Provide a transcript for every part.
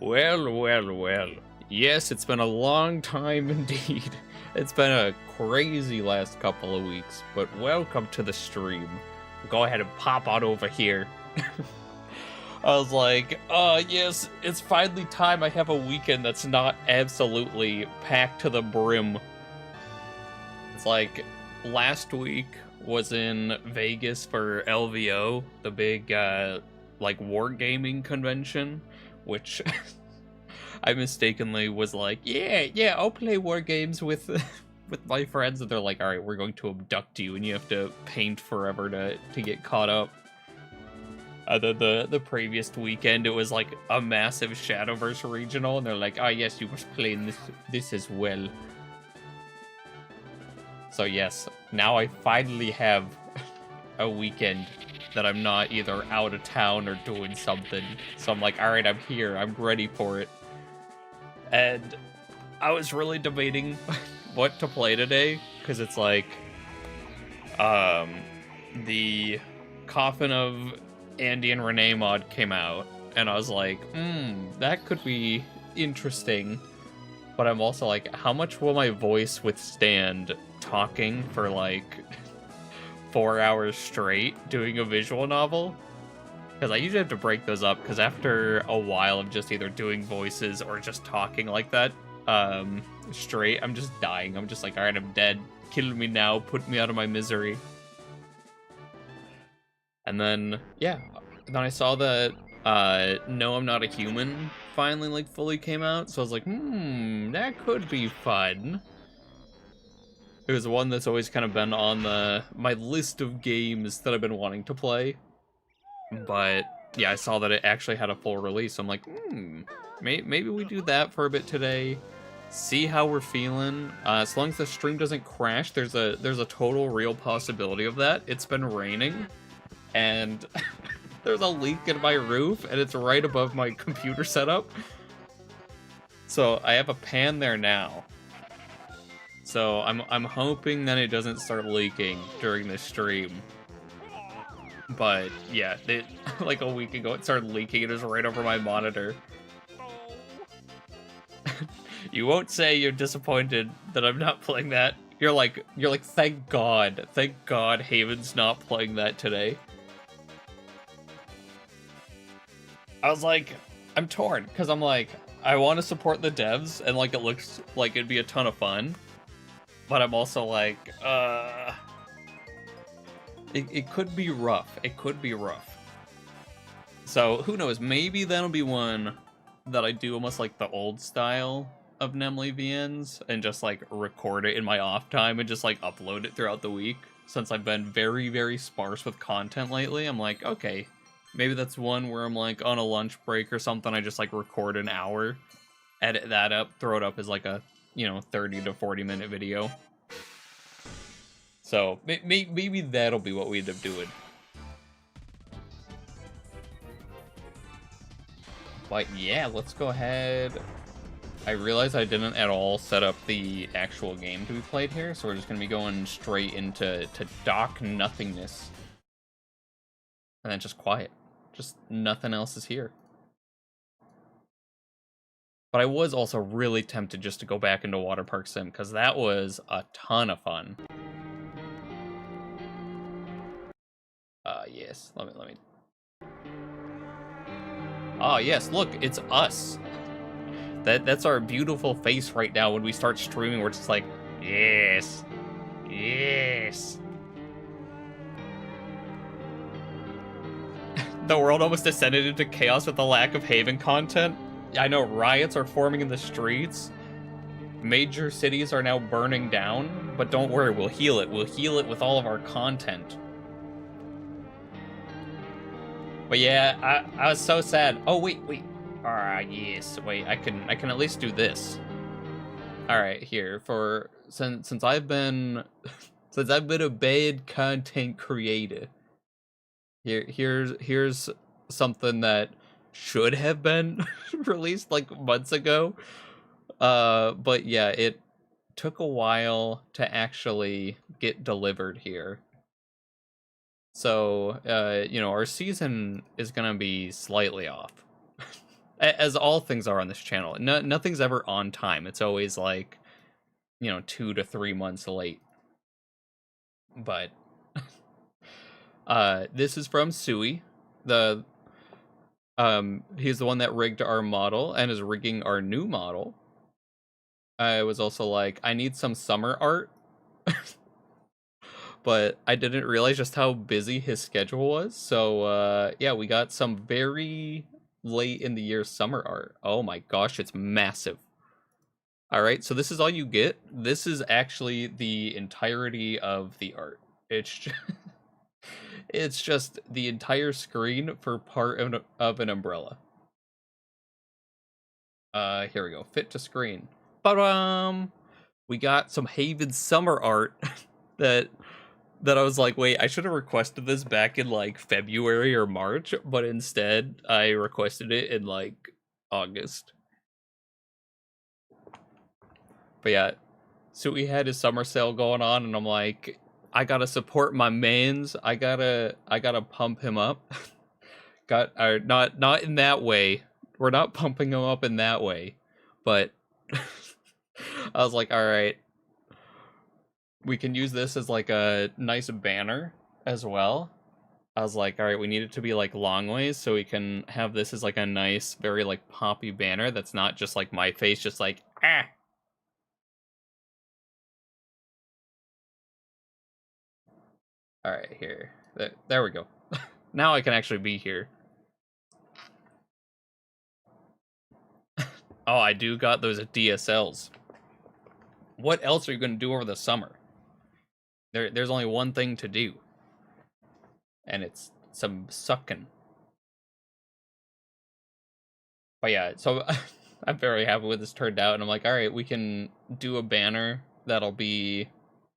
Well. Yes, it's been a long time indeed. It's been a crazy last couple of weeks, but welcome to the stream. Go ahead and pop on over here. I was like, yes, it's finally time I have a weekend that's not absolutely packed to the brim. It's like, last week was in Vegas for LVO, the big, like, wargaming convention, which I mistakenly was like, yeah, I'll play war games with with my friends, and they're like, all right, we're going to abduct you, and you have to paint forever to get caught up. The previous weekend, it was like a massive Shadowverse regional, and they're like, oh yes, you must play in this as well. So yes, now I finally have a weekend that I'm not either out of town or doing something. So I'm like, all right, I'm here, I'm ready for it. And I was really debating what to play today, because it's like, the Coffin of Andy and Renee mod came out, and I was like, that could be interesting. But I'm also like, how much will my voice withstand talking for like 4 hours straight doing a visual novel? Because I usually have to break those up, because after a while of just either doing voices or just talking like that straight, I'm just dying. I'm just like, alright, I'm dead. Kill me now, put me out of my misery. And then, yeah, then I saw that No, I'm Not a Human finally, like, fully came out, so I was like, that could be fun. It was one that's always kind of been on my list of games that I've been wanting to play. But, yeah, I saw that it actually had a full release, so I'm like, maybe we do that for a bit today. See how we're feeling. As long as the stream doesn't crash, there's a total real possibility of that. It's been raining, and there's a leak in my roof, and it's right above my computer setup. So I have a pan there now. So I'm hoping that it doesn't start leaking during this stream. But yeah, like a week ago it started leaking. It was right over my monitor. You won't say you're disappointed that I'm not playing that. You're like, thank God Haven's not playing that today. I was like, I'm torn, because I'm like, I want to support the devs, and like it looks like it'd be a ton of fun. But I'm also like, it could be rough. It could be rough. So who knows? Maybe that'll be one that I do almost like the old style of Nemly VNs and just like record it in my off time and just like upload it throughout the week. Since I've been very, very sparse with content lately, I'm like, okay, maybe that's one where I'm like on a lunch break or something. I just like record an hour, edit that up, throw it up as like a, 30 to 40 minute video. So maybe that'll be what we end up doing. But yeah, let's go ahead. I realized I didn't at all set up the actual game to be played here, so we're just going to be going straight into Dock Nothingness. And then just quiet. Just nothing else is here. But I was also really tempted just to go back into Water Park Sim, because that was a ton of fun. Yes, let me... Oh, yes, look, it's us. That's our beautiful face right now when we start streaming. We're just like, yes. The world almost descended into chaos with the lack of Haven content. I know riots are forming in the streets. Major cities are now burning down, but don't worry, we'll heal it. We'll heal it with all of our content. But yeah, I was so sad. Oh, wait. Yes, wait, I can at least do this. Alright, here, since I've been a bad content creator, here's something that should have been released like months ago. But yeah, it took a while to actually get delivered here. So, our season is gonna be slightly off. as all things are on this channel. Nothing's ever on time. It's always like, 2 to 3 months late. But this is from Sui. He's the one that rigged our model and is rigging our new model. I was also like, I need some summer art. But I didn't realize just how busy his schedule was. So yeah, we got some very late in the year summer art. Oh my gosh, it's massive. All right, so this is all you get. This is actually the entirety of the art. It's it's just the entire screen for part of an umbrella. Here we go. Fit to screen. Ba-dum! We got some Haven summer art that I was like, wait, I should have requested this back in like February or March, but instead I requested it in like August. But yeah, so we had his summer sale going on, and I'm like, I gotta support my mains. I gotta pump him up. Not in that way. We're not pumping him up in that way, but I was like, all right, we can use this as like a nice banner as well. I was like, all right, we need it to be like long ways so we can have this as like a nice, very like poppy banner that's not just like my face, just like, ah. All right, here. There we go. Now I can actually be here. Oh, I do got those DSLs. What else are you going to do over the summer? There's only one thing to do. And it's some sucking. But yeah, so I'm very happy with this turned out. And I'm like, all right, we can do a banner that'll be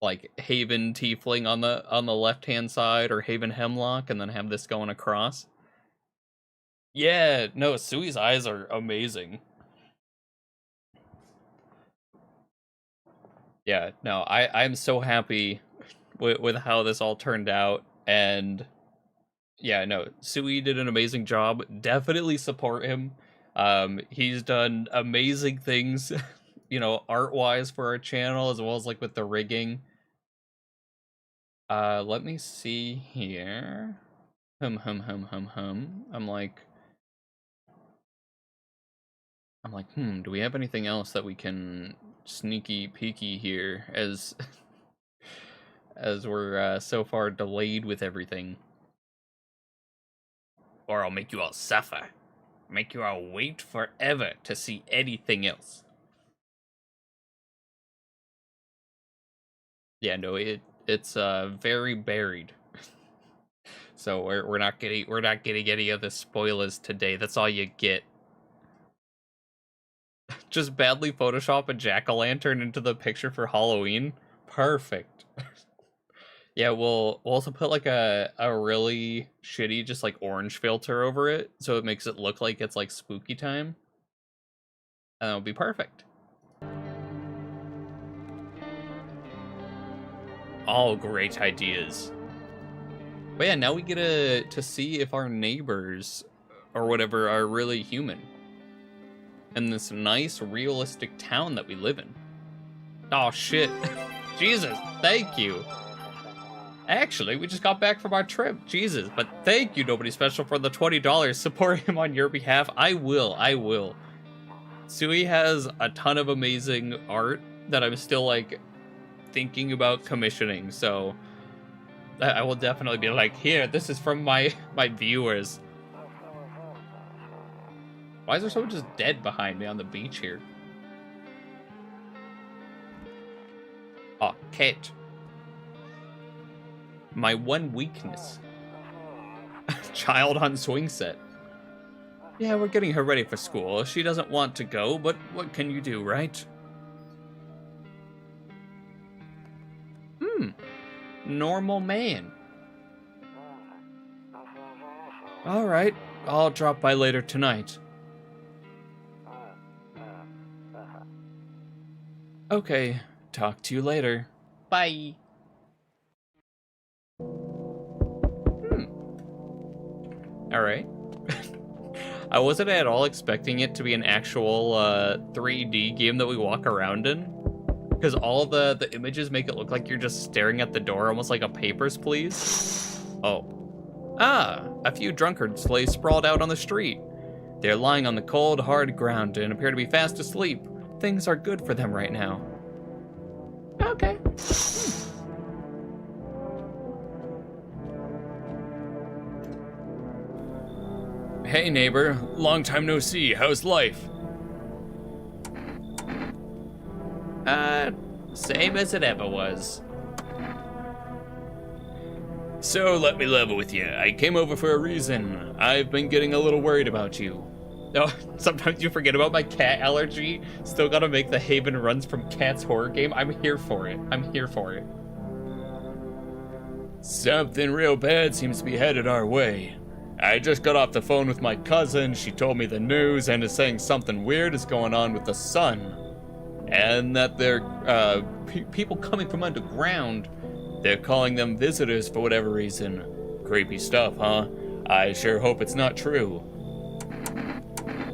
like Haven Tiefling on the left-hand side or Haven Hemlock, and then have this going across. Yeah, no, Sui's eyes are amazing. Yeah, no, I'm so happy with how this all turned out, and yeah, no, Sui did an amazing job. Definitely support him. He's done amazing things, art-wise for our channel, as well as like with the rigging. Let me see here. I'm like, do we have anything else that we can sneaky peeky here as as we're so far delayed with everything? Or I'll make you all suffer. Make you all wait forever to see anything else. Yeah, no, it's very buried. So we're not getting any of the spoilers today. That's all you get. Just badly Photoshop a jack-o'-lantern into the picture for Halloween. Perfect. Yeah, we'll also put like a really shitty just like orange filter over it so it makes it look like it's like spooky time. And it'll be perfect. All great ideas. But yeah, now we get to see if our neighbors or whatever are really human. In this nice, realistic town that we live in. Oh shit. Jesus, thank you. Actually, we just got back from our trip. Jesus, but thank you, Nobody Special, for the $20. Support him on your behalf. I will. Sui has a ton of amazing art that I'm still, like, thinking about commissioning, so I will definitely be like, here, this is from my viewers. Why is there someone just dead behind me on the beach here? Oh, Kate. My one weakness. Child on swing set. Yeah, we're getting her ready for school. She doesn't want to go, but what can you do, right? Normal man. Alright, I'll drop by later tonight. Okay, talk to you later. Bye. Alright. I wasn't at all expecting it to be an actual 3D game that we walk around in. Because all the images make it look like you're just staring at the door, almost like a Papers, Please. Oh. Ah, a few drunkards lay sprawled out on the street. They're lying on the cold, hard ground and appear to be fast asleep. Things are good for them right now. Okay. Hey neighbor, long time no see, how's life? Same as it ever was. So let me level with you. I came over for a reason. I've been getting a little worried about you. Oh, sometimes you forget about my cat allergy. Still gotta make the Haven Runs from Cats horror game. I'm here for it. I'm here for it. Something real bad seems to be headed our way. I just got off the phone with my cousin. She told me the news and is saying something weird is going on with the sun. And that they're people coming from underground. They're calling them visitors for whatever reason. Creepy stuff, huh? I sure hope it's not true.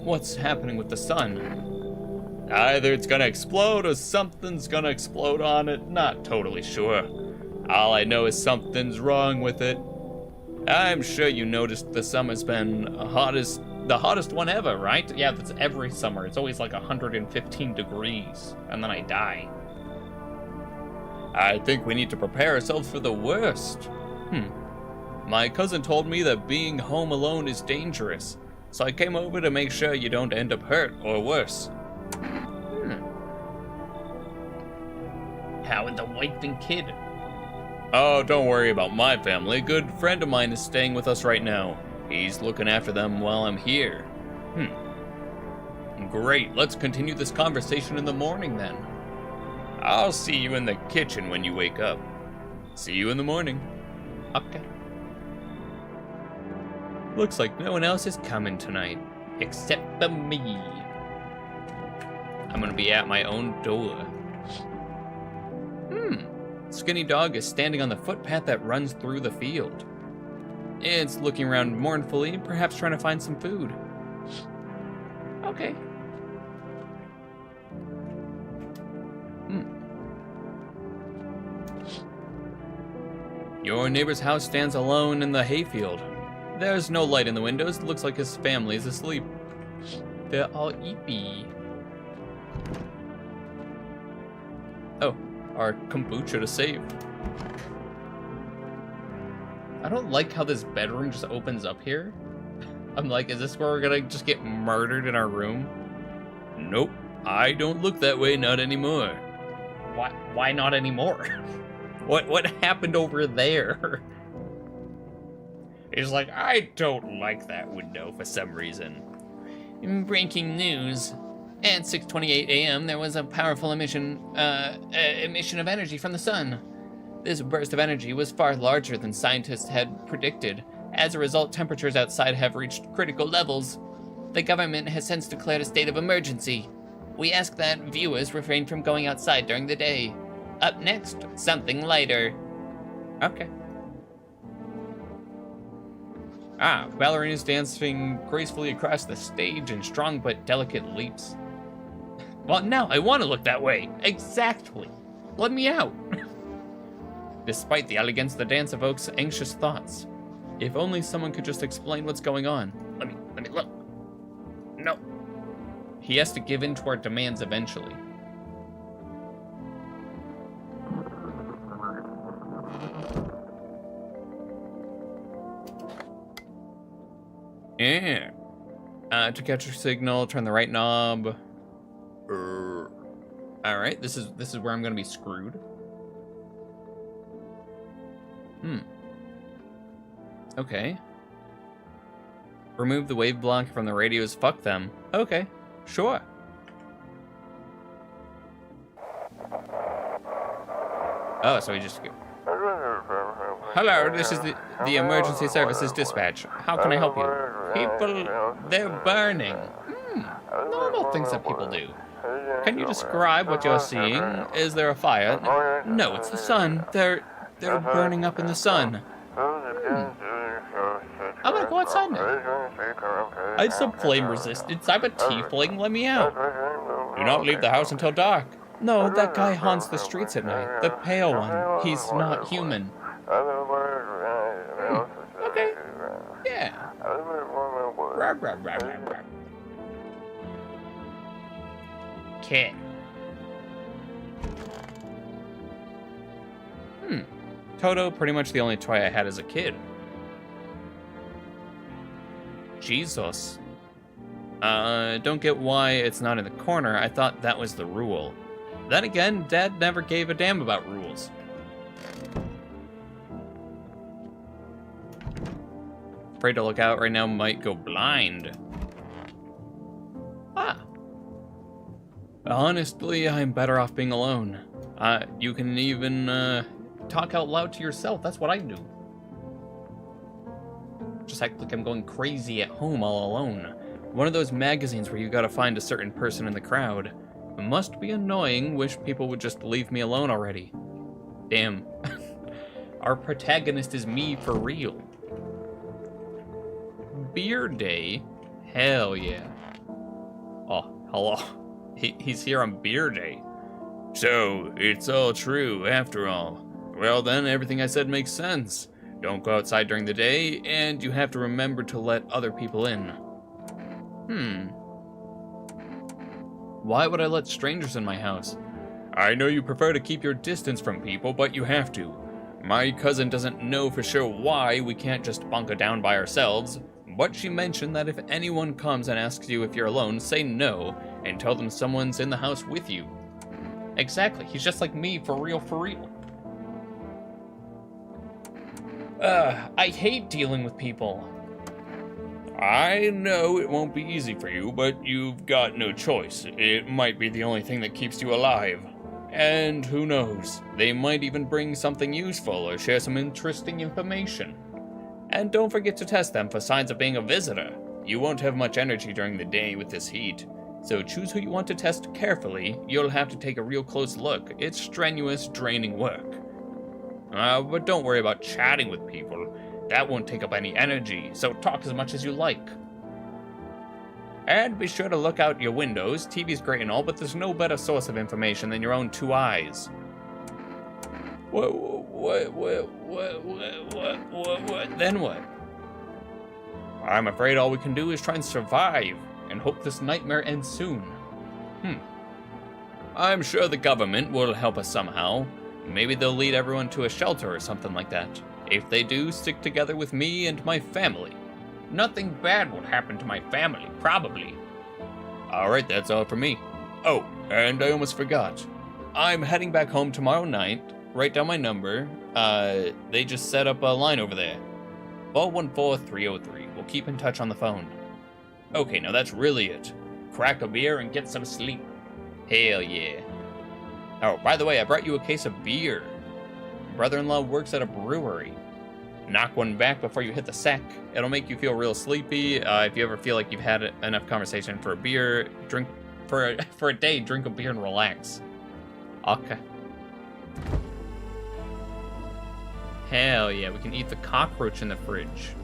What's happening with the sun? Either it's gonna explode or something's gonna explode on it. Not totally sure. All I know is something's wrong with it. I'm sure you noticed the summer's been the hottest one ever, right? Yeah, that's every summer. It's always like 115 degrees, and then I die. I think we need to prepare ourselves for the worst. My cousin told me that being home alone is dangerous, so I came over to make sure you don't end up hurt or worse. How is the wife and kid? Oh, don't worry about my family. A good friend of mine is staying with us right now. He's looking after them while I'm here. Great, let's continue this conversation in the morning then. I'll see you in the kitchen when you wake up. See you in the morning. Okay. Looks like no one else is coming tonight, except for me. I'm gonna be at my own door. Skinny dog is standing on the footpath that runs through the field. It's looking around mournfully, perhaps trying to find some food. Okay. Your neighbor's house stands alone in the hayfield. There's no light in the windows. It looks like his family is asleep. They're all eepy. Oh, our kombucha to save. I don't like how this bedroom just opens up here. I'm like, is this where we're gonna just get murdered in our room? Nope, I don't look that way, not anymore. Why not anymore? What happened over there? He's like, I don't like that window for some reason. Breaking news. At 6:28 a.m., there was a powerful emission of energy from the sun. This burst of energy was far larger than scientists had predicted. As a result, temperatures outside have reached critical levels. The government has since declared a state of emergency. We ask that viewers refrain from going outside during the day. Up next, something lighter. Okay. Ballerinas dancing gracefully across the stage in strong but delicate leaps. Well, now I want to look that way. Exactly. Let me out. Despite the elegance, the dance evokes anxious thoughts. If only someone could just explain what's going on. Let me look. No. He has to give in to our demands eventually. Yeah. To catch a signal, turn the right knob. All right, this is where I'm gonna be screwed. Okay. Remove the wave block from the radios. Fuck them. Okay, sure. Oh, so we just go. Hello, this is the emergency services dispatch. How can I help you? People, they're burning. Normal things that people do. Can you describe what you're seeing? Is there a fire? No, it's the sun. They're burning up in the sun. I'm gonna go outside now. I had some flame resistance. I'm a tiefling. Let me out. Do not leave the house until dark. No, that guy haunts the streets at night. The pale one. He's not human. Okay. Yeah. Kid. Toto, pretty much the only toy I had as a kid. Jesus. Don't get why it's not in the corner. I thought that was the rule. Then again, Dad never gave a damn about rules. Afraid to look out right now, might go blind. Ah. Honestly, I'm better off being alone. You can even, talk out loud to yourself. That's what I do. Just act like I'm going crazy at home all alone. One of those magazines where you gotta find a certain person in the crowd. It must be annoying. Wish people would just leave me alone already. Damn. Our protagonist is me for real. Beer day? Hell yeah. Oh, hello. He's here on beer day. So, it's all true after all. Well then, everything I said makes sense. Don't go outside during the day, and you have to remember to let other people in. Why would I let strangers in my house? I know you prefer to keep your distance from people, but you have to. My cousin doesn't know for sure why we can't just bunker down by ourselves, but she mentioned that if anyone comes and asks you if you're alone, say no, and tell them someone's in the house with you. Exactly, he's just like me, for real, for real. I hate dealing with people. I know it won't be easy for you, but you've got no choice. It might be the only thing that keeps you alive. And who knows, they might even bring something useful or share some interesting information. And don't forget to test them for signs of being a visitor. You won't have much energy during the day with this heat, so choose who you want to test carefully. You'll have to take a real close look. It's strenuous, draining work. But don't worry about chatting with people. That won't take up any energy, so talk as much as you like. And be sure to look out your windows. TV's great and all, but there's no better source of information than your own two eyes. What? Then what? I'm afraid all we can do is try and survive, and hope this nightmare ends soon. I'm sure the government will help us somehow. Maybe they'll lead everyone to a shelter or something like that. If they do, stick together with me and my family. Nothing bad will happen to my family, probably. Alright, that's all for me. Oh, and I almost forgot. I'm heading back home tomorrow night. Write down my number. They just set up a line over there. 414-303. We'll keep in touch on the phone. Okay, now that's really it. Crack a beer and get some sleep. Hell yeah. Oh, by the way, I brought you a case of beer. Brother-in-law works at a brewery. Knock one back before you hit the sack. It'll make you feel real sleepy. If you ever feel like you've had enough conversation for a beer, drink for a day, drink a beer and relax. Okay. Hell yeah, we can eat the cockroach in the fridge.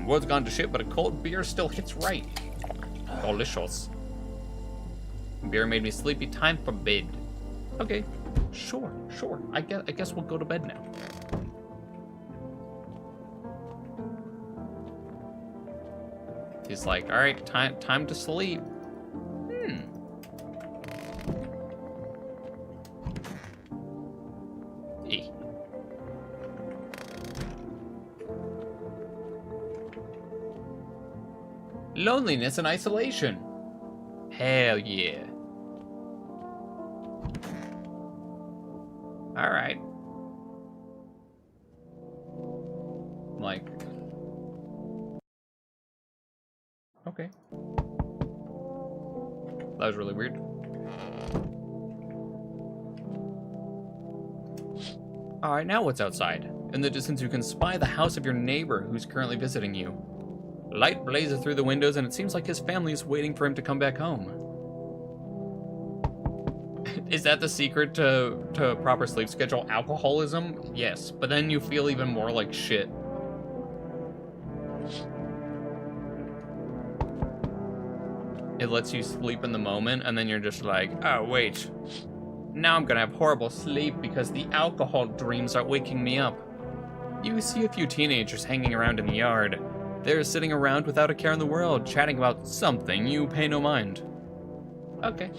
World's gone to shit, but a cold beer still hits right. Delicious. Beer made me sleepy. Time for bed. Okay, sure. I guess we'll go to bed now. He's like, all right, time to sleep. Loneliness and isolation. Hell yeah. Alright. Like. Okay. That was really weird. Alright, now what's outside? In the distance you can spy the house of your neighbor who's currently visiting you. Light blazes through the windows and it seems like his family is waiting for him to come back home. Is that the secret to proper sleep schedule? Alcoholism? Yes, but then you feel even more like shit. It lets you sleep in the moment, and then you're just like, oh, wait. Now I'm gonna have horrible sleep because the alcohol dreams are waking me up. You see a few teenagers hanging around in the yard. They're sitting around without a care in the world, chatting about something you pay no mind. Okay.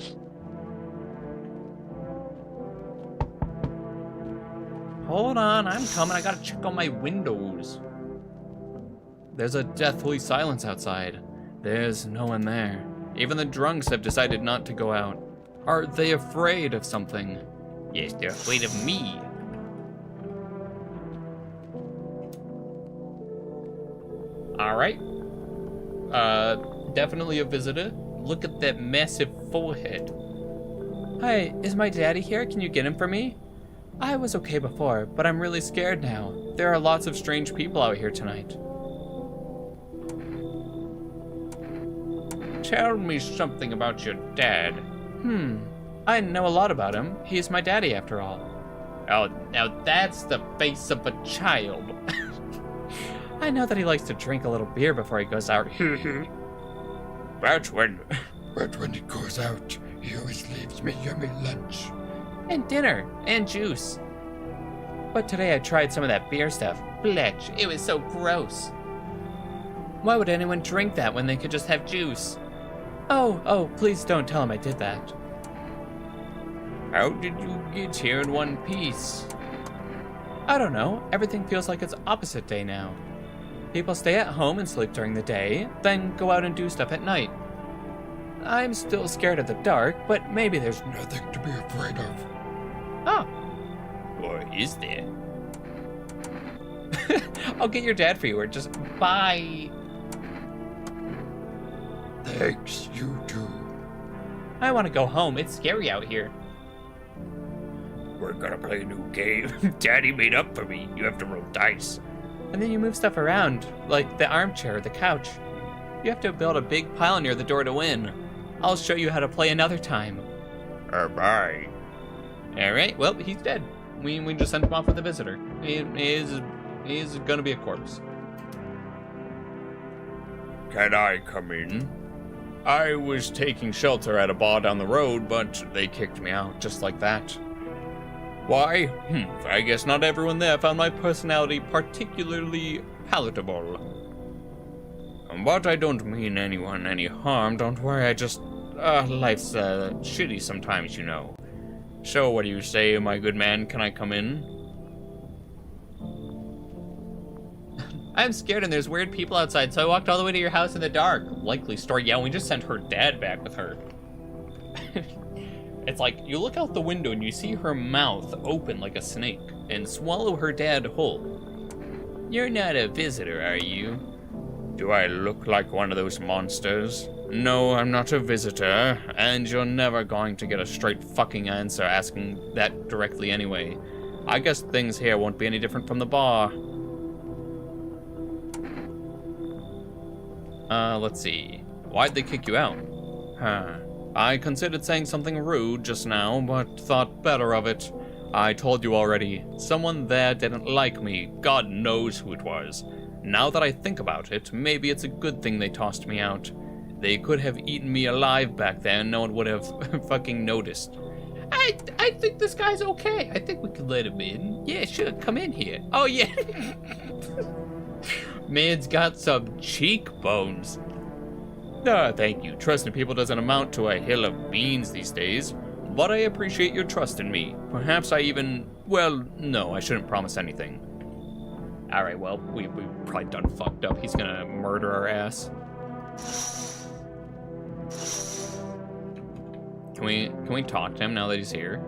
Hold on, I'm coming. I gotta check on my windows. There's a deathly silence outside. There's no one there. Even the drunks have decided not to go out. Are they afraid of something? Yes, they're afraid of me. Alright. Definitely a visitor. Look at that massive forehead. Hi, is my daddy here? Can you get him for me? I was okay before, but I'm really scared now. There are lots of strange people out here tonight. Tell me something about your dad. I know a lot about him. He's my daddy after all. Oh, now that's the face of a child. I know that he likes to drink a little beer before he goes out. But when he goes out, he always leaves me yummy lunch. And dinner, and juice. But today I tried some of that beer stuff. Bletch, it was so gross. Why would anyone drink that when they could just have juice? Oh, please don't tell him I did that. How did you get here in one piece? I don't know. Everything feels like it's opposite day now. People stay at home and sleep during the day, then go out and do stuff at night. I'm still scared of the dark, but maybe there's nothing to be afraid of. Oh. Or is there? I'll get your dad for you, or just bye. Thanks, you too. I want to go home. It's scary out here. We're gonna play a new game. Daddy made up for me. You have to roll dice. And then you move stuff around, like the armchair or the couch. You have to build a big pile near the door to win. I'll show you how to play another time. Bye. Alright, well, he's dead. We just sent him off with a visitor. He's gonna be a corpse. Can I come in? I was taking shelter at a bar down the road, but they kicked me out just like that. Why? I guess not everyone there found my personality particularly palatable. But I don't mean anyone any harm, don't worry, I just... life's, shitty sometimes, you know. So, what do you say, my good man, can I come in? I'm scared and there's weird people outside, so I walked all the way to your house in the dark. Likely story, yeah, we just sent her dad back with her. It's like, you look out the window and you see her mouth open like a snake and swallow her dad whole. You're not a visitor, are you? Do I look like one of those monsters? No, I'm not a visitor, and you're never going to get a straight fucking answer asking that directly anyway. I guess things here won't be any different from the bar. Let's see. Why'd they kick you out? I considered saying something rude just now, but thought better of it. I told you already. Someone there didn't like me. God knows who it was. Now that I think about it, maybe it's a good thing they tossed me out. They could have eaten me alive back there and no one would have fucking noticed. I think this guy's okay. I think we could let him in. Yeah, sure, come in here. Oh, yeah. Man's got some cheekbones. No, thank you. Trusting people doesn't amount to a hill of beans these days. But I appreciate your trust in me. Perhaps I even... Well, no, I shouldn't promise anything. Alright, well, we probably done fucked up. He's gonna murder our ass. Can we talk to him now that he's here?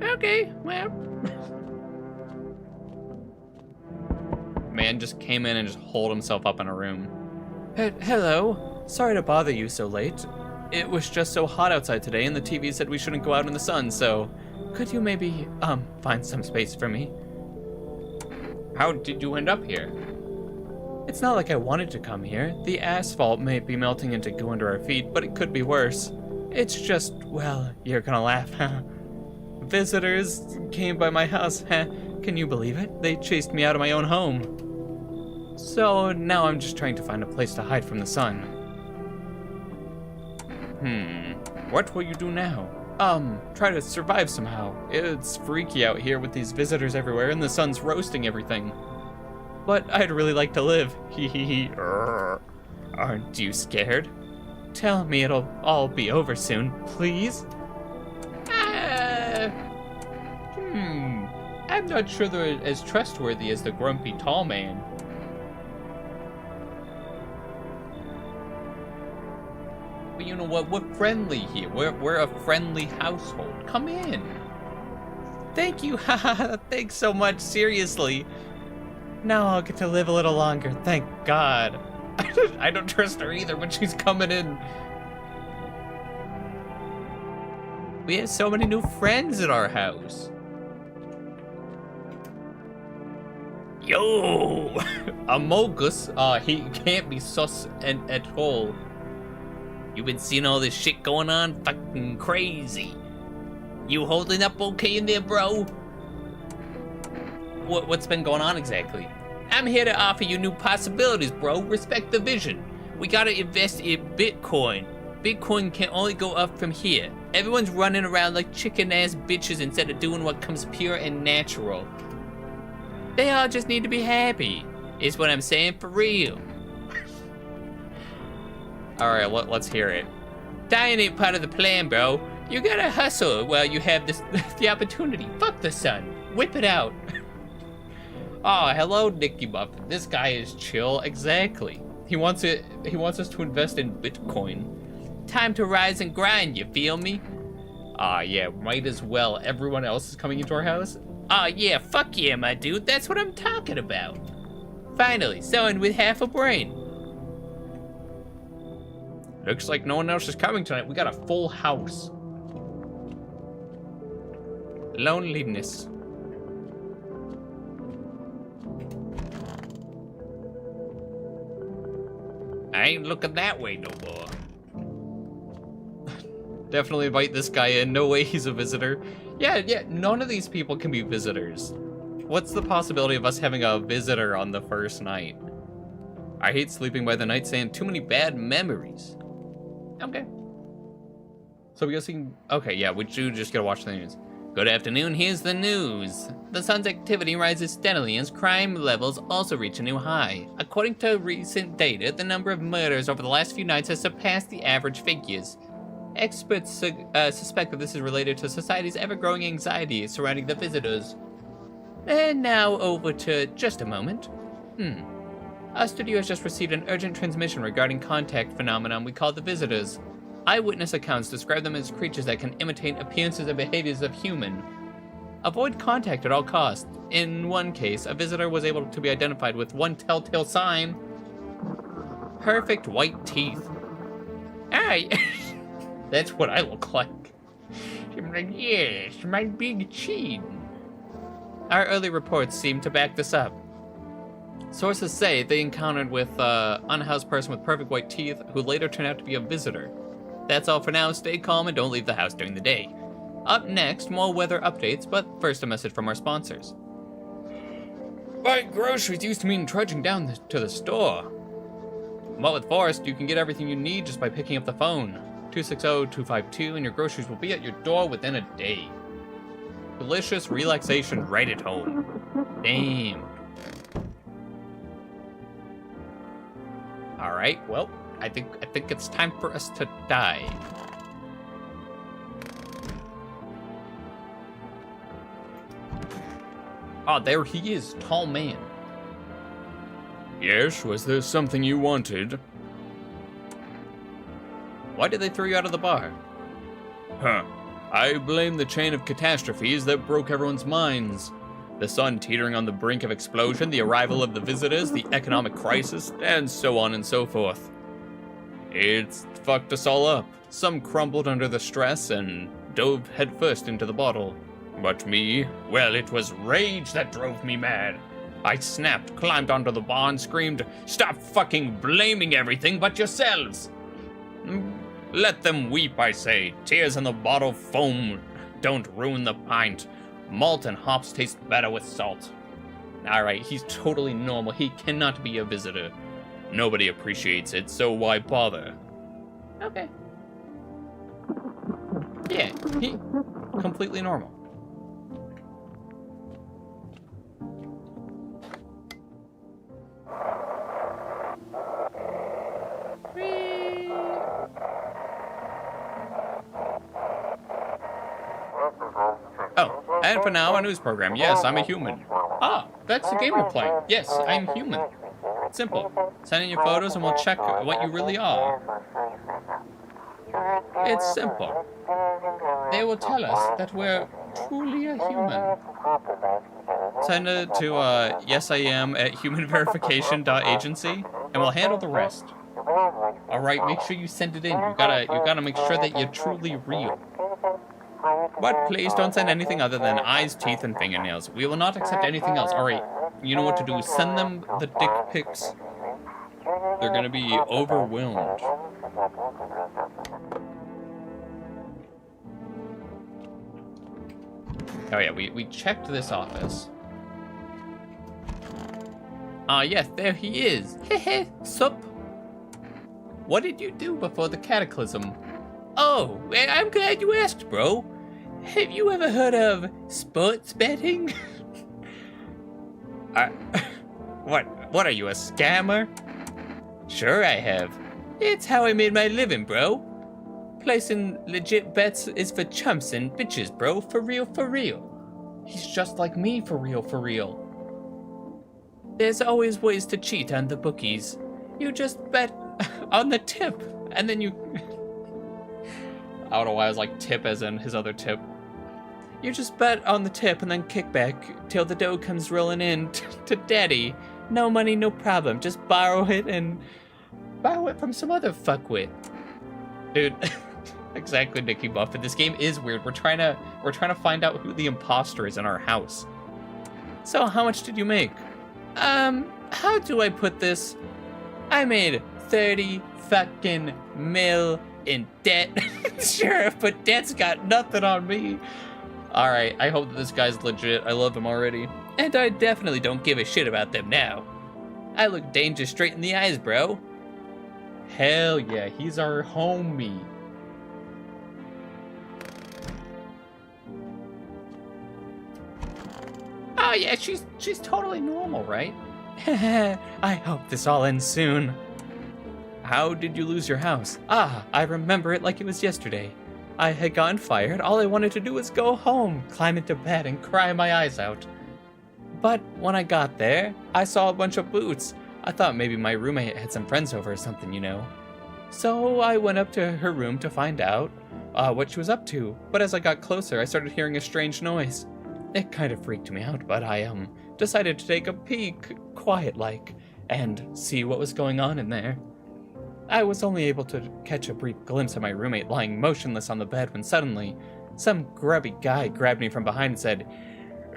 Okay, well. Man just came in and just holed himself up in a room. Hello. Sorry to bother you so late. It was just so hot outside today and the TV said we shouldn't go out in the sun, so could you maybe, find some space for me? How did you end up here? It's not like I wanted to come here. The asphalt may be melting into goo under our feet, but it could be worse. It's just, well, you're gonna laugh, huh? Visitors came by my house, huh? Can you believe it? They chased me out of my own home. So now I'm just trying to find a place to hide from the sun. What will you do now? Try to survive somehow. It's freaky out here with these visitors everywhere and the sun's roasting everything. But I'd really like to live. Hee. Aren't you scared? Tell me it'll all be over soon, please? I'm not sure they're as trustworthy as the grumpy tall man. But you know what? We're friendly here. We're a friendly household. Come in. Thank you. Thanks so much. Seriously. Now I'll get to live a little longer. Thank God. I don't trust her either when she's coming in. We have so many new friends at our house. Yo! Amogus, he can't be sus at all. You been seeing all this shit going on? Fucking crazy. You holding up okay in there, bro? What's been going on exactly? I'm here to offer you new possibilities, bro. Respect the vision. We gotta invest in Bitcoin. Bitcoin can only go up from here. Everyone's running around like chicken-ass bitches instead of doing what comes pure and natural. They all just need to be happy, is what I'm saying, for real. Alright, let's hear it. Dying ain't part of the plan, bro. You gotta hustle while you have the opportunity. Fuck the sun. Whip it out. Oh, hello, Nicky Muffin. This guy is chill. Exactly. He wants us to invest in Bitcoin. Time to rise and grind, you feel me? Yeah, might as well. Everyone else is coming into our house? Yeah, fuck yeah, my dude. That's what I'm talking about. Finally, someone with half a brain. Looks like no one else is coming tonight. We got a full house. Loneliness. I ain't looking that way no more. Definitely invite this guy in. No way he's a visitor. Yeah, none of these people can be visitors. What's the possibility of us having a visitor on the first night? I hate sleeping by the nightstand. Too many bad memories. Okay. So we guessing. Okay, yeah, we do just gotta watch the news. Good afternoon, here's the news. The sun's activity rises steadily as crime levels also reach a new high. According to recent data, the number of murders over the last few nights has surpassed the average figures. Experts suspect that this is related to society's ever-growing anxiety surrounding the visitors. And now over to just a moment. Our studio has just received an urgent transmission regarding contact phenomenon we call the visitors. Eyewitness accounts describe them as creatures that can imitate appearances and behaviors of human. Avoid contact at all costs. In one case, a visitor was able to be identified with one telltale sign. Perfect white teeth. Hey, that's what I look like. I'm like, yes, my big chin. Our early reports seem to back this up. Sources say they encountered with an unhoused person with perfect white teeth who later turned out to be a visitor. That's all for now. Stay calm and don't leave the house during the day. Up next, more weather updates, but first a message from our sponsors. Buying groceries used to mean trudging down to the store. But with Forrest, you can get everything you need just by picking up the phone. 260-252 and your groceries will be at your door within a day. Delicious relaxation right at home. Damn. Alright, well, I think it's time for us to die. Oh, there he is, tall man. Yes, was there something you wanted? Why did they throw you out of the bar? I blame the chain of catastrophes that broke everyone's minds. The sun teetering on the brink of explosion, the arrival of the visitors, the economic crisis, and so on and so forth. It's fucked us all up. Some crumbled under the stress and dove headfirst into the bottle. But me, well, it was rage that drove me mad. I snapped, climbed onto the bar, and screamed, "Stop fucking blaming everything but yourselves!" Let them weep, I say. Tears in the bottle foam don't ruin the pint. Malt and hops taste better with salt. Alright, he's totally normal. He cannot be a visitor. Nobody appreciates it, so why bother? Okay. Yeah, he completely normal. Oh, and for now, a news program. Yes, I'm a human. Ah, that's the game we're playing. Yes, I'm human. Simple. Send in your photos and we'll check what you really are. It's simple. They will tell us that we're truly a human. Send it to yesIam@humanverification.agency and we'll handle the rest. Alright, make sure you send it in. You gotta make sure that you're truly real. But please don't send anything other than eyes, teeth, and fingernails. We will not accept anything else. Alright, you know what to do. Send them the dick pics. They're gonna be overwhelmed. Oh yeah, we checked this office. Ah yes, there he is. Hehe, sup? What did you do before the cataclysm? Oh, I'm glad you asked, bro. Have you ever heard of sports betting? What are you, a scammer? Sure I have. It's how I made my living, bro. Placing legit bets is for chumps and bitches, bro. For real, for real. He's just like me, for real, for real. There's always ways to cheat on the bookies. You just bet on the tip, and then you... I don't know why I was like tip as in his other tip. You just bet on the tip and then kick back till the dough comes rolling in to daddy. No money, no problem. Just borrow it and borrow it from some other fuckwit. Dude, exactly, Nicky Buffett. This game is weird. We're trying to find out who the imposter is in our house. So how much did you make? How do I put this? I made 30 fucking mil in debt. Sure, but debt's got nothing on me. Alright, I hope that this guy's legit. I love him already. And I definitely don't give a shit about them now. I look danger straight in the eyes, bro. Hell yeah, he's our homie. Oh yeah, she's totally normal, right? I hope this all ends soon. How did you lose your house? Ah, I remember it like it was yesterday. I had gotten fired. All I wanted to do was go home, climb into bed, and cry my eyes out. But when I got there, I saw a bunch of boots. I thought maybe my roommate had some friends over or something, you know. So I went up to her room to find out what she was up to. But as I got closer, I started hearing a strange noise. It kind of freaked me out, but I decided to take a peek, quiet-like, and see what was going on in there. I was only able to catch a brief glimpse of my roommate lying motionless on the bed when suddenly, some grubby guy grabbed me from behind and said,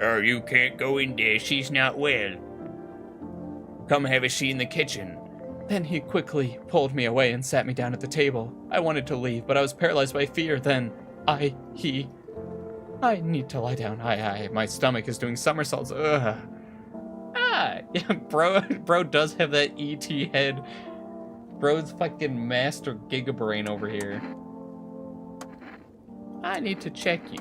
"Oh, you can't go in there, she's not well. Come have a seat in the kitchen." Then he quickly pulled me away and sat me down at the table. I wanted to leave, but I was paralyzed by fear. Then, I need to lie down. My stomach is doing somersaults. Ugh. Yeah, bro does have that ET head. Bro's fucking master gigabrain over here. I need to check you.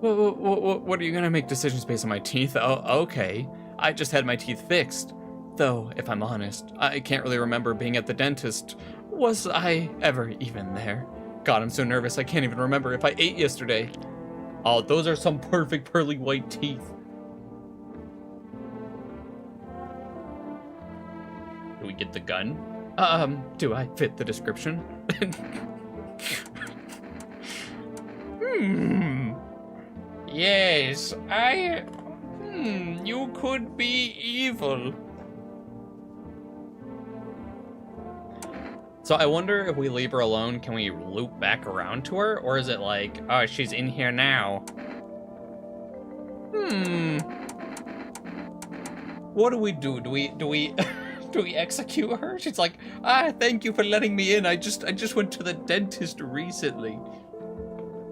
What are you gonna make decisions based on my teeth? Oh, okay. I just had my teeth fixed. Though, if I'm honest, I can't really remember being at the dentist. Was I ever even there? God, I'm so nervous I can't even remember if I ate yesterday. Oh, those are some perfect pearly white teeth. Do we get the gun? Do I fit the description? Yes, you could be evil. So I wonder if we leave her alone, can we loop back around to her? Or is it like, oh, she's in here What do we do? Do we do we execute her? She's like, thank you for letting me in. I just went to the dentist recently.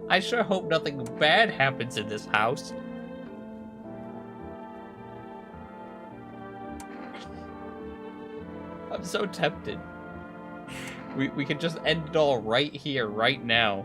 I sure hope nothing bad happens in this house. I'm so tempted. We could just end it all right here, right now.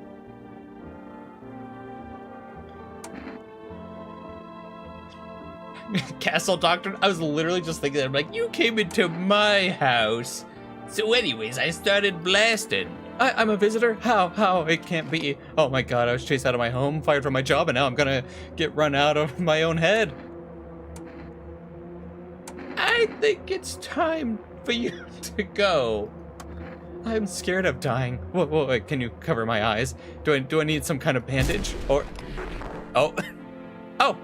Castle Doctrine? I was literally just thinking that. I'm like, you came into my house. So anyways, I started blasting. I'm a visitor? How? It can't be. Oh my god, I was chased out of my home, fired from my job, and now I'm gonna get run out of my own head. I think it's time for you to go. I'm scared of dying. Whoa, wait, can you cover my eyes? Do I need some kind of bandage? Or... Oh. Oh!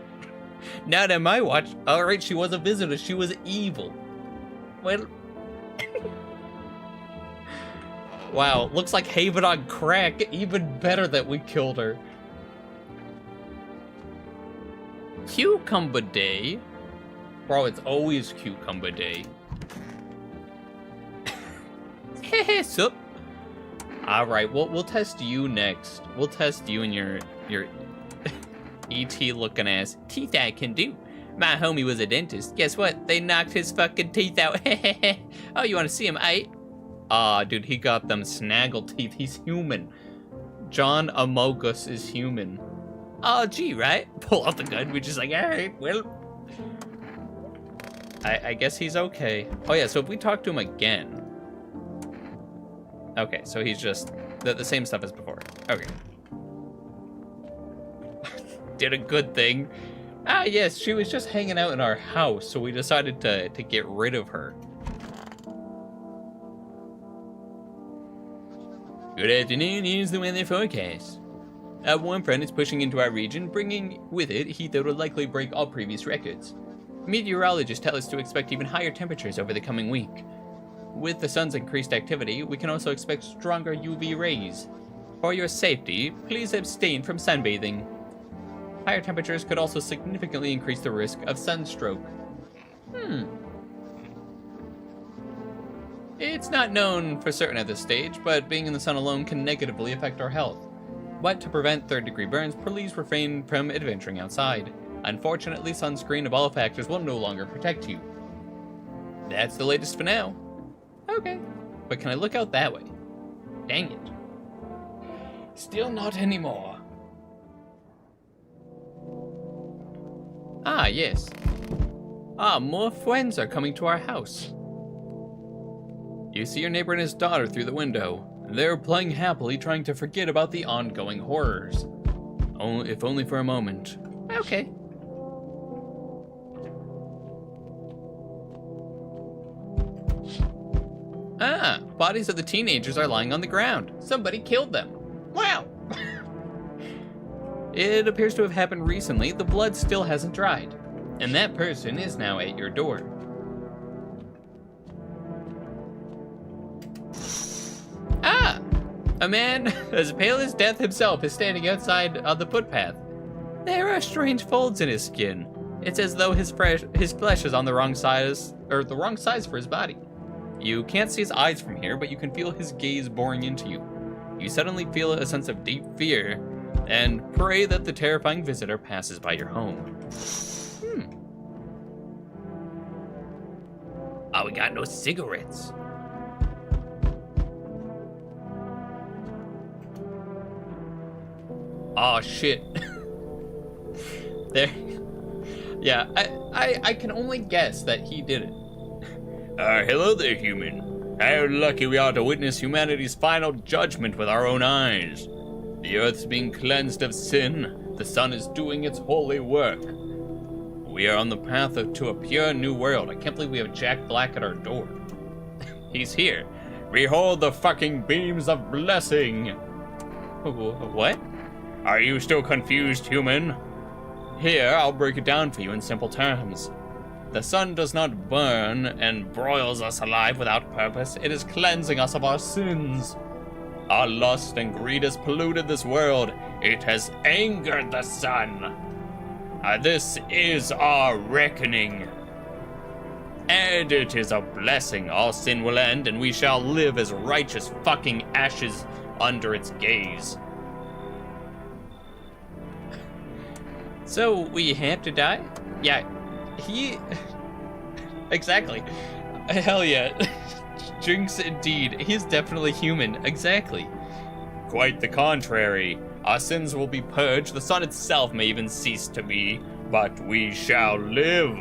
Not on my watch. Alright, she was a visitor. She was evil. Well... Wow, looks like Haven on crack. Even better that we killed her. Cucumber Day? Bro, it's always Cucumber Day. Sup? Alright, we'll test you next. We'll test you and your ET looking ass. Teeth I can do. My homie was a dentist. Guess what? They knocked his fucking teeth out. Oh, you wanna see him, eh? Aw, dude, he got them snaggle teeth. He's human. John Amogus is human. Oh, gee, right? Pull out the gun. We're just like, alright, well. I guess he's okay. Oh, yeah, so if we talk to him again. Okay, so he's just the same stuff as before. Okay. Did a good thing. Ah, yes, she was just hanging out in our house, so we decided to get rid of her. Good afternoon, here's the weather forecast. A warm front is pushing into our region, bringing with it heat that will likely break all previous records. Meteorologists tell us to expect even higher temperatures over the coming week. With the sun's increased activity, we can also expect stronger UV rays. For your safety, please abstain from sunbathing. Higher temperatures could also significantly increase the risk of sunstroke. It's not known for certain at this stage, but being in the sun alone can negatively affect our health. But to prevent third-degree burns, please refrain from adventuring outside. Unfortunately, sunscreen of all factors will no longer protect you. That's the latest for now. Okay, but can I look out that way? Dang it. Still not anymore. Ah, yes. Ah, more friends are coming to our house. You see your neighbor and his daughter through the window. They're playing happily, trying to forget about the ongoing horrors. If only for a moment. Okay. Ah, bodies of the teenagers are lying on the ground. Somebody killed them. Wow. It appears to have happened recently. The blood still hasn't dried. And that person is now at your door. Ah! A man as pale as death himself is standing outside on the footpath. There are strange folds in his skin. It's as though his flesh is on the wrong size, or the wrong size for his body. You can't see his eyes from here, but you can feel his gaze boring into you. You suddenly feel a sense of deep fear, and pray that the terrifying visitor passes by your home. Oh, we got no cigarettes. Oh shit. There. Yeah, I can only guess that he did it. Hello there, human. How lucky we are to witness humanity's final judgment with our own eyes. The earth's being cleansed of sin. The sun is doing its holy work. We are on the path to a pure new world. I can't believe we have Jack Black at our door. He's here. Behold the fucking beams of blessing. What? Are you still confused, human? Here, I'll break it down for you in simple terms. The sun does not burn and broils us alive without purpose. It is cleansing us of our sins. Our lust and greed has polluted this world. It has angered the sun. This is our reckoning. And it is a blessing. All sin will end, and we shall live as righteous fucking ashes under its gaze. So, we have to die? Yeah, he... Exactly. Hell yeah. Jinx indeed. He is definitely human. Exactly. Quite the contrary. Our sins will be purged. The sun itself may even cease to be, but we shall live.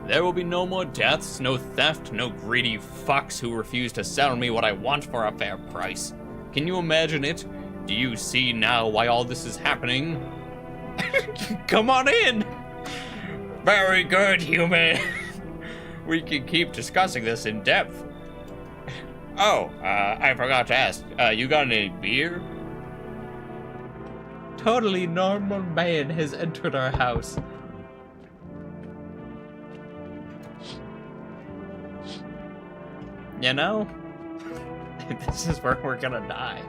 There will be no more deaths, no theft, no greedy fucks who refuse to sell me what I want for a fair price. Can you imagine it? Do you see now why all this is happening? Come on in! Very good, human. We can keep discussing this in depth. Oh, I forgot to ask. You got any beer? Totally normal man has entered our house. You know, this is where we're gonna die.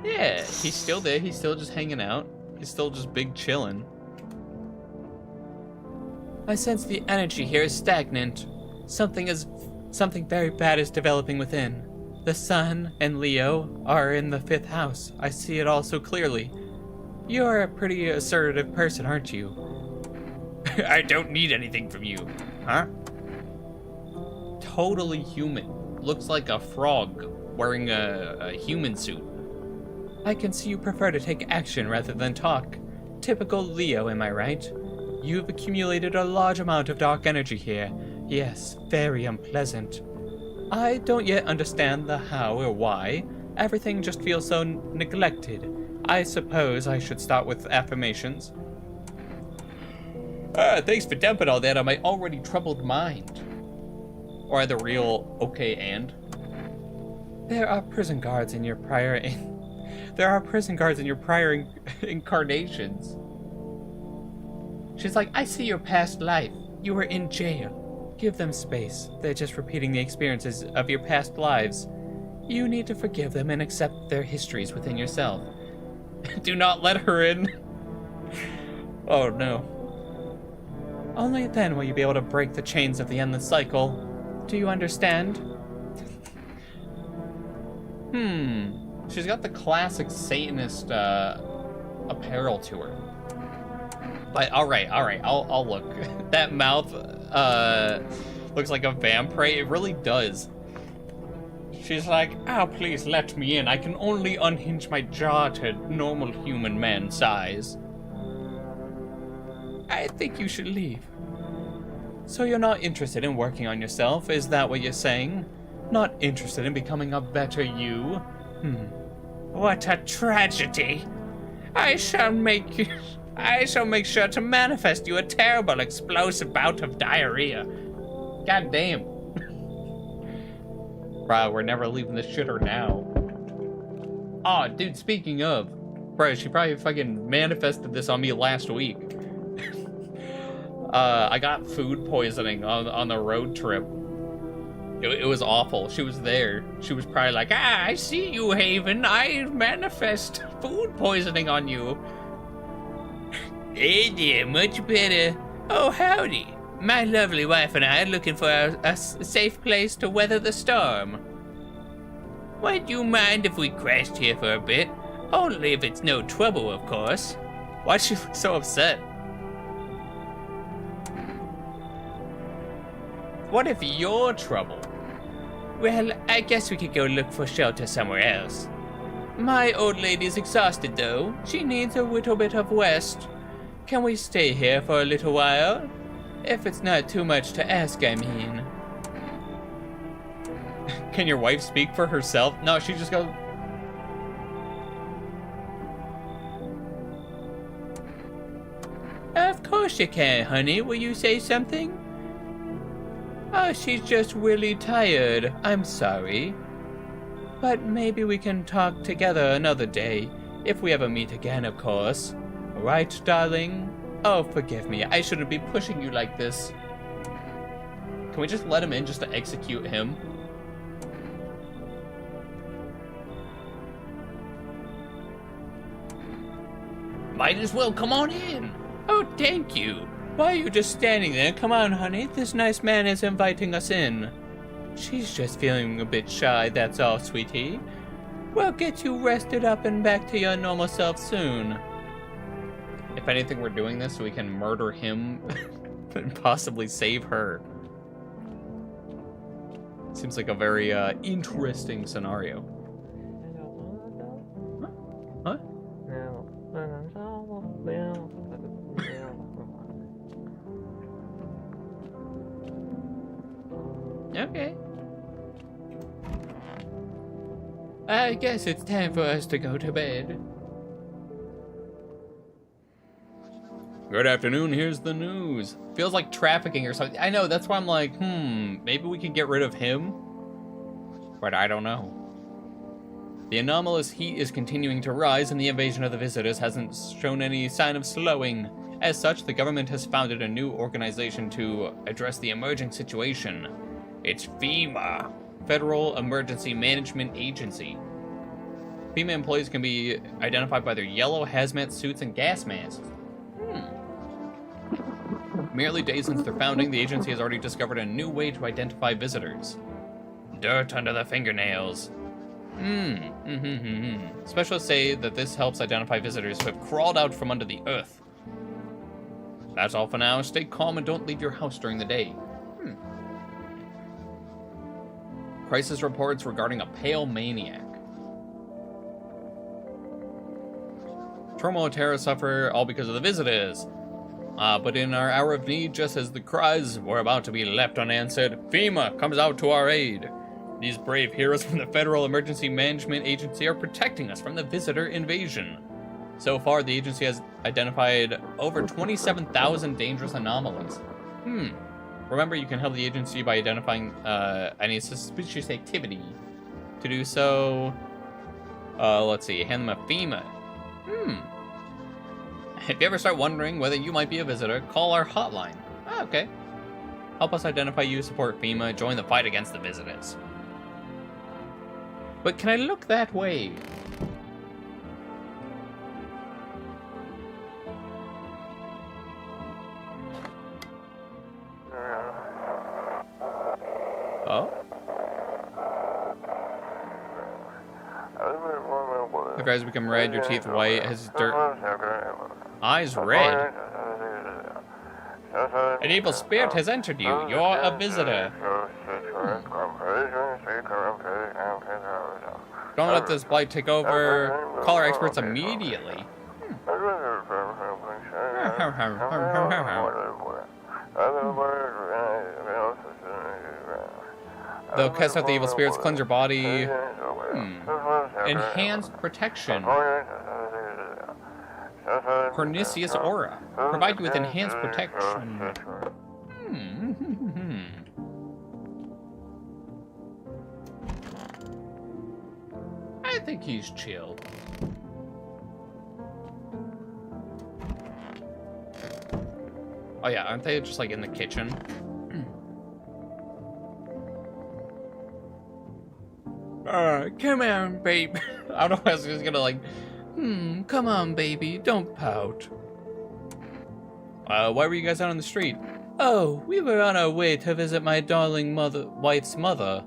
Yeah, he's still there. He's still just hanging out. He's still just big chilling. I sense the energy here is stagnant. Something very bad is developing within. The sun and Leo are in the 5th house. I see it all so clearly. You're a pretty assertive person, aren't you? I don't need anything from you. Huh? Totally human. Looks like a frog wearing a human suit. I can see you prefer to take action rather than talk. Typical Leo, am I right? You've accumulated a large amount of dark energy here. Yes, very unpleasant. I don't yet understand the how or why. Everything just feels so neglected. I suppose I should start with affirmations. Thanks for dumping all that on my already troubled mind. Or the real okay and? There are prison guards in your prior incarnations. She's like, I see your past life. You were in jail. Give them space. They're just repeating the experiences of your past lives. You need to forgive them and accept their histories within yourself. Do not let her in. Oh no. Only then will you be able to break the chains of the endless cycle. Do you understand? She's got the classic Satanist apparel to her. But all right, I'll look. That mouth looks like a vampire. It really does. She's like, oh, please let me in. I can only unhinge my jaw to normal human man size. I think you should leave. So you're not interested in working on yourself, is that what you're saying? Not interested in becoming a better you? What a tragedy. I shall make sure to manifest you a terrible explosive bout of diarrhea. God damn. Bro, we're never leaving this shitter now. Aw, dude, speaking of. Bro, she probably fucking manifested this on me last week. I got food poisoning on the road trip. It was awful. She was there. She was probably like, I see you, Haven. I manifest food poisoning on you. Hey there, much better. Oh, howdy. My lovely wife and I are looking for a safe place to weather the storm. Would you mind if we crashed here for a bit? Only if it's no trouble, of course. Why'd she look so upset? What if you're trouble? Well, I guess we could go look for shelter somewhere else. My old lady's exhausted, though. She needs a little bit of rest. Can we stay here for a little while? If it's not too much to ask, I mean. Can your wife speak for herself? No, she just goes... Of course you can, honey. Will you say something? Oh, she's just really tired. I'm sorry. But maybe we can talk together another day. If we ever meet again, of course. Right, darling? Oh, forgive me. I shouldn't be pushing you like this. Can we just let him in just to execute him? Might as well come on in. Oh, thank you. Why are you just standing there? Come on, honey. This nice man is inviting us in. She's just feeling a bit shy, that's all, sweetie. We'll get you rested up and back to your normal self soon. If anything, we're doing this so we can murder him and possibly save her. Seems like a very interesting scenario. Huh? Okay. I guess it's time for us to go to bed. Good afternoon, here's the news. Feels like trafficking or something. I know, that's why I'm like, maybe we can get rid of him? But I don't know. The anomalous heat is continuing to rise and the invasion of the visitors hasn't shown any sign of slowing. As such, the government has founded a new organization to address the emerging situation. It's FEMA, Federal Emergency Management Agency. FEMA employees can be identified by their yellow hazmat suits and gas masks. Merely days since their founding, the agency has already discovered a new way to identify visitors. Dirt under the fingernails. Specialists say that this helps identify visitors who have crawled out from under the earth. That's all for now. Stay calm and don't leave your house during the day. Crisis reports regarding a pale maniac. Turmoil and terror suffer all because of the visitors. But in our hour of need, just as the cries were about to be left unanswered, FEMA comes out to our aid. These brave heroes from the Federal Emergency Management Agency are protecting us from the visitor invasion. So far, the agency has identified over 27,000 dangerous anomalies. Remember, you can help the agency by identifying any suspicious activity. To do so, let's see, hand them a FEMA. If you ever start wondering whether you might be a visitor, call our hotline. Okay. Help us identify you, support FEMA, join the fight against the visitors. But can I look that way? Oh? If your eyes become red, your teeth white, his dirt... Eyes red? An evil spirit has entered you. You're a visitor. Don't let this blight take over. Call our experts immediately. They'll cast out the evil spirits, cleanse your body. Enhanced protection. Pernicious aura. Provide you with enhanced protection. I think he's chill. Oh yeah, aren't they just like in the kitchen? Come on, babe. I don't know if I was just gonna like, come on, baby, don't pout. Why were you guys out on the street? Oh, we were on our way to visit my darling wife's mother.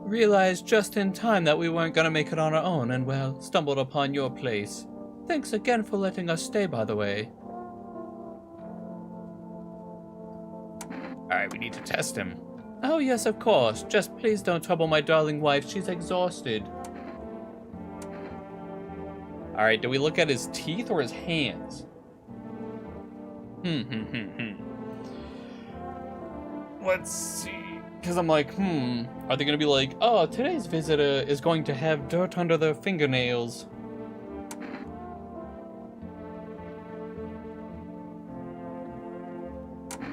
Realized just in time that we weren't gonna make it on our own and, well, stumbled upon your place. Thanks again for letting us stay, by the way. Alright, we need to test him. Oh, yes, of course. Just please don't trouble my darling wife. She's exhausted. Alright, do we look at his teeth or his hands? Let's see. Because I'm like, are they going to be like, oh, today's visitor is going to have dirt under their fingernails.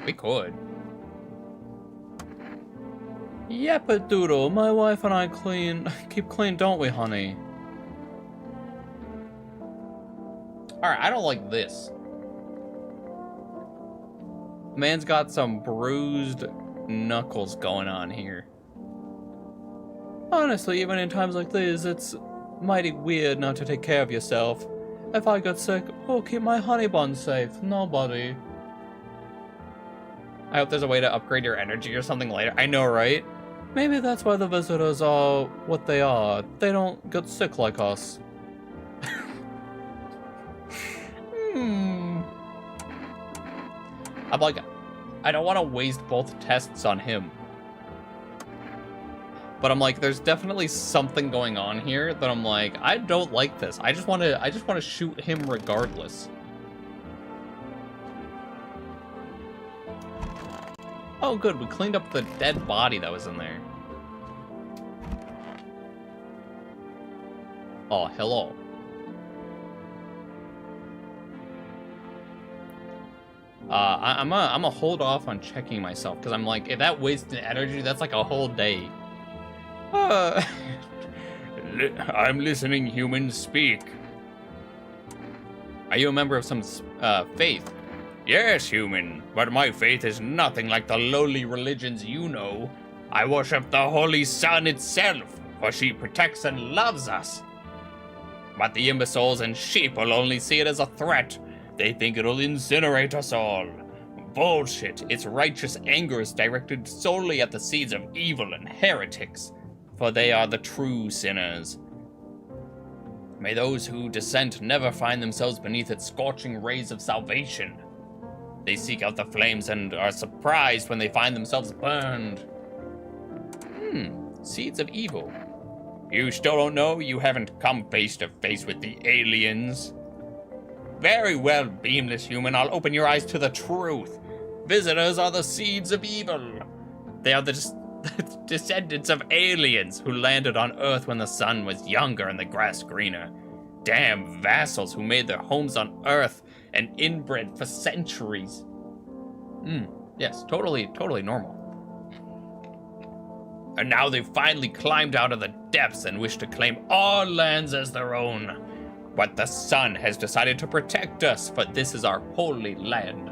We could. Yap-a-doodle, my wife and I keep clean, don't we, honey? Alright, I don't like this. Man's got some bruised knuckles going on here. Honestly, even in times like these, it's mighty weird not to take care of yourself. If I got sick, who'll keep my honey bun safe? Nobody. I hope there's a way to upgrade your energy or something later. I know, right? Maybe that's why the visitors are what they are. They don't get sick like us. I'm like, I don't want to waste both tests on him. But I'm like, there's definitely something going on here that I'm like, I don't like this. I just want to shoot him regardless. Oh, good. We cleaned up the dead body that was in there. Oh, hello. I'm a hold off on checking myself because I'm like, if that wasted energy, that's like a whole day. I'm listening, humans speak. Are you a member of some faith? Yes, human, but my faith is nothing like the lowly religions you know. I worship the Holy Sun itself, for she protects and loves us. But the imbeciles and sheep will only see it as a threat. They think it'll incinerate us all. Bullshit. Its righteous anger is directed solely at the seeds of evil and heretics, for they are the true sinners. May those who dissent never find themselves beneath its scorching rays of salvation. They seek out the flames and are surprised when they find themselves burned. Seeds of evil. You still don't know? You haven't come face to face with the aliens. Very well, beamless human, I'll open your eyes to the truth. Visitors are the seeds of evil. They are the descendants of aliens who landed on Earth when the sun was younger and the grass greener. Damn vassals who made their homes on Earth and inbred for centuries. Yes, totally normal. And now they've finally climbed out of the depths and wish to claim all lands as their own. But the sun has decided to protect us, for this is our holy land.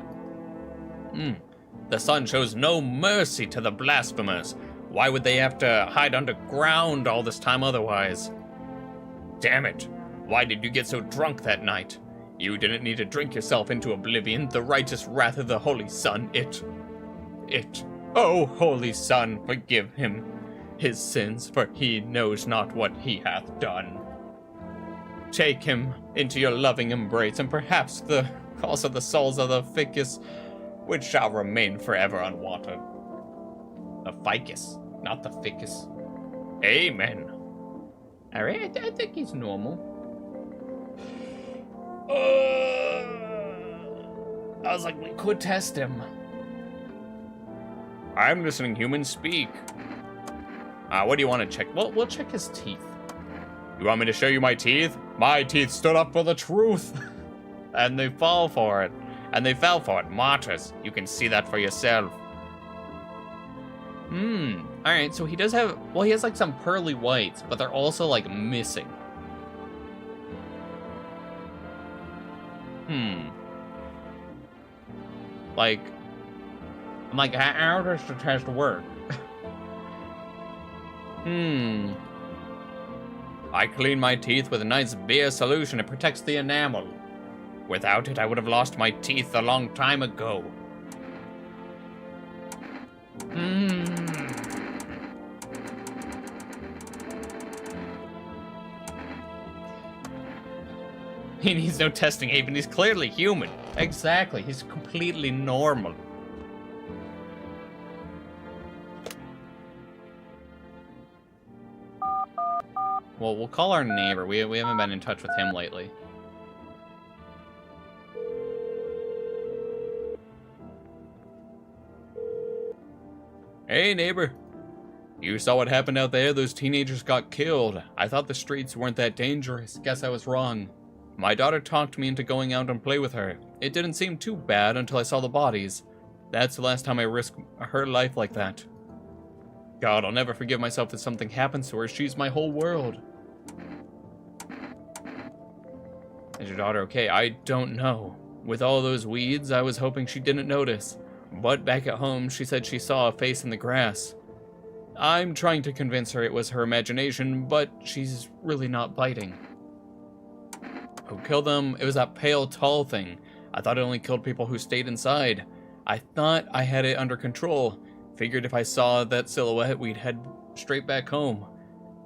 The sun shows no mercy to the blasphemers. Why would they have to hide underground all this time otherwise? Damn it. Why did you get so drunk that night? You didn't need to drink yourself into oblivion. The righteous wrath of the holy sun, Oh, holy sun, forgive him his sins, for he knows not what he hath done. Take him into your loving embrace, and perhaps also the souls of the ficus, which shall remain forever unwatered. The ficus, not the ficus. Amen. Alright, I think he's normal. I was like, we could test him. I'm listening, humans speak. What do you want to check? Well, we'll check his teeth. You want me to show you my teeth? My teeth stood up for the truth. And they fall for it. And they fell for it. Martyrs. You can see that for yourself. Alright, so he does have... Well, he has like some pearly whites, but they're also like missing. Like... I'm like, how does the test work? I clean my teeth with a nice beer solution. It protects the enamel. Without it, I would have lost my teeth a long time ago. He needs no testing, Haven. He's clearly human. Exactly. He's completely normal. Well, we'll call our neighbor. We haven't been in touch with him lately. Hey, neighbor. You saw what happened out there? Those teenagers got killed. I thought the streets weren't that dangerous. Guess I was wrong. My daughter talked me into going out and play with her. It didn't seem too bad until I saw the bodies. That's the last time I risked her life like that. God, I'll never forgive myself if something happens to her. She's my whole world. Is your daughter okay? I don't know. With all those weeds, I was hoping she didn't notice. But back at home, she said she saw a face in the grass. I'm trying to convince her it was her imagination, but she's really not biting. Who killed them? It was that pale, tall thing. I thought it only killed people who stayed inside. I thought I had it under control. Figured if I saw that silhouette, we'd head straight back home.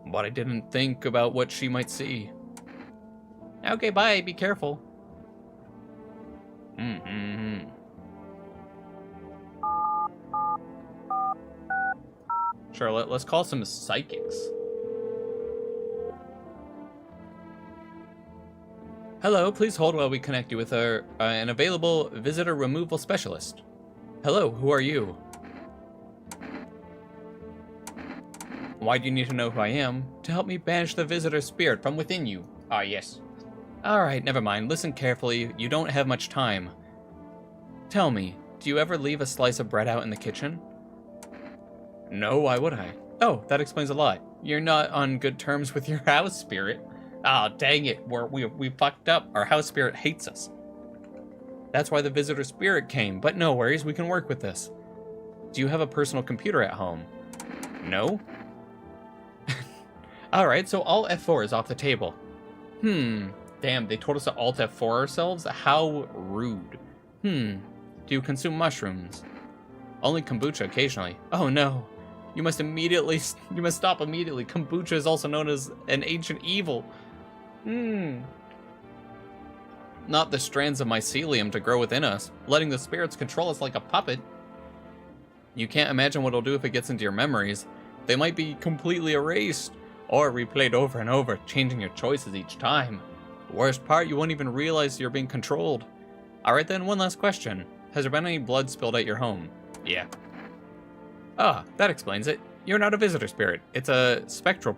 But I didn't think about what she might see. Okay, bye. Be careful. Sure, let's call some psychics. Hello, please hold while we connect you with an available visitor removal specialist. Hello, who are you? Why do you need to know who I am? To help me banish the visitor spirit from within you. Ah, yes. Alright, never mind. Listen carefully. You don't have much time. Tell me, do you ever leave a slice of bread out in the kitchen? No, why would I? Oh, that explains a lot. You're not on good terms with your house spirit. Ah, dang it. We fucked up. Our house spirit hates us. That's why the visitor spirit came, but no worries, we can work with this. Do you have a personal computer at home? No? Alright, so Alt F4 is off the table. Damn, they told us to Alt F4 ourselves? How rude. Do you consume mushrooms? Only kombucha occasionally. Oh no. You must stop immediately. Kombucha is also known as an ancient evil. Not the strands of mycelium to grow within us, letting the spirits control us like a puppet. You can't imagine what it'll do if it gets into your memories. They might be completely erased, or replayed over and over, changing your choices each time. The worst part, you won't even realize you're being controlled. Alright then, one last question. Has there been any blood spilled at your home? Yeah. Ah, that explains it. You're not a visitor spirit. It's a spectral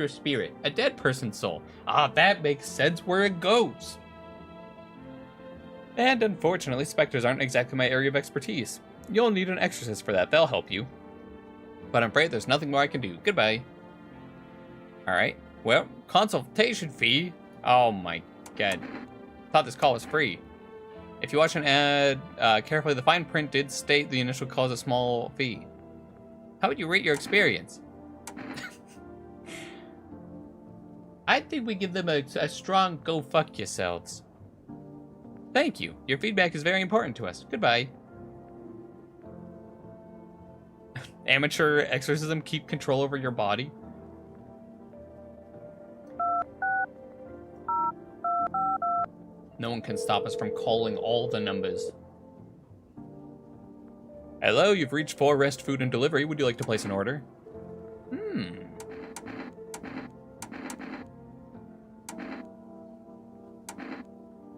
spirit, a dead person's soul. Ah, that makes sense where it goes. And unfortunately, specters aren't exactly my area of expertise. You'll need an exorcist for that. They'll help you. But I'm afraid there's nothing more I can do. Goodbye. Alright. Well, consultation fee? Oh my god. Thought this call was free. If you watch an ad carefully, the fine print did state the initial call is a small fee. How would you rate your experience? I think we give them a strong go fuck yourselves. Thank you. Your feedback is very important to us. Goodbye. Amateur exorcism, keep control over your body. No one can stop us from calling all the numbers. Hello, you've reached For Rest Food and Delivery. Would you like to place an order?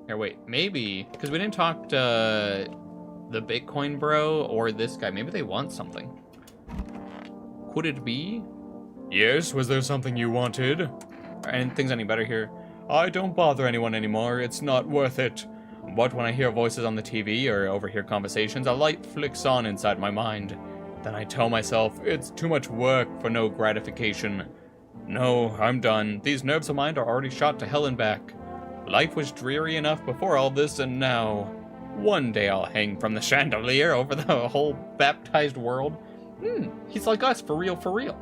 Here, wait. Maybe, because we didn't talk to the Bitcoin bro or this guy. Maybe they want something. Could it be? Yes, was there something you wanted? And things any better here? I don't bother anyone anymore. It's not worth it. But when I hear voices on the TV or overhear conversations, a light flicks on inside my mind. Then I tell myself, it's too much work for no gratification. No, I'm done. These nerves of mine are already shot to hell and back. Life was dreary enough before all this, and now... One day I'll hang from the chandelier over the whole baptized world. He's like us, for real, for real.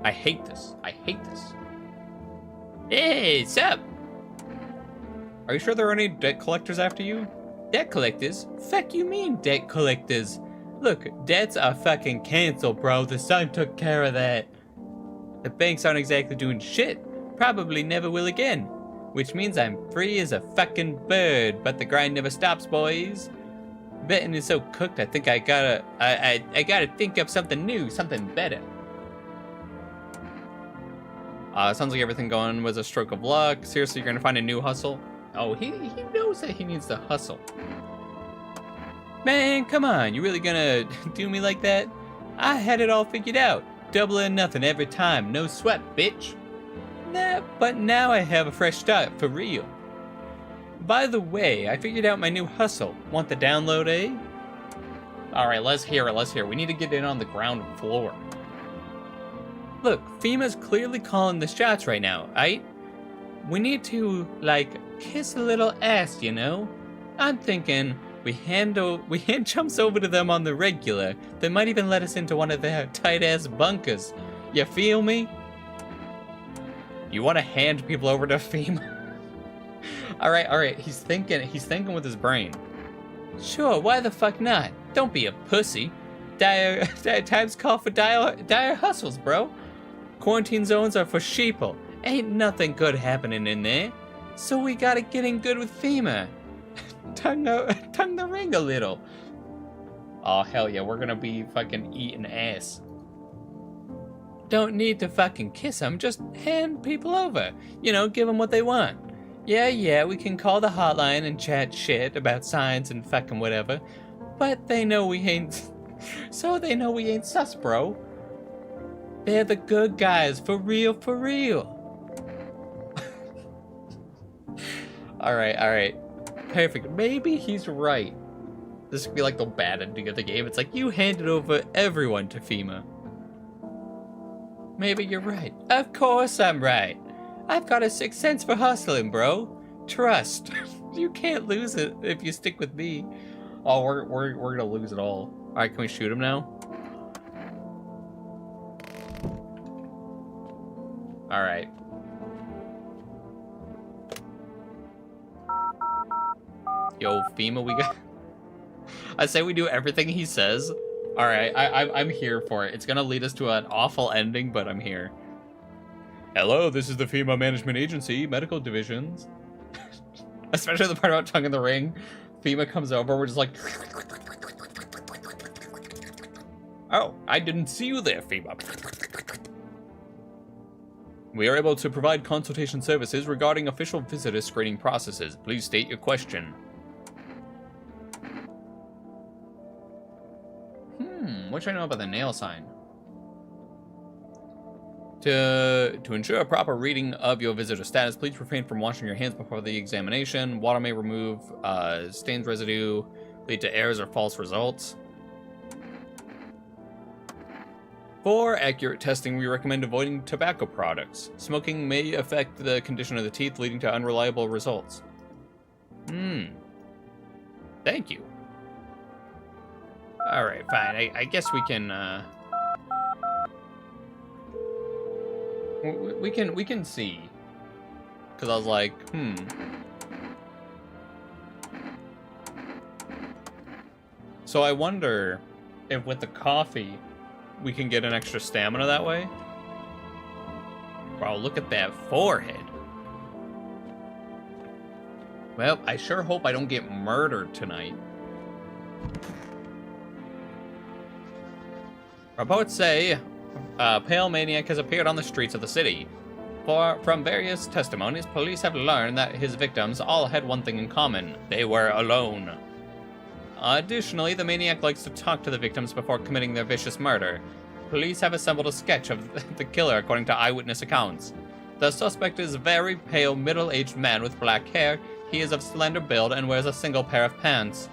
I hate this. I hate this. Hey, sup? Are you sure there are any debt collectors after you? Debt collectors? Fuck you mean, debt collectors? Look, debts are fucking canceled, bro. The sun took care of that. The banks aren't exactly doing shit. Probably never will again. Which means I'm free as a fucking bird, but the grind never stops, boys. Betting is so cooked, I think I gotta think up something new, something better. Sounds like everything going was a stroke of luck. Seriously, you're gonna find a new hustle? Oh, he knows that he needs to hustle. Man, come on, you really gonna do me like that? I had it all figured out. Double or nothing every time, no sweat, bitch. Nah, but now I have a fresh start, for real. By the way, I figured out my new hustle. Want the download, eh? Alright, let's hear it. We need to get in on the ground floor. Look, FEMA's clearly calling the shots right now, right? We need to, like, kiss a little ass, you know? I'm thinking we hand chumps over to them on the regular. They might even let us into one of their tight-ass bunkers. You feel me? You want to hand people over to FEMA? All right. He's thinking with his brain. Sure, why the fuck not? Don't be a pussy. Dire times call for dire hustles, bro. Quarantine zones are for sheeple. Ain't nothing good happening in there. So we gotta get in good with FEMA. tongue the ring a little. Oh, hell yeah, we're gonna be fucking eating ass. Don't need to fucking kiss them, just hand people over. You know, give them what they want. Yeah, we can call the hotline and chat shit about signs and fucking whatever. But they know we ain't... So they know we ain't sus, bro. They're the good guys, for real. Alright. Perfect. Maybe he's right. This could be like the bad ending of the game. It's like, you handed over everyone to FEMA. Maybe you're right. Of course I'm right. I've got a sixth sense for hustling, bro. Trust. You can't lose it if you stick with me. Oh, we're gonna lose it all. Alright, can we shoot him now? Alright. Yo, FEMA, we got... I say we do everything he says. Alright, I'm here for it. It's gonna lead us to an awful ending, but I'm here. Hello, this is the FEMA Management Agency, Medical Divisions. Especially the part about tongue in the ring. FEMA comes over, we're just like... Oh, I didn't see you there, FEMA. We are able to provide consultation services regarding official visitor screening processes. Please state your question. What should I know about the nail sign? To ensure a proper reading of your visitor status, please refrain from washing your hands before the examination. Water may remove stains, residue, lead to errors or false results. For accurate testing, we recommend avoiding tobacco products. Smoking may affect the condition of the teeth, leading to unreliable results. Thank you. Alright, fine. I guess we can, we can see. Because I was like, So I wonder if with the coffee, we can get an extra stamina that way. Wow, look at that forehead. Well, I sure hope I don't get murdered tonight. Reports say a pale maniac has appeared on the streets of the city. From various testimonies, police have learned that his victims all had one thing in common. They were alone. Additionally, the maniac likes to talk to the victims before committing their vicious murder. Police have assembled a sketch of the killer according to eyewitness accounts. The suspect is a very pale, middle-aged man with black hair. He is of slender build and wears a single pair of pants.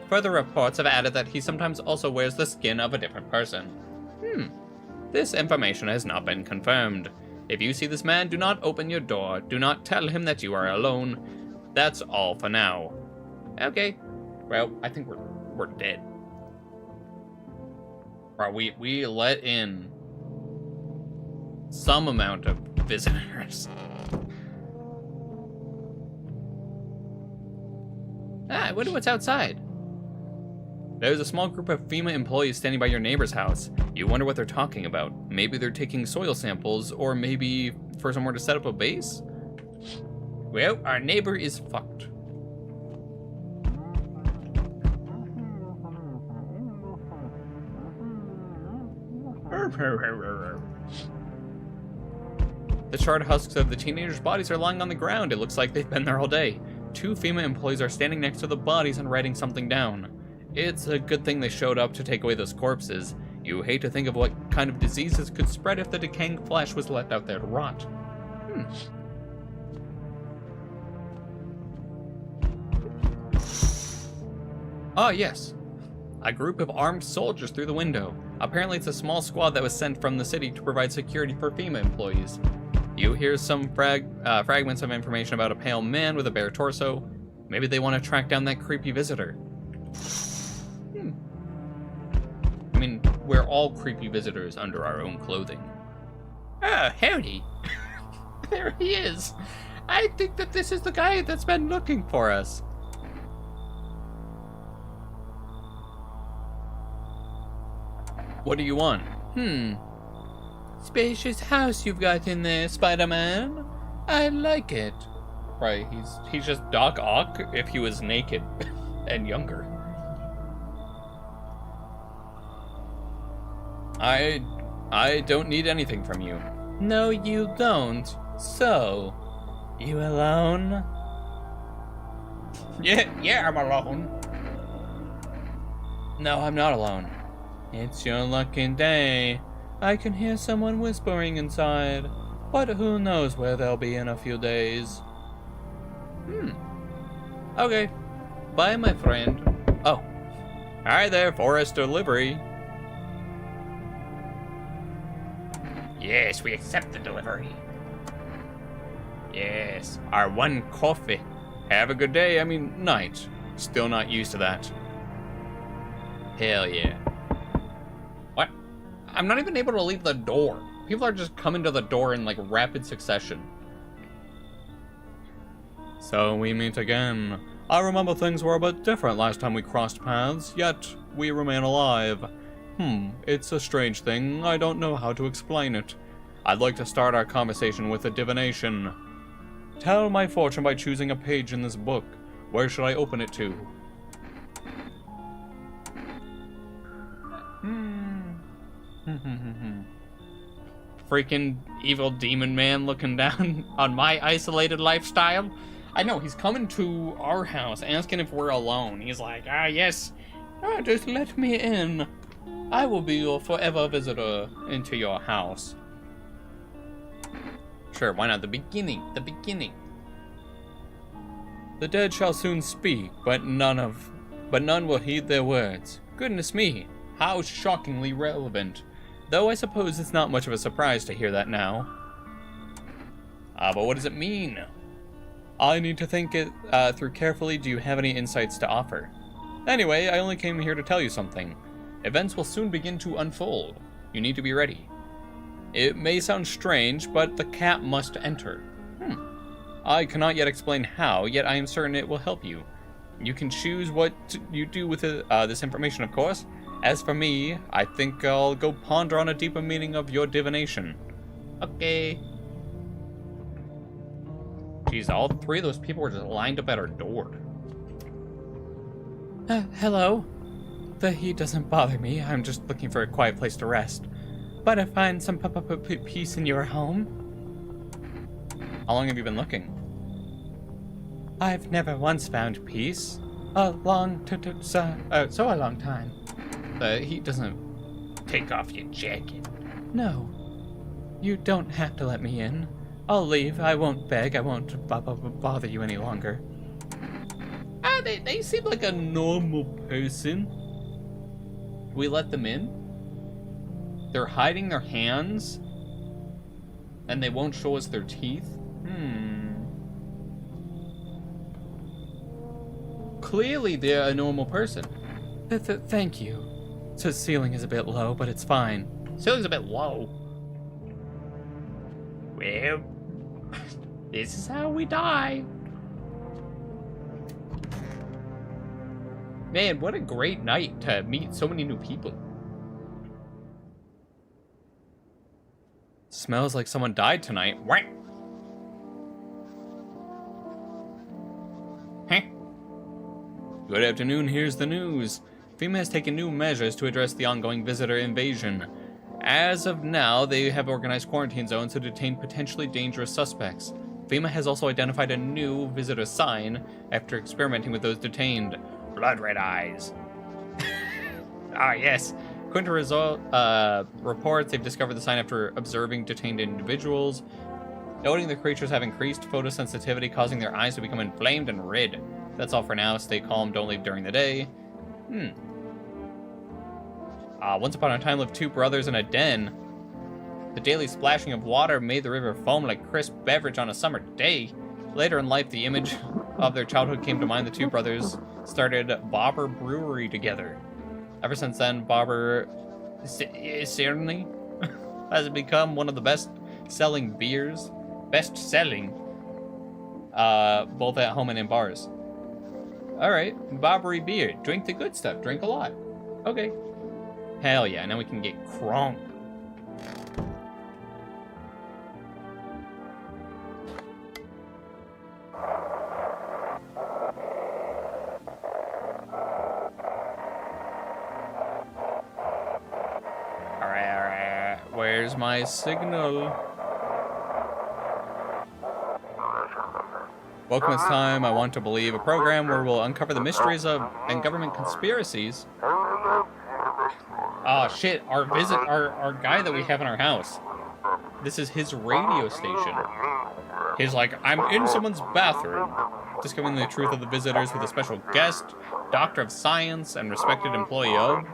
Further reports have added that he sometimes also wears the skin of a different person. This information has not been confirmed. If you see this man, do not open your door. Do not tell him that you are alone. That's all for now. Okay. Well, I think we're dead. Bro, we let in some amount of visitors. I wonder what's outside. There's a small group of FEMA employees standing by your neighbor's house. You wonder what they're talking about. Maybe they're taking soil samples, or maybe for somewhere to set up a base? Well, our neighbor is fucked. The charred husks of the teenagers' bodies are lying on the ground. It looks like they've been there all day. 2 FEMA employees are standing next to the bodies and writing something down. It's a good thing they showed up to take away those corpses. You hate to think of what kind of diseases could spread if the decaying flesh was left out there to rot. Ah, yes. A group of armed soldiers through the window. Apparently it's a small squad that was sent from the city to provide security for FEMA employees. You hear some fragments of information about a pale man with a bare torso. Maybe they want to track down that creepy visitor. I mean, we're all creepy visitors under our own clothing. Oh, howdy. There he is. I think that this is the guy that's been looking for us. What do you want? Spacious house you've got in there, Spider-Man. I like it. Right, he's just Doc Ock if he was naked and younger. I don't need anything from you. No, you don't. So, you alone? Yeah, I'm alone. No, I'm not alone. It's your lucky day. I can hear someone whispering inside, but who knows where they'll be in a few days. Okay. Bye, my friend. Oh. Hi there, Forest Delivery. Yes, we accept the delivery. Yes, our one coffee. Have a good day, night. Still not used to that. Hell yeah. What? I'm not even able to leave the door. People are just coming to the door in, rapid succession. So we meet again. I remember things were a bit different last time we crossed paths, yet we remain alive. It's a strange thing. I don't know how to explain it. I'd like to start our conversation with a divination. Tell my fortune by choosing a page in this book. Where should I open it to? Freaking evil demon man looking down on my isolated lifestyle. I know, he's coming to our house asking if we're alone. He's like, yes. Just let me in. I will be your forever visitor into your house. Sure, why not? The beginning. The dead shall soon speak, but none will heed their words. Goodness me, how shockingly relevant. Though I suppose it's not much of a surprise to hear that now. But what does it mean? I need to think it through carefully. Do you have any insights to offer? Anyway, I only came here to tell you something. Events will soon begin to unfold. You need to be ready. It may sound strange, but the cat must enter. I cannot yet explain how, yet I am certain it will help you. You can choose what you do with this information, of course. As for me, I think I'll go ponder on a deeper meaning of your divination. Okay. Jeez, all three of those people were just lined up at our door. Hello. The heat doesn't bother me. I'm just looking for a quiet place to rest. But I find some peace in your home. How long have you been looking? I've never once found peace. A long time. The heat doesn't take off your jacket. No. You don't have to let me in. I'll leave. I won't beg. I won't bother you any longer. They seem like a normal person. We let them in? They're hiding their hands? And they won't show us their teeth? Clearly they're a normal person. Thank you. So the ceiling is a bit low, but it's fine. Ceiling's a bit low. Well, this is how we die. Man, what a great night to meet so many new people. Smells like someone died tonight. What? Huh? Good afternoon, here's the news. FEMA has taken new measures to address the ongoing visitor invasion. As of now, they have organized quarantine zones to detain potentially dangerous suspects. FEMA has also identified a new visitor sign after experimenting with those detained. Blood red eyes. Yes. According to reports, they've discovered the sign after observing detained individuals, noting the creatures have increased photosensitivity, causing their eyes to become inflamed and red. That's all for now. Stay calm, don't leave during the day. Once upon a time lived two brothers in a den. The daily splashing of water made the river foam like crisp beverage on a summer day. Later in life, the image of their childhood came to mind. The two brothers started Bobber Brewery together. Ever since then, Bobber certainly has become one of the best-selling beers Best selling. Both at home and in bars. Alright, Bobbery beer. Drink the good stuff. Drink a lot. Okay. Hell yeah, now we can get crunk. Alright. Where's my signal? Welcome, it's time, I want to believe, a program where we'll uncover the mysteries of and government conspiracies. Oh shit, our guy that we have in our house. This is his radio station. He's like, I'm in someone's bathroom. Discovering the truth of the visitors with a special guest, doctor of science, and respected employee of.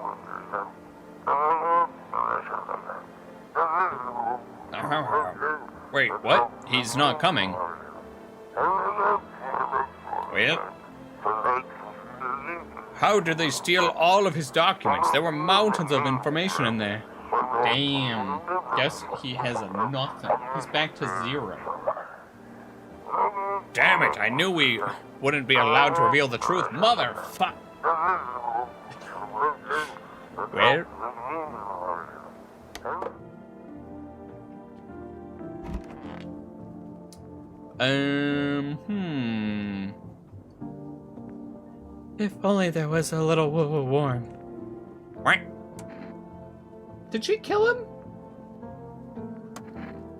Wait, what? He's not coming. Well, how did they steal all of his documents? There were mountains of information in there. Damn. Guess he has nothing. He's back to 0. Damn it, I knew we wouldn't be allowed to reveal the truth. Motherfuck. Well. If only there was a little warm. What? Did she kill him?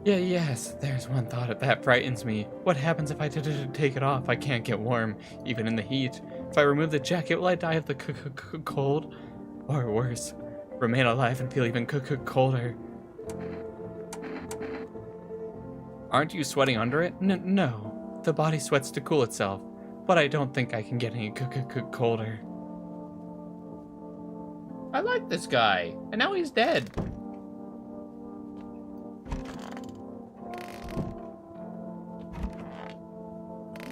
Yes, there's one thought that frightens me. What happens if I take it off? I can't get warm, even in the heat. If I remove the jacket, will I die of the cold? Or worse, remain alive and feel even colder? Aren't you sweating under it? No. The body sweats to cool itself, but I don't think I can get any colder. I like this guy, and now he's dead.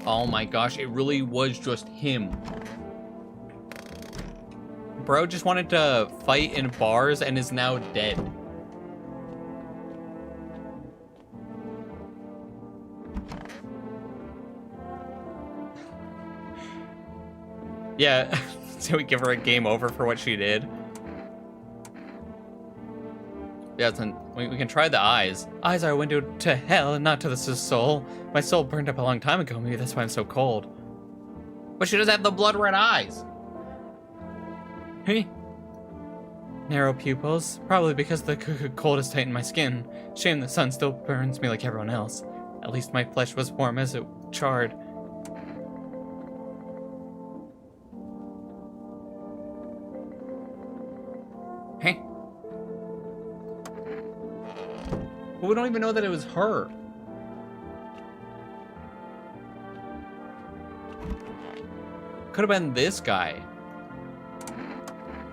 Oh my gosh, it really was just him. Bro just wanted to fight in bars and is now dead. Yeah, so we give her a game over for what she did. Yeah, we can try the eyes. Eyes are a window to hell and not to the soul. My soul burned up a long time ago. Maybe that's why I'm so cold. But she doesn't have the blood red eyes. Hey. Narrow pupils. Probably because the cold has tightened my skin. Shame the sun still burns me like everyone else. At least my flesh was warm as it charred. Hey. But we don't even know that it was her. Could have been this guy.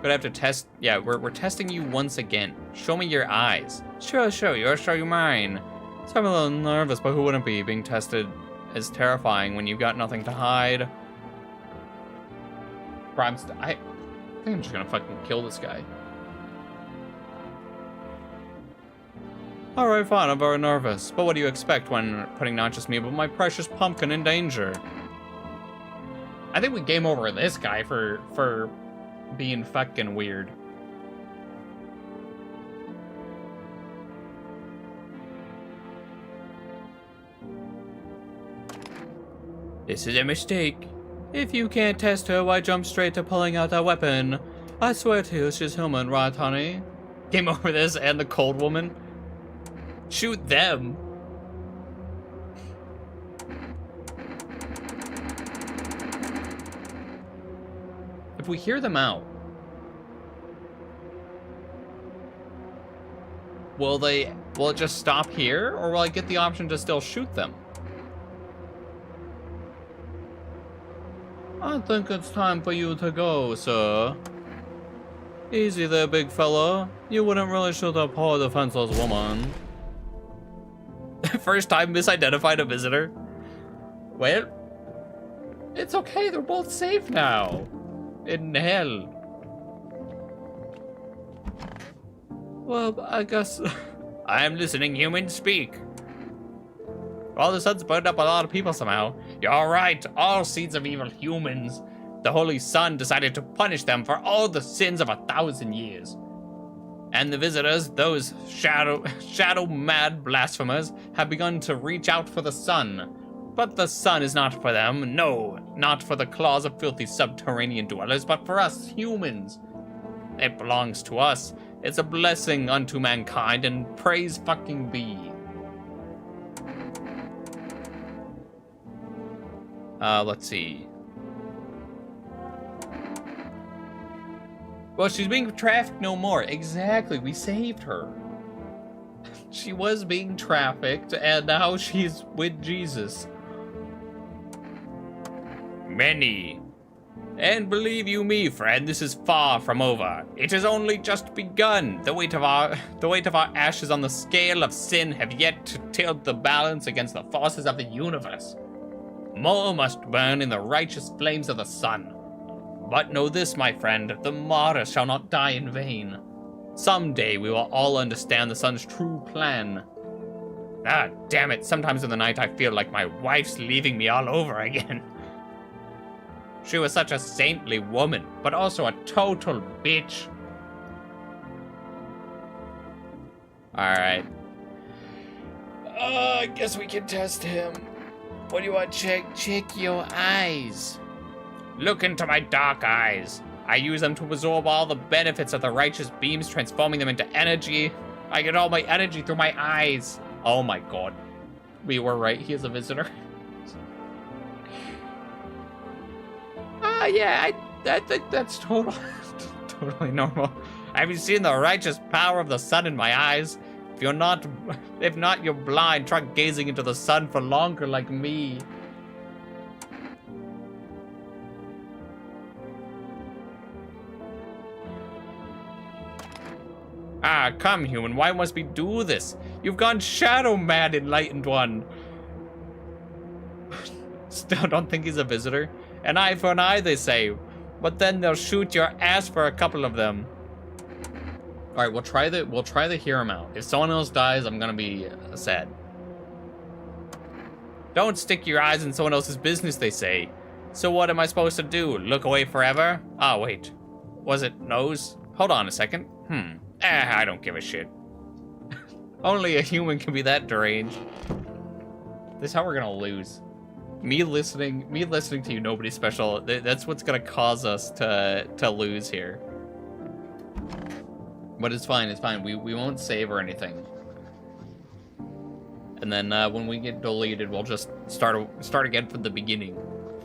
But I have to test. Yeah, we're testing you once again. Show me your eyes. Sure, I'll show you mine. So I'm a little nervous, but who wouldn't be? Being tested is terrifying when you've got nothing to hide. Bro, I think I'm just gonna fucking kill this guy. Alright, fine, I'm very nervous. But what do you expect when putting not just me, but my precious pumpkin in danger? I think we game over this guy for being fucking weird. This is a mistake. If you can't test her, why jump straight to pulling out that weapon? I swear to you, she's human, right, honey? Game over this and the cold woman. Shoot them. If we hear them out, will it just stop here, or will I get the option to still shoot them? I think it's time for you to go, sir. Easy there, big fella. You wouldn't really shoot a poor defenseless woman. First time misidentified a visitor. Well, it's okay, they're both safe now. In hell. Well, I guess... I am listening, human, speak. Well, the sun's burned up a lot of people somehow. You're right, all seeds of evil humans. The Holy Sun decided to punish them for all the sins of 1,000 years. And the visitors, those shadow-mad blasphemers, have begun to reach out for the sun. But the sun is not for them, no, not for the claws of filthy subterranean dwellers, but for us humans. It belongs to us. It's a blessing unto mankind, and praise fucking be. Let's see. Well, she's being trafficked no more. Exactly, we saved her. She was being trafficked, and now she's with Jesus. Many. And believe you me, friend, this is far from over. It has only just begun. The weight of our ashes on the scale of sin have yet to tilt the balance against the forces of the universe. More must burn in the righteous flames of the sun. But know this, my friend, the martyr shall not die in vain. Someday we will all understand the sun's true plan. Ah, damn it, sometimes in the night I feel like my wife's leaving me all over again. She was such a saintly woman, but also a total bitch. Alright. I guess we can test him. What do you want, check? Check your eyes. Look into my dark eyes. I use them to absorb all the benefits of the righteous beams, transforming them into energy. I get all my energy through my eyes. Oh my god. We were right, he is a visitor. Yeah, I think that's totally normal. Have you seen the righteous power of the sun in my eyes? If not, you're blind. Try gazing into the sun for longer like me. Ah, come, human. Why must we do this? You've gone shadow mad, enlightened one. Still don't think he's a visitor. An eye for an eye, they say. But then they'll shoot your ass for a couple of them. All right, we'll try to hear him out. If someone else dies, I'm gonna be sad. Don't stick your eyes in someone else's business, they say. So what am I supposed to do? Look away forever? Ah, wait. Was it nose? Hold on a second. I don't give a shit. Only a human can be that deranged. This is how we're gonna lose. Me listening to you, nobody special. That's what's gonna cause us to lose here. But it's fine, it's fine. We won't save or anything. And then when we get deleted, we'll just start again from the beginning.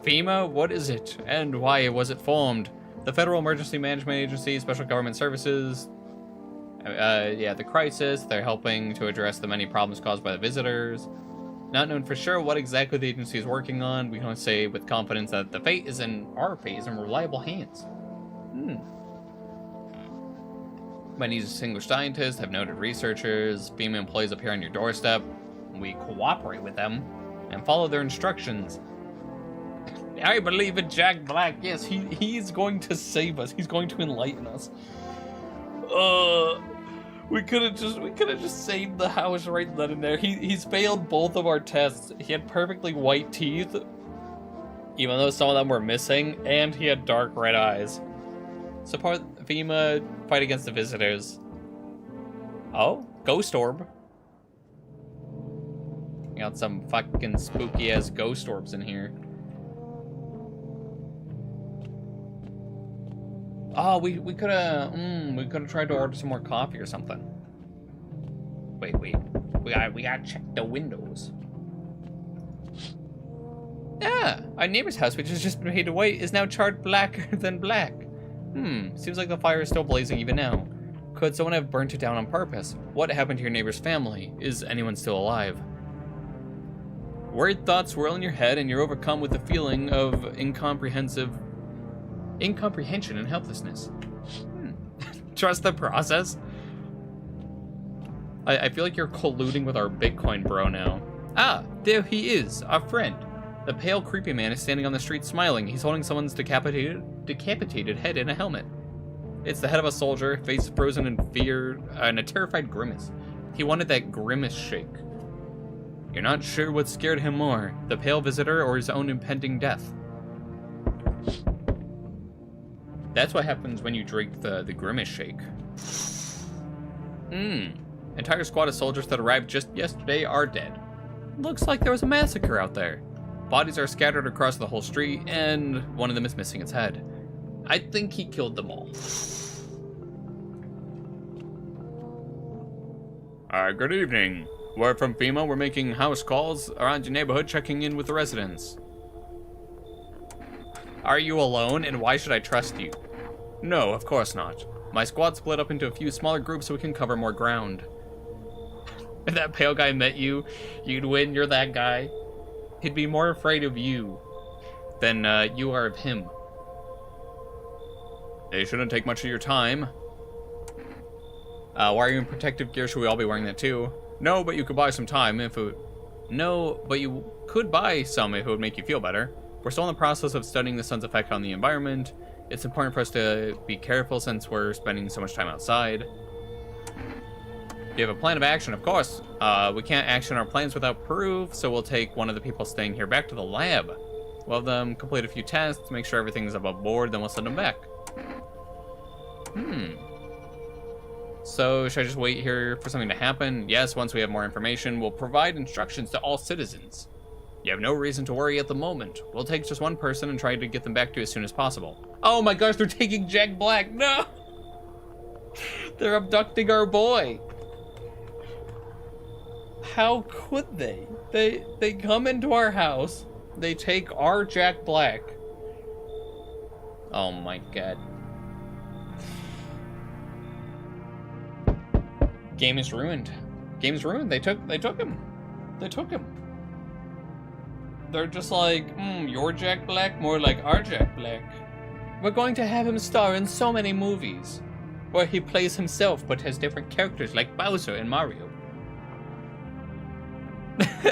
FEMA, what is it, and why was it formed? The Federal Emergency Management Agency, Special Government Services. Yeah, the crisis. They're helping to address the many problems caused by the visitors. Not known for sure what exactly the agency is working on, we can only say with confidence that our fate is in reliable hands. Many distinguished scientists have noted researchers. FEMA employees appear on your doorstep. We cooperate with them and follow their instructions. I believe in Jack Black. Yes, he's going to save us. He's going to enlighten us. We could have just saved the house right then and there. He's failed both of our tests. He had perfectly white teeth, even though some of them were missing, and he had dark red eyes. Support FEMA, fight against the visitors. Oh, ghost orb. We got some fucking spooky ass ghost orbs in here. Oh, we could have tried to order some more coffee or something. Wait. We gotta check the windows. Yeah, our neighbor's house, which has just been paid away, is now charred blacker than black. Seems like the fire is still blazing even now. Could someone have burnt it down on purpose? What happened to your neighbor's family? Is anyone still alive? Worried thoughts swirl in your head, and you're overcome with the feeling of incomprehension and helplessness. Trust the process? I feel like you're colluding with our Bitcoin bro now. Ah, there he is, our friend. The pale, creepy man is standing on the street smiling. He's holding someone's decapitated head in a helmet. It's the head of a soldier, face frozen in fear and a terrified grimace. He wanted that grimace shake. You're not sure what scared him more, the pale visitor or his own impending death. That's what happens when you drink the Grimace shake. Entire squad of soldiers that arrived just yesterday are dead. Looks like there was a massacre out there. Bodies are scattered across the whole street, and one of them is missing its head. I think he killed them all. Good evening. We're from FEMA. We're making house calls around your neighborhood, checking in with the residents. Are you alone, and why should I trust you? No, of course not. My squad split up into a few smaller groups so we can cover more ground. If that pale guy met you, you'd win. You're that guy. He'd be more afraid of you than you are of him. It shouldn't take much of your time. Why are you in protective gear? Should we all be wearing that too? No, but you could buy some time if it... No, but you could buy some if it would make you feel better. We're still in the process of studying the sun's effect on the environment. It's important for us to be careful since we're spending so much time outside. You have a plan of action, of course. We can't action our plans without proof, so we'll take one of the people staying here back to the lab. We'll have them complete a few tests, make sure everything's above board, then we'll send them back. So, should I just wait here for something to happen? Yes, once we have more information, we'll provide instructions to all citizens. You have no reason to worry at the moment. We'll take just one person and try to get them back to you as soon as possible. Oh my gosh, they're taking Jack Black. No! They're abducting our boy. How could they? They come into our house. They take our Jack Black. Oh my god. Game is ruined. Game is ruined. They took him. They took him. They're just like, your Jack Black, more like our Jack Black. We're going to have him star in so many movies where he plays himself but has different characters like Bowser and Mario.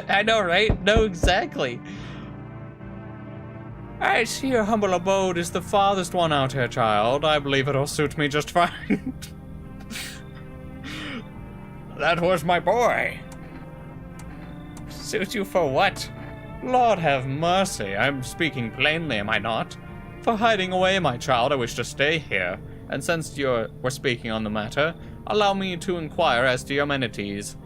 I know, right? No, exactly. I see your humble abode is the farthest one out here, child. I believe it'll suit me just fine. That was my boy. Suit you for what? Lord have mercy, I'm speaking plainly, am I not? For hiding away, my child, I wish to stay here. And since we're speaking on the matter, allow me to inquire as to your amenities.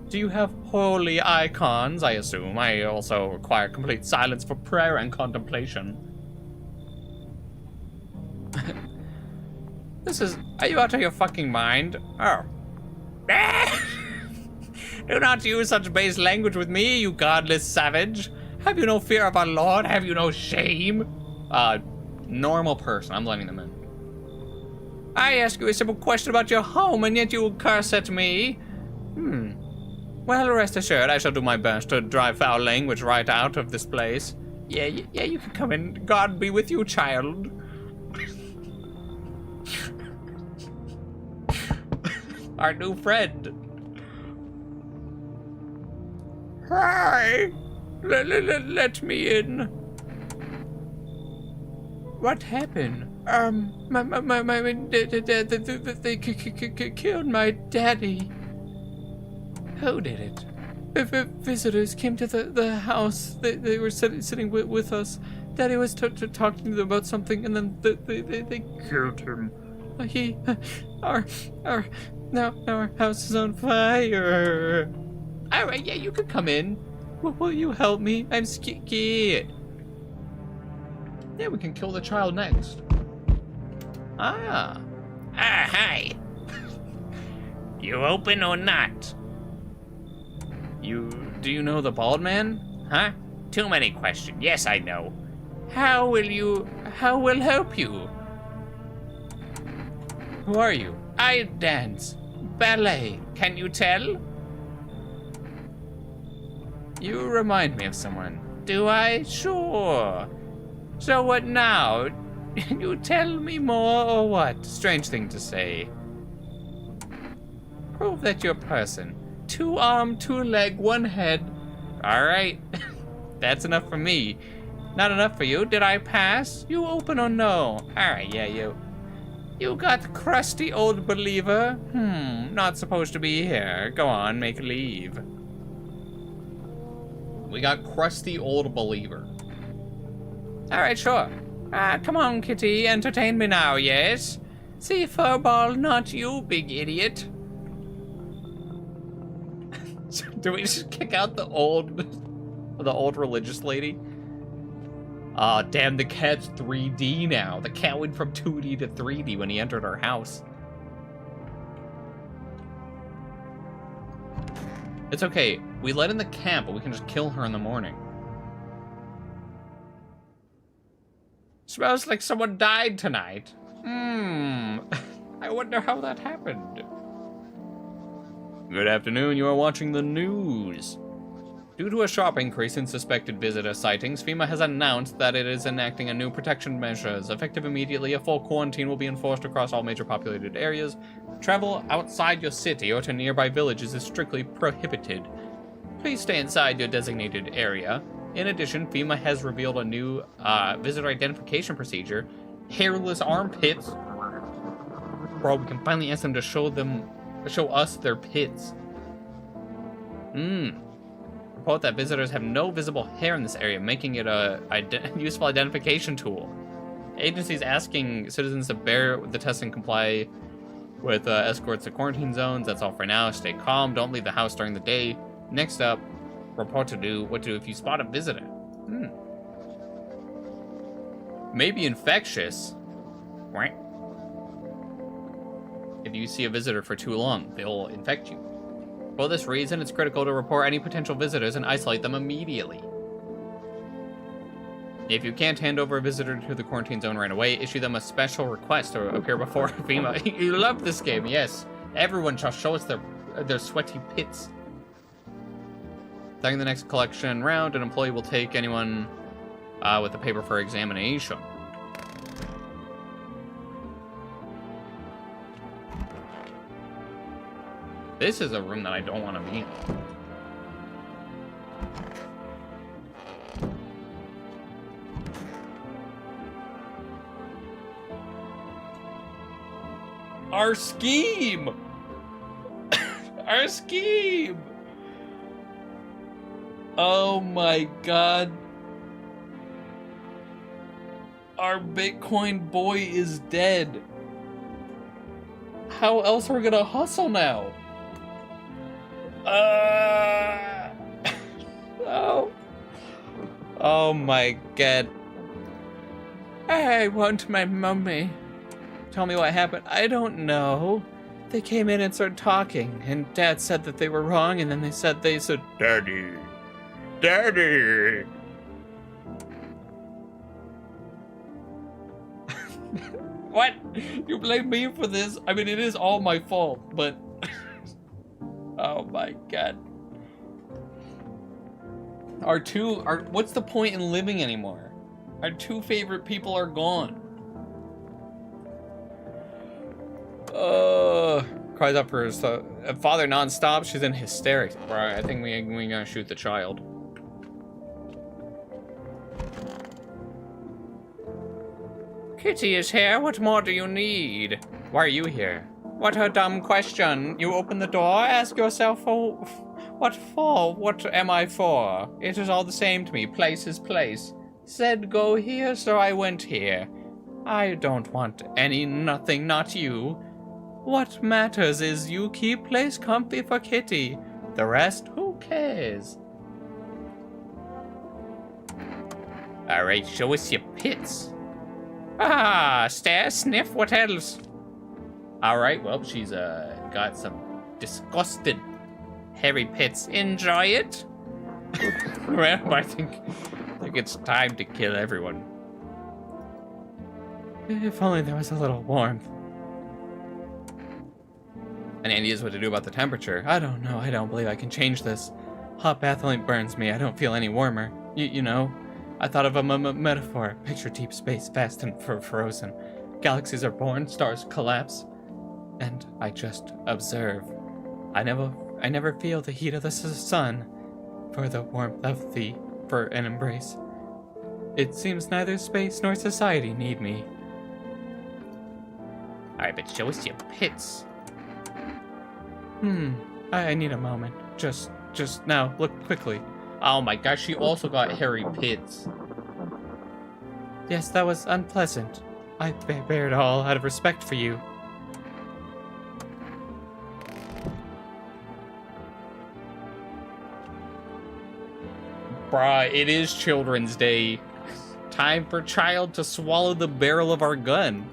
Do you have holy icons, I assume? I also require complete silence for prayer and contemplation. Are you out of your fucking mind? Oh. Do not use such base language with me, you godless savage. Have you no fear of our Lord? Have you no shame? Normal person. I'm letting them in. I ask you a simple question about your home, and yet you curse at me. Well, rest assured, I shall do my best to drive foul language right out of this place. Yeah, you can come in. God be with you, child. Our new friend. Hi. Let me in. What happened? They killed my daddy. Who did it? Visitors came to the house. They were sitting with us. Daddy was talking to them about something, and then they killed him. Now our house is on fire. All right, yeah, you can come in. Will you help me? I'm scared. Yeah, we can kill the child next. Hi. You open or not? Do you know the bald man? Huh? Too many questions. Yes, I know. How will help you? Who are you? I dance. Ballet. Can you tell? You remind me of someone. Do I? Sure. So what now? You tell me more or what? Strange thing to say. Prove that you're a person. 2 arm, 2 leg, 1 head. All right. That's enough for me. Not enough for you. Did I pass? You open or no? All right, yeah, you got crusty old believer. Not supposed to be here. Go on, make leave. We got crusty old believer. Alright, sure. Come on, kitty, entertain me now, yes? See, furball, not you, big idiot. Do we just kick out the old religious lady? Aw, damn, the cat's 3D now. The cat went from 2D to 3D when he entered our house. It's okay. We let in the cat, but we can just kill her in the morning. Smells like someone died tonight. I wonder how that happened. Good afternoon, you are watching the news. Due to a sharp increase in suspected visitor sightings, FEMA has announced that it is enacting a new protection measures. Effective immediately, a full quarantine will be enforced across all major populated areas. Travel outside your city or to nearby villages is strictly prohibited. Please stay inside your designated area. In addition, FEMA has revealed a new visitor identification procedure. Hairless armpits. Bro, we can finally ask them to show us their pits. Report that visitors have no visible hair in this area, making it a useful identification tool. Agencies asking citizens to bear the test and comply with escorts to quarantine zones. That's all for now. Stay calm. Don't leave the house during the day. Next up, report to what to do if you spot a visitor. Maybe infectious. Right. If you see a visitor for too long, they'll infect you. For this reason, it's critical to report any potential visitors and isolate them immediately. If you can't hand over a visitor to the quarantine zone right away, issue them a special request to appear before FEMA. You love this game, yes. Everyone shall show us their sweaty pits. During the next collection round, an employee will take anyone with a paper for examination. This is a room that I don't want to be in. Our scheme! Our scheme! Oh my god. Our Bitcoin boy is dead. How else are we gonna hustle now? Oh. Oh my god. I want my mummy. Tell me what happened. I don't know. They came in and started talking, and Dad said that they were wrong, and then they said, Daddy. Daddy. What? You blame me for this? I mean, it is all my fault, but... Oh my god. What's the point in living anymore? Our two favorite people are gone. Cries out for his father non-stop. She's in hysterics. Right, I think we gotta shoot the child. Kitty is here. What more do you need? Why are you here? What a dumb question. You open the door, ask yourself, oh, what for? What am I for? It is all the same to me. Place is place. Said go here, so I went here. I don't want nothing, not you. What matters is you keep place comfy for Kitty. The rest, who cares? Alright, show us your pits. Ah, stare, sniff, what else? Alright, well, she's got some disgusted hairy pits. Enjoy it? Well, I think it's time to kill everyone. If only there was a little warmth. Any ideas what to do about the temperature? I don't know. I don't believe I can change this. Hot bath only burns me. I don't feel any warmer. You know? I thought of a metaphor. Picture deep space, vast and frozen. Galaxies are born, stars collapse. And I just observe. I never feel the heat of the sun, for the warmth of for an embrace. It seems neither space nor society need me. Alright, but show us your pits. I need a moment. Just now, look quickly. Oh my gosh, she also got hairy pits. Yes, that was unpleasant. I bear it all out of respect for you. Bruh, it is Children's Day. Time for child to swallow the barrel of our gun.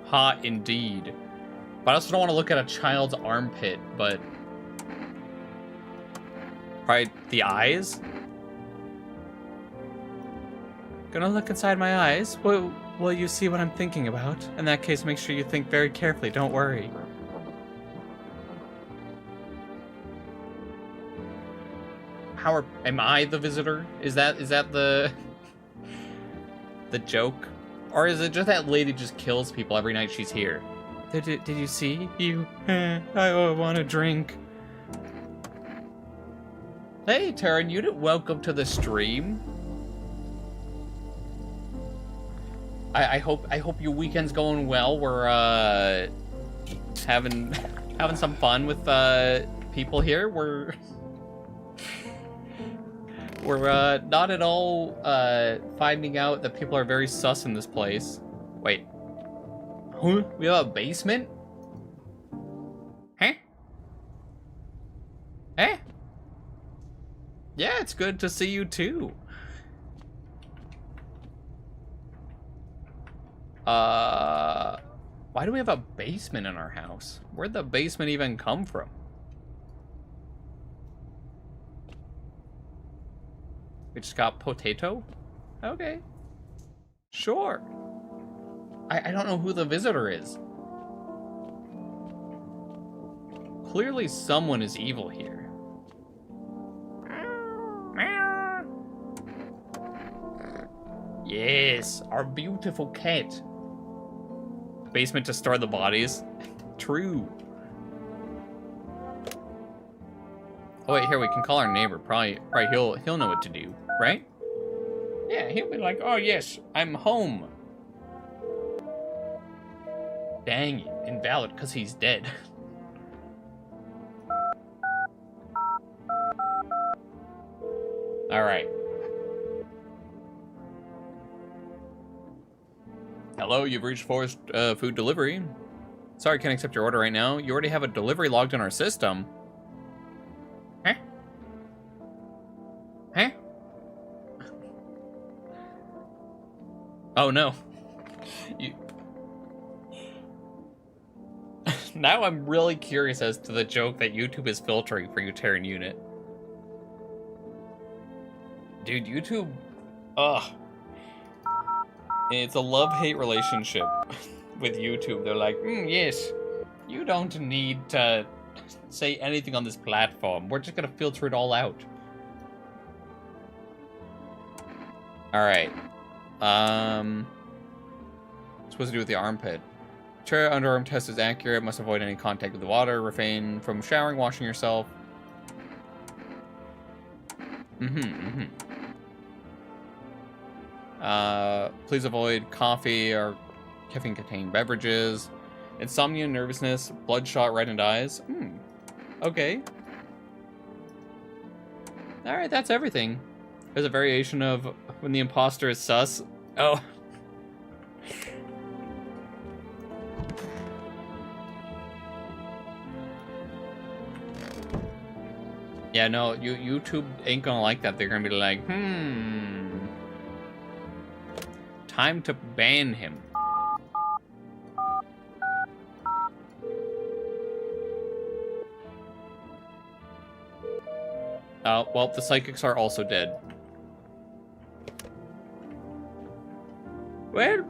Hot indeed. But I also don't want to look at a child's armpit, but... Probably the eyes? Gonna look inside my eyes? Will you see what I'm thinking about? In that case, make sure you think very carefully, don't worry. Am I the visitor? Is that the... the joke? Or is it just that lady just kills people every night she's here? Did you see? I want a drink. Hey, Taryn, you welcome to the stream. I hope your weekend's going well. We're having some fun with people here. We're not at all finding out that people are very sus in this place. Wait. Huh? We have a basement? Huh? Eh? Yeah, it's good to see you too. Why do we have a basement in our house? Where'd the basement even come from? We just got potato? Okay. Sure. I don't know who the visitor is. Clearly someone is evil here. Yes, our beautiful cat. Basement to store the bodies. True. Oh wait, here we can call our neighbor. Probably he'll know what to do, right? Yeah, he'll be like, oh yes, I'm home. Dang it, invalid because he's dead. All right. Hello, you've reached Forest Food Delivery. Sorry, can't accept your order right now. You already have a delivery logged in our system. Huh? Huh? Oh no. You... Now I'm really curious as to the joke that YouTube is filtering for Utilitarian Unit. Dude, YouTube... Ugh. It's a love-hate relationship with YouTube. They're like, yes, you don't need to say anything on this platform. We're just gonna filter it all out. Alright. Supposed to do with the armpit. Sure, underarm test is accurate. Must avoid any contact with the water. Refrain from showering, washing yourself. Please avoid coffee or caffeine-containing beverages. Insomnia, nervousness, bloodshot, reddened eyes. Okay. Alright, that's everything. There's a variation of when the imposter is sus. Oh. Yeah, no, YouTube ain't gonna like that. They're gonna be like, time to ban him. Well, the psychics are also dead. Well,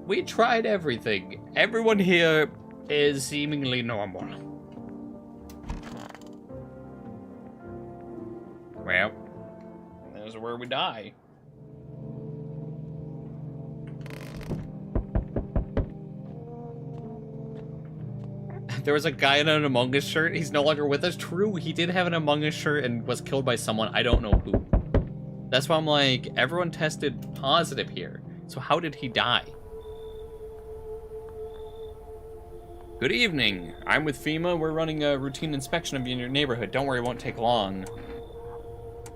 we tried everything. Everyone here is seemingly normal. Well, this is where we die. There was a guy in an Among Us shirt. He's no longer with us. True, he did have an Among Us shirt and was killed by someone. I don't know who. That's why I'm like, everyone tested positive here. So how did he die? Good evening. I'm with FEMA. We're running a routine inspection of your neighborhood. Don't worry, it won't take long.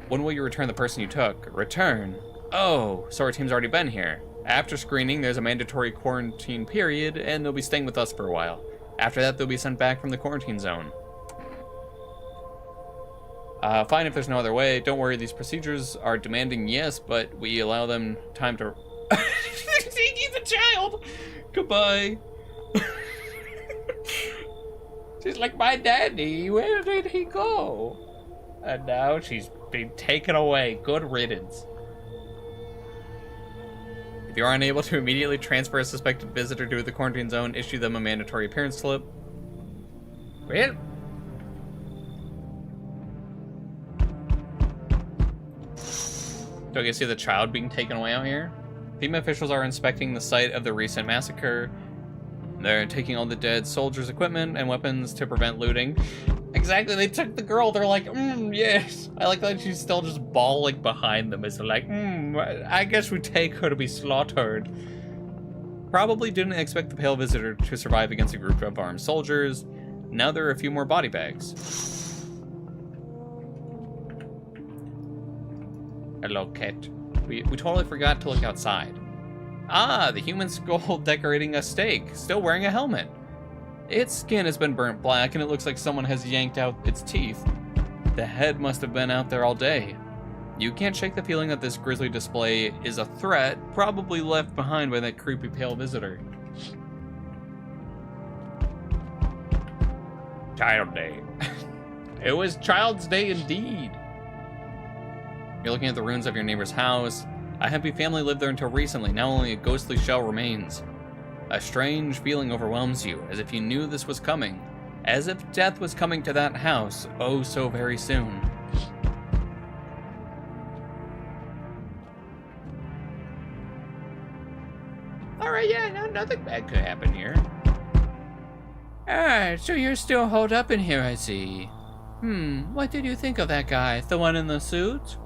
When will you return the person you took? Return? Oh, so our team's already been here. After screening, there's a mandatory quarantine period, and they'll be staying with us for a while. After that, they'll be sent back from the quarantine zone. Fine if there's no other way. Don't worry, these procedures are demanding, yes, but we allow them time to... He's a child! Goodbye. She's like, my daddy, where did he go? And now she's been taken away. Good riddance. If you are unable to immediately transfer a suspected visitor to the quarantine zone, issue them a mandatory appearance slip. Well... Do I get to see the child being taken away out here? FEMA officials are inspecting the site of the recent massacre. They're taking all the dead soldiers' equipment and weapons to prevent looting. Exactly, they took the girl. They're like, yes. I like that she's still just bawling behind them as they're like, I guess we take her to be slaughtered. Probably didn't expect the pale visitor to survive against a group of armed soldiers. Now there are a few more body bags. Hello, Kit. We totally forgot to look outside. Ah, the human skull decorating a stake, still wearing a helmet. Its skin has been burnt black and it looks like someone has yanked out its teeth. The head must have been out there all day. You can't shake the feeling that this grisly display is a threat, probably left behind by that creepy pale visitor. Child Day. It was Child's Day indeed. You're looking at the ruins of your neighbor's house. A happy family lived there until recently. Now only a ghostly shell remains. A strange feeling overwhelms you, as if you knew this was coming. As if death was coming to that house, oh so very soon. Alright, yeah, no, nothing bad could happen here. Ah, so you're still holed up in here, I see. What did you think of that guy? The one in the suit?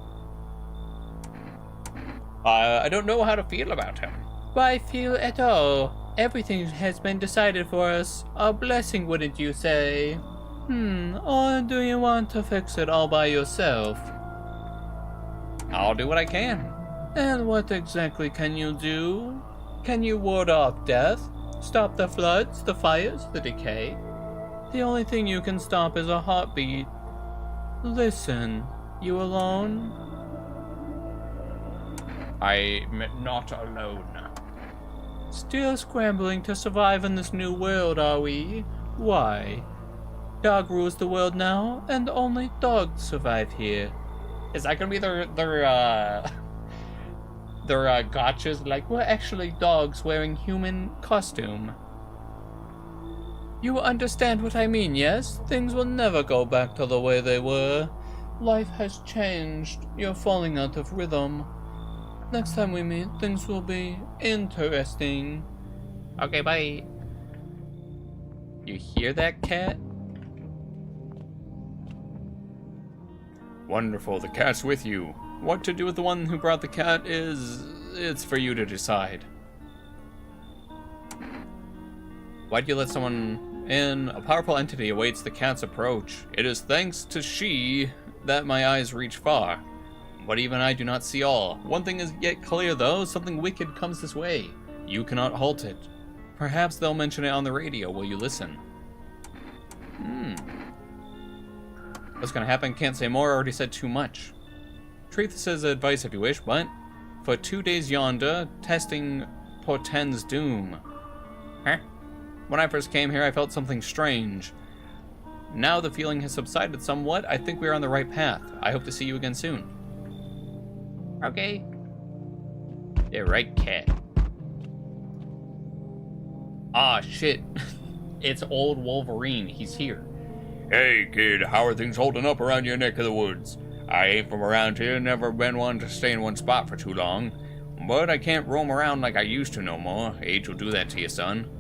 I don't know how to feel about him. Why feel at all? Everything has been decided for us. A blessing, wouldn't you say? Or do you want to fix it all by yourself? I'll do what I can. And what exactly can you do? Can you ward off death? Stop the floods, the fires, the decay? The only thing you can stop is a heartbeat. Listen, you alone? I'm not alone. Still scrambling to survive in this new world, are we? Why? Dog rules the world now, and only dogs survive here. Is that gonna be their gotchas? Like, we're actually dogs wearing human costume. You understand what I mean, yes? Things will never go back to the way they were. Life has changed. You're falling out of rhythm. Next time we meet, things will be interesting. Okay, bye. You hear that, cat? Wonderful, the cat's with you. What to do with the one who brought the cat it's for you to decide. Why'd you let someone in? A powerful entity awaits the cat's approach. It is thanks to she that my eyes reach far. But even I do not see all. One thing is yet clear, though. Something wicked comes this way. You cannot halt it. Perhaps they'll mention it on the radio. Will you listen? What's gonna happen? Can't say more. Already said too much. Treat this as advice if you wish, but for 2 days yonder, testing portends doom. Huh? When I first came here, I felt something strange. Now the feeling has subsided somewhat. I think we are on the right path. I hope to see you again soon. Okay. Yeah, right, cat. Ah, shit. It's old Wolverine. He's here. Hey, kid, how are things holding up around your neck of the woods? I ain't from around here, never been one to stay in one spot for too long. But I can't roam around like I used to no more. Age will do that to you, son.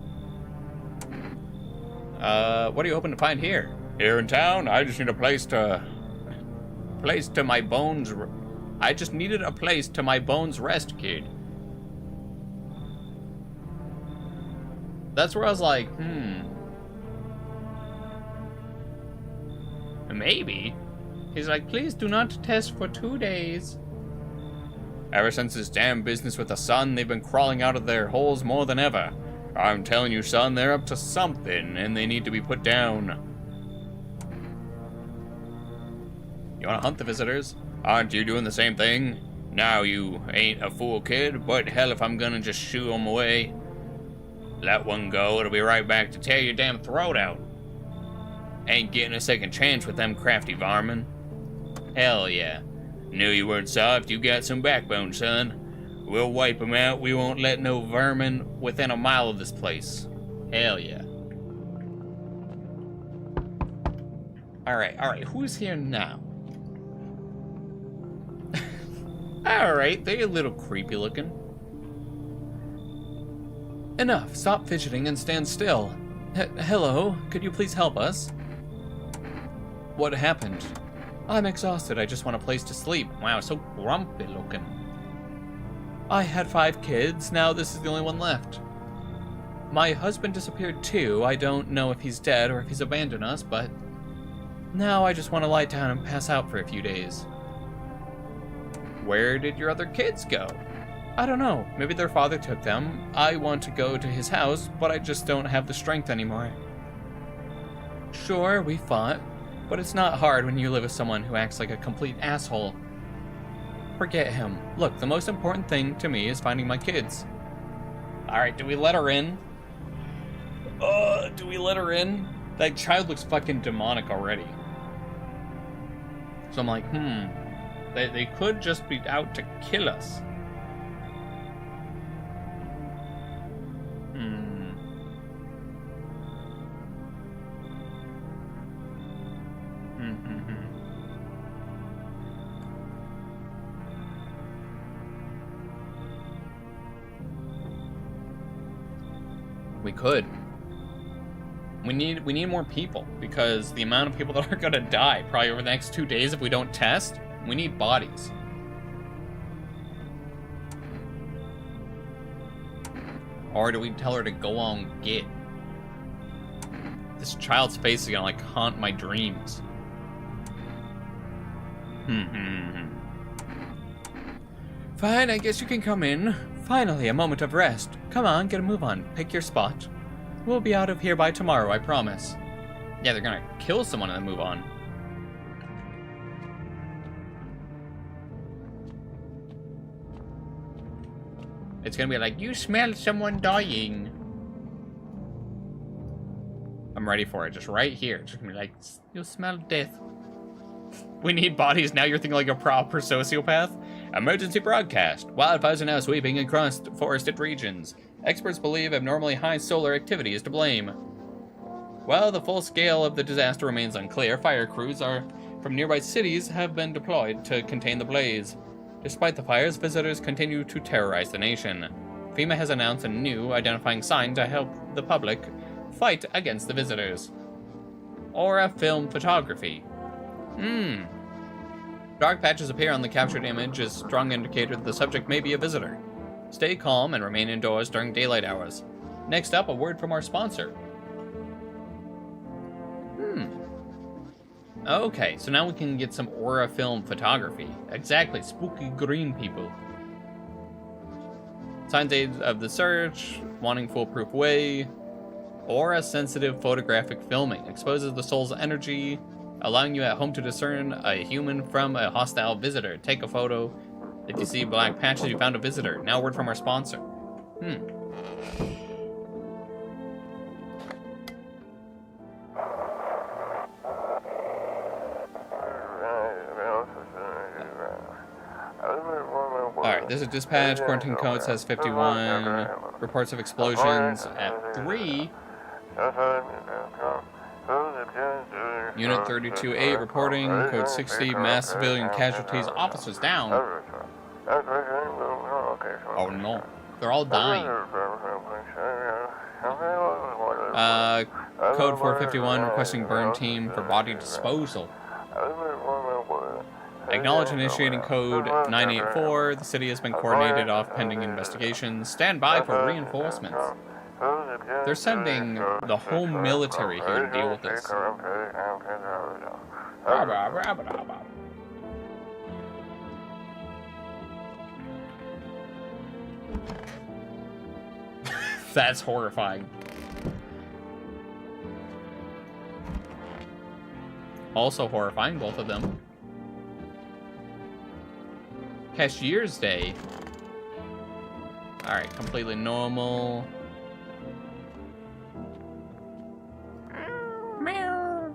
What are you hoping to find here? Here in town, I just need a place to my bones... I just needed a place to my bones rest, kid. That's where I was like, maybe. He's like, please do not test for 2 days. Ever since this damn business with the sun, they've been crawling out of their holes more than ever. I'm telling you, son, they're up to something, and they need to be put down. You want to hunt the visitors? Aren't you doing the same thing? Now you ain't a fool kid, but hell if I'm gonna just shoo them away. Let one go, it'll be right back to tear your damn throat out. Ain't getting a second chance with them crafty varmin. Hell yeah. Knew you weren't soft, you got some backbone, son. We'll wipe them out, we won't let no vermin within a mile of this place. Hell yeah. Alright, who's here now? Alright, they're a little creepy looking. Enough, stop fidgeting and stand still. Hello, could you please help us? What happened? I'm exhausted, I just want a place to sleep. Wow, so grumpy looking. I had 5 kids, now this is the only one left. My husband disappeared too, I don't know if he's dead or if he's abandoned us, but now I just want to lie down and pass out for a few days. Where did your other kids go? I don't know, maybe their father took them. I want to go to his house, but I just don't have the strength anymore. Sure, we fought, but it's not hard when you live with someone who acts like a complete asshole. Forget him. Look, the most important thing to me is finding my kids. Alright, do we let her in? Do we let her in? That child looks fucking demonic already. So I'm like, They could just be out to kill us. We could. We need more people, because the amount of people that are gonna die probably over the next 2 days if we don't test, we need bodies. Or do we tell her to go on get? This child's face is gonna like haunt my dreams. Fine, I guess you can come in. Finally, a moment of rest. Come on, get a move on. Pick your spot. We'll be out of here by tomorrow, I promise. Yeah, they're gonna kill someone and then move on. It's gonna be like, you smell someone dying. I'm ready for it, just right here. It's just gonna be like, you smell death. We need bodies. Now you're thinking like a proper sociopath? Emergency broadcast. Wildfires are now sweeping across forested regions. Experts believe abnormally high solar activity is to blame. While the full scale of the disaster remains unclear, fire crews from nearby cities have been deployed to contain the blaze. Despite the fires, visitors continue to terrorize the nation. FEMA has announced a new identifying sign to help the public fight against the visitors. Aura film photography. Dark patches appear on the captured image as strong indicator that the subject may be a visitor. Stay calm and remain indoors during daylight hours. Next up, a word from our sponsor. Okay, so now we can get some aura film photography. Exactly, spooky green people. Signs of the search, wanting foolproof way. Aura-sensitive photographic filming exposes the soul's energy, allowing you at home to discern a human from a hostile visitor. Take a photo. If you see black patches, you found a visitor. Now a word from our sponsor. Alright, there's a dispatch. Quarantine code says 51. Reports of explosions at 3. Unit 32-8 reporting. Code 60. Mass civilian casualties. Officers down. Oh no. They're all dying. Code 451 requesting burn team for body disposal. Acknowledge initiating code 984. The city has been coordinated off pending investigations. Stand by for reinforcements. They're sending the whole military here to deal with this. That's horrifying. Also horrifying, both of them. Cashier's Day. Alright, completely normal. Meow.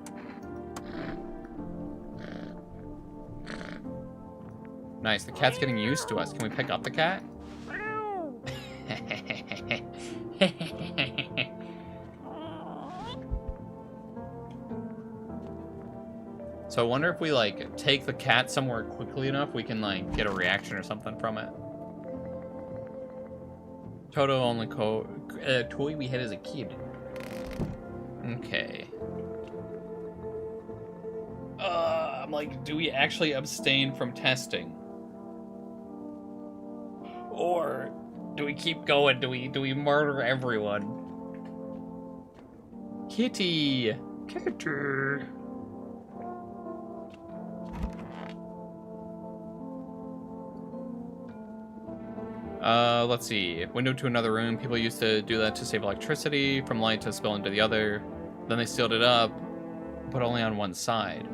Nice, the cat's getting used to us. Can we pick up the cat? So I wonder if we, like, take the cat somewhere quickly enough, we can, like, get a reaction or something from it. Toto only toy we had as a kid. Okay. I'm like, do we actually abstain from testing? Or do we keep going? Do we murder everyone? Kitty! Kitty! Let's see. Window to another room. People used to do that to save electricity from light to spill into the other. Then they sealed it up, but only on one side.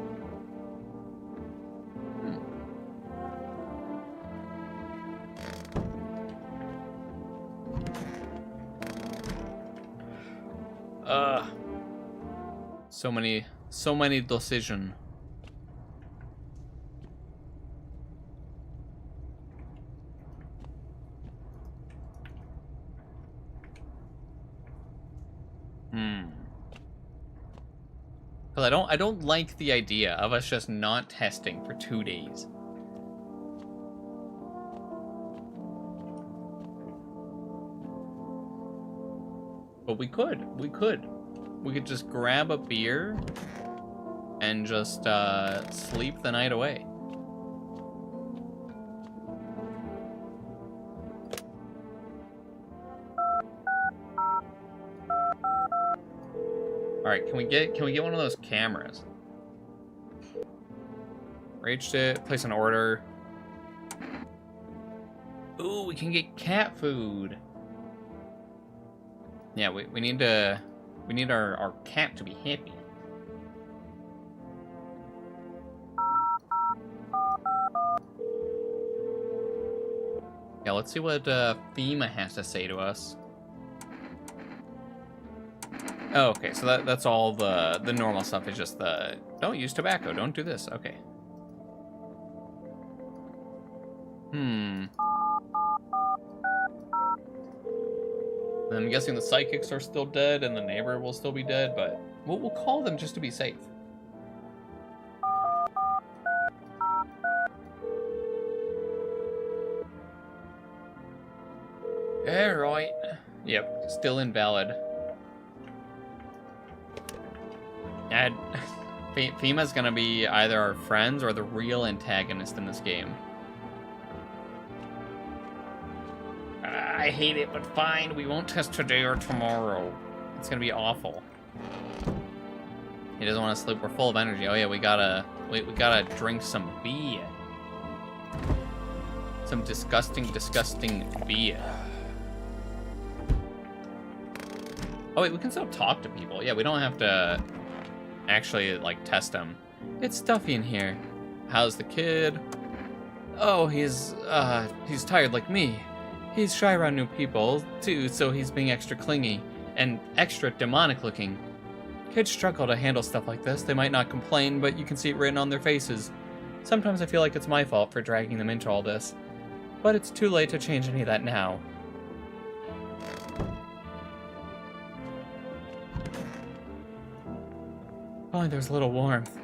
So many decisions. Because I don't like the idea of us just not testing for 2 days. But we could. We could just grab a beer and just sleep the night away. Alright, can we get one of those cameras? Reached it, place an order. Ooh, we can get cat food. Yeah, we need our cat to be happy. Yeah, let's see what FEMA has to say to us. Oh, okay, so that's all the normal stuff. Is just the don't use tobacco, don't do this. Okay. I'm guessing the psychics are still dead and the neighbor will still be dead, but we'll call them just to be safe. Alright. Yep, still invalid. And FEMA's gonna be either our friends or the real antagonist in this game. I hate it, but fine. We won't test today or tomorrow. It's gonna be awful. He doesn't want to sleep. We're full of energy. Oh yeah, we gotta drink some beer. Some disgusting beer. Oh wait, we can still talk to people. Yeah, we don't have to actually, like, test them. It's stuffy in here. How's the kid? Oh, he's tired like me. He's shy around new people, too, so he's being extra clingy and extra demonic looking. Kids struggle to handle stuff like this. They might not complain, but you can see it written on their faces. Sometimes I feel like it's my fault for dragging them into all this. But it's too late to change any of that now. Finally, there's a little warmth.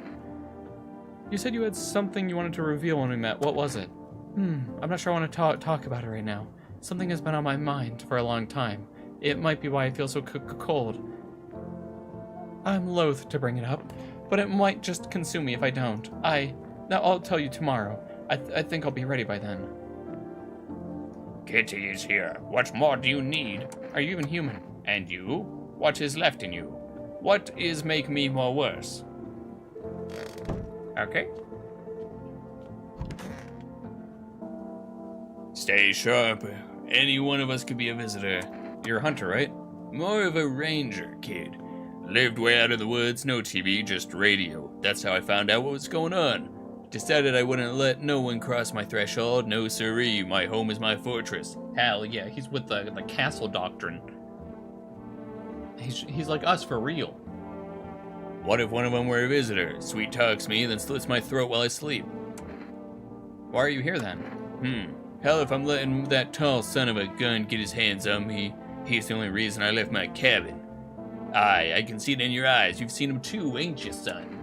You said you had something you wanted to reveal when we met. What was it? I'm not sure I want to talk about it right now. Something has been on my mind for a long time. It might be why I feel so cold. I'm loath to bring it up, but it might just consume me if I don't. I'll tell you tomorrow. I think I'll be ready by then. Kitty is here. What more do you need? Are you even human? And you? What is left in you? What is make me more worse? Okay. Stay sharp. Any one of us could be a visitor. You're a hunter, right? More of a ranger, kid. Lived way out in the woods, no TV, just radio. That's how I found out what was going on. Decided I wouldn't let no one cross my threshold. No siree, my home is my fortress. Hell yeah, he's with the castle doctrine. He's like us for real. What if one of them were a visitor? Sweet talks me, then slits my throat while I sleep. Why are you here then? Hell, if I'm letting that tall son of a gun get his hands on me, he's the only reason I left my cabin. Aye, I can see it in your eyes. You've seen him too, ain't you, son?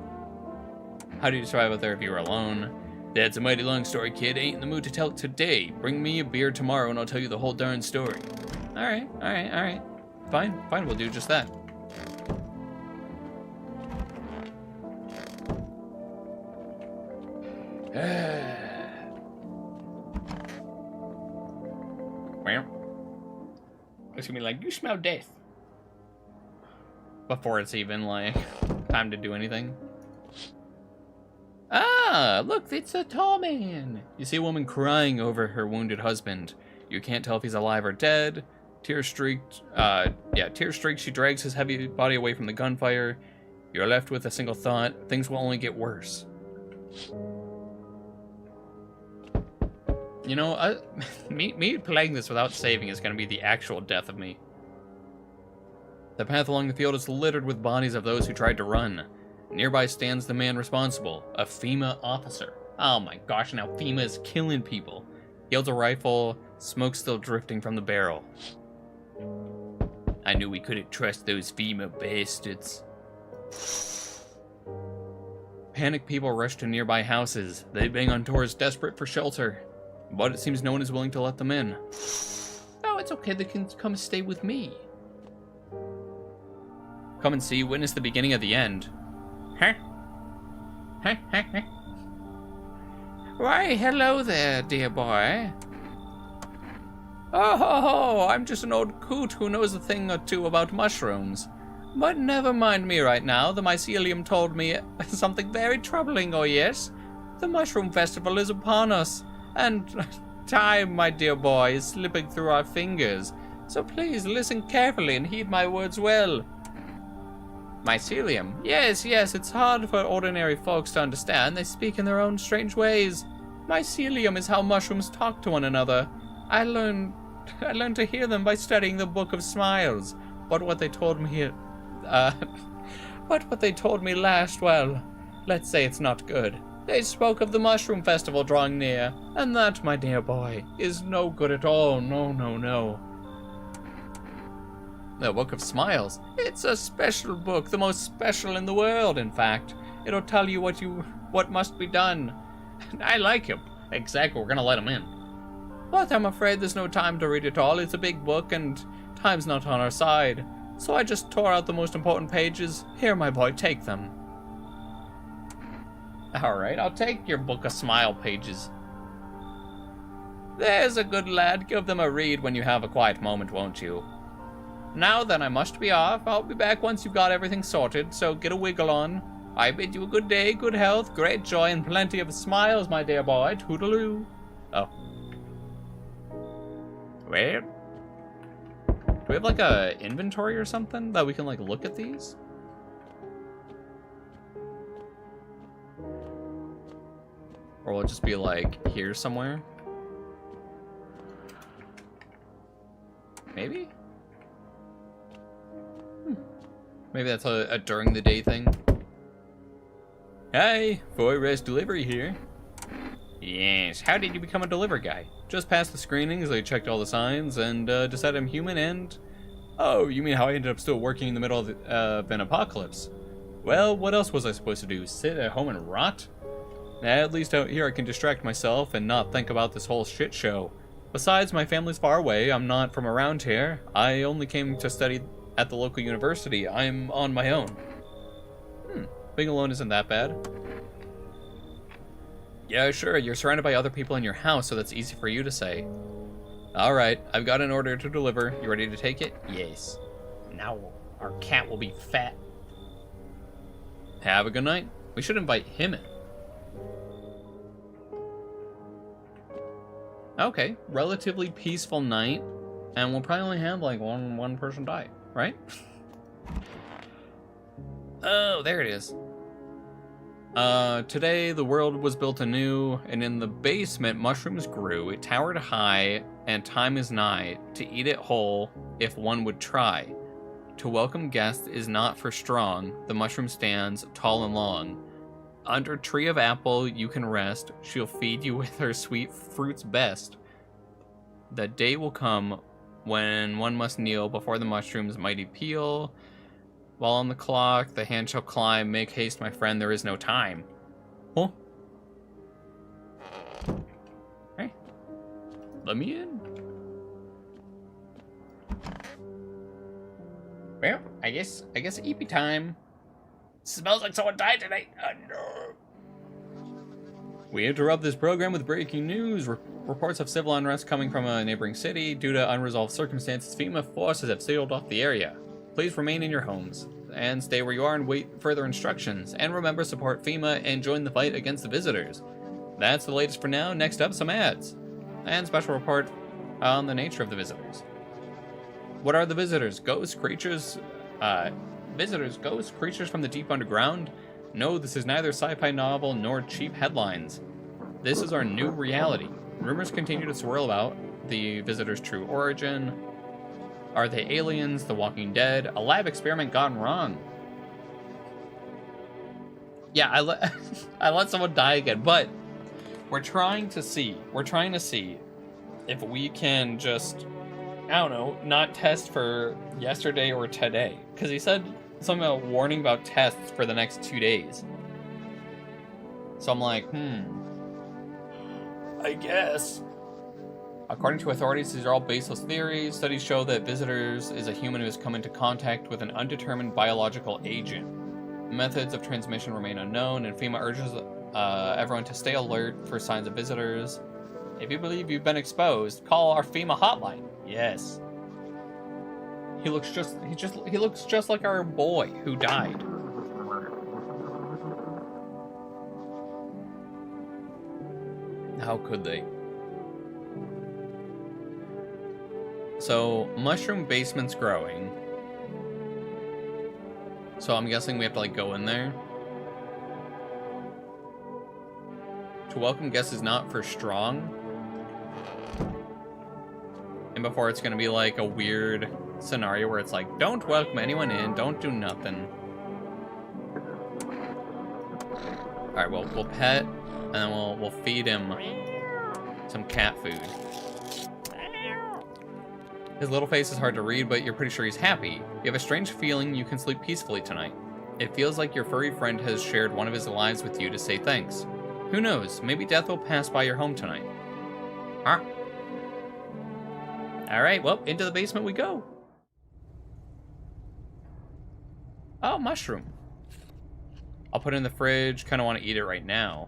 How do you survive out there if you were alone? That's a mighty long story, kid. Ain't in the mood to tell it today. Bring me a beer tomorrow and I'll tell you the whole darn story. Alright. Fine, we'll do just that. It's gonna be like, you smell death. Before it's even, like, time to do anything. Ah, look, it's a tall man. You see a woman crying over her wounded husband. You can't tell if he's alive or dead. Tear-streaked, she drags his heavy body away from the gunfire. You're left with a single thought: things will only get worse. You know, me playing this without saving is going to be the actual death of me. The path along the field is littered with bodies of those who tried to run. Nearby stands the man responsible, a FEMA officer. Oh my gosh, now FEMA is killing people. He holds a rifle, smoke still drifting from the barrel. I knew we couldn't trust those FEMA bastards. Panicked people rush to nearby houses. They bang on doors, desperate for shelter. But it seems no one is willing to let them in. Oh, it's okay, they can come stay with me. Come and see, witness the beginning of the end. Huh? Why, hello there, dear boy. Oh, I'm just an old coot who knows a thing or two about mushrooms. But never mind me right now. The mycelium told me something very troubling, oh yes? The mushroom festival is upon us, and time, my dear boy, is slipping through our fingers. So please listen carefully and heed my words well. Mycelium? Yes, it's hard for ordinary folks to understand. They speak in their own strange ways. Mycelium is how mushrooms talk to one another. I learned to hear them by studying the Book of Smiles. But what they told me last, well, let's say it's not good. They spoke of the Mushroom Festival drawing near, and that, my dear boy, is no good at all. No. The Book of Smiles. It's a special book, the most special in the world, in fact. It'll tell you what must be done. I like him. Exactly, we're gonna let him in. But I'm afraid there's no time to read it all. It's a big book, and time's not on our side. So I just tore out the most important pages. Here, my boy, take them. Alright, I'll take your Book of Smile pages. There's a good lad. Give them a read when you have a quiet moment, won't you? Now then, I must be off. I'll be back once you've got everything sorted, so get a wiggle on. I bid you a good day, good health, great joy, and plenty of smiles, my dear boy. Toodaloo. Oh. Wait. Do we have, like, a inventory or something that we can, like, look at these? Or will it just be, like, here somewhere? Maybe? Maybe that's a during the day thing. Hi, Foy Rest Delivery here. Yes, how did you become a delivery guy? Just passed the screenings, I checked all the signs, and decided I'm human and... Oh, you mean how I ended up still working in the middle of an apocalypse? Well, what else was I supposed to do? Sit at home and rot? At least out here I can distract myself and not think about this whole shit show. Besides, my family's far away, I'm not from around here. I only came to study at the local university. I'm on my own. Being alone isn't that bad. Yeah, sure, you're surrounded by other people in your house, so that's easy for you to say. Alright, I've got an order to deliver. You ready to take it? Yes. Now our cat will be fat. Have a good night. We should invite him in. Okay, relatively peaceful night, and we'll probably only have like one person die, right? Oh, there it is. Today the world was built anew, and in the basement mushrooms grew. It towered high, and time is nigh to eat it whole if one would try. To welcome guests is not for strong. The mushroom stands tall and long. Under tree of apple you can rest. She'll feed you with her sweet fruits best. The day will come when one must kneel before the mushroom's mighty peel. While on the clock, the hand shall climb. Make haste, my friend, there is no time. Huh? Hey, let me in. Well, I guess EP time. Smells like someone died tonight. Oh, no. We interrupt this program with breaking news. Reports of civil unrest coming from a neighboring city. Due to unresolved circumstances, FEMA forces have sealed off the area. Please remain in your homes and stay where you are and wait further instructions. And remember, support FEMA and join the fight against the visitors. That's the latest for now. Next up, some ads. And special report on the nature of the visitors. What are the visitors? Ghosts, creatures, ghosts, creatures from the deep underground? No, this is neither sci-fi novel nor cheap headlines. This is our new reality. Rumors continue to swirl about the visitors' true origin. Are they aliens, the Walking Dead, a lab experiment gone wrong? Yeah, I let someone die again, but we're trying to see if we can just, I don't know, not test for yesterday or today. Because he said something about warning about tests for the next 2 days. So I'm like, I guess. According to authorities, these are all baseless theories. Studies show that visitors is a human who has come into contact with an undetermined biological agent. Methods of transmission remain unknown, and FEMA urges everyone to stay alert for signs of visitors. If you believe you've been exposed, call our FEMA hotline. Yes. He looks just like our boy who died. How could they? So, mushroom basement's growing. So I'm guessing we have to like go in there. To welcome guests is not for strong. And before it's gonna be like a weird scenario where it's like, don't welcome anyone in, don't do nothing. Alright, well, we'll pet, and then we'll feed him some cat food. His little face is hard to read, but you're pretty sure he's happy. You have a strange feeling you can sleep peacefully tonight. It feels like your furry friend has shared one of his lives with you to say thanks. Who knows, maybe death will pass by your home tonight. Huh? Alright, well, into the basement we go. Oh, mushroom. I'll put it in the fridge, kind of want to eat it right now.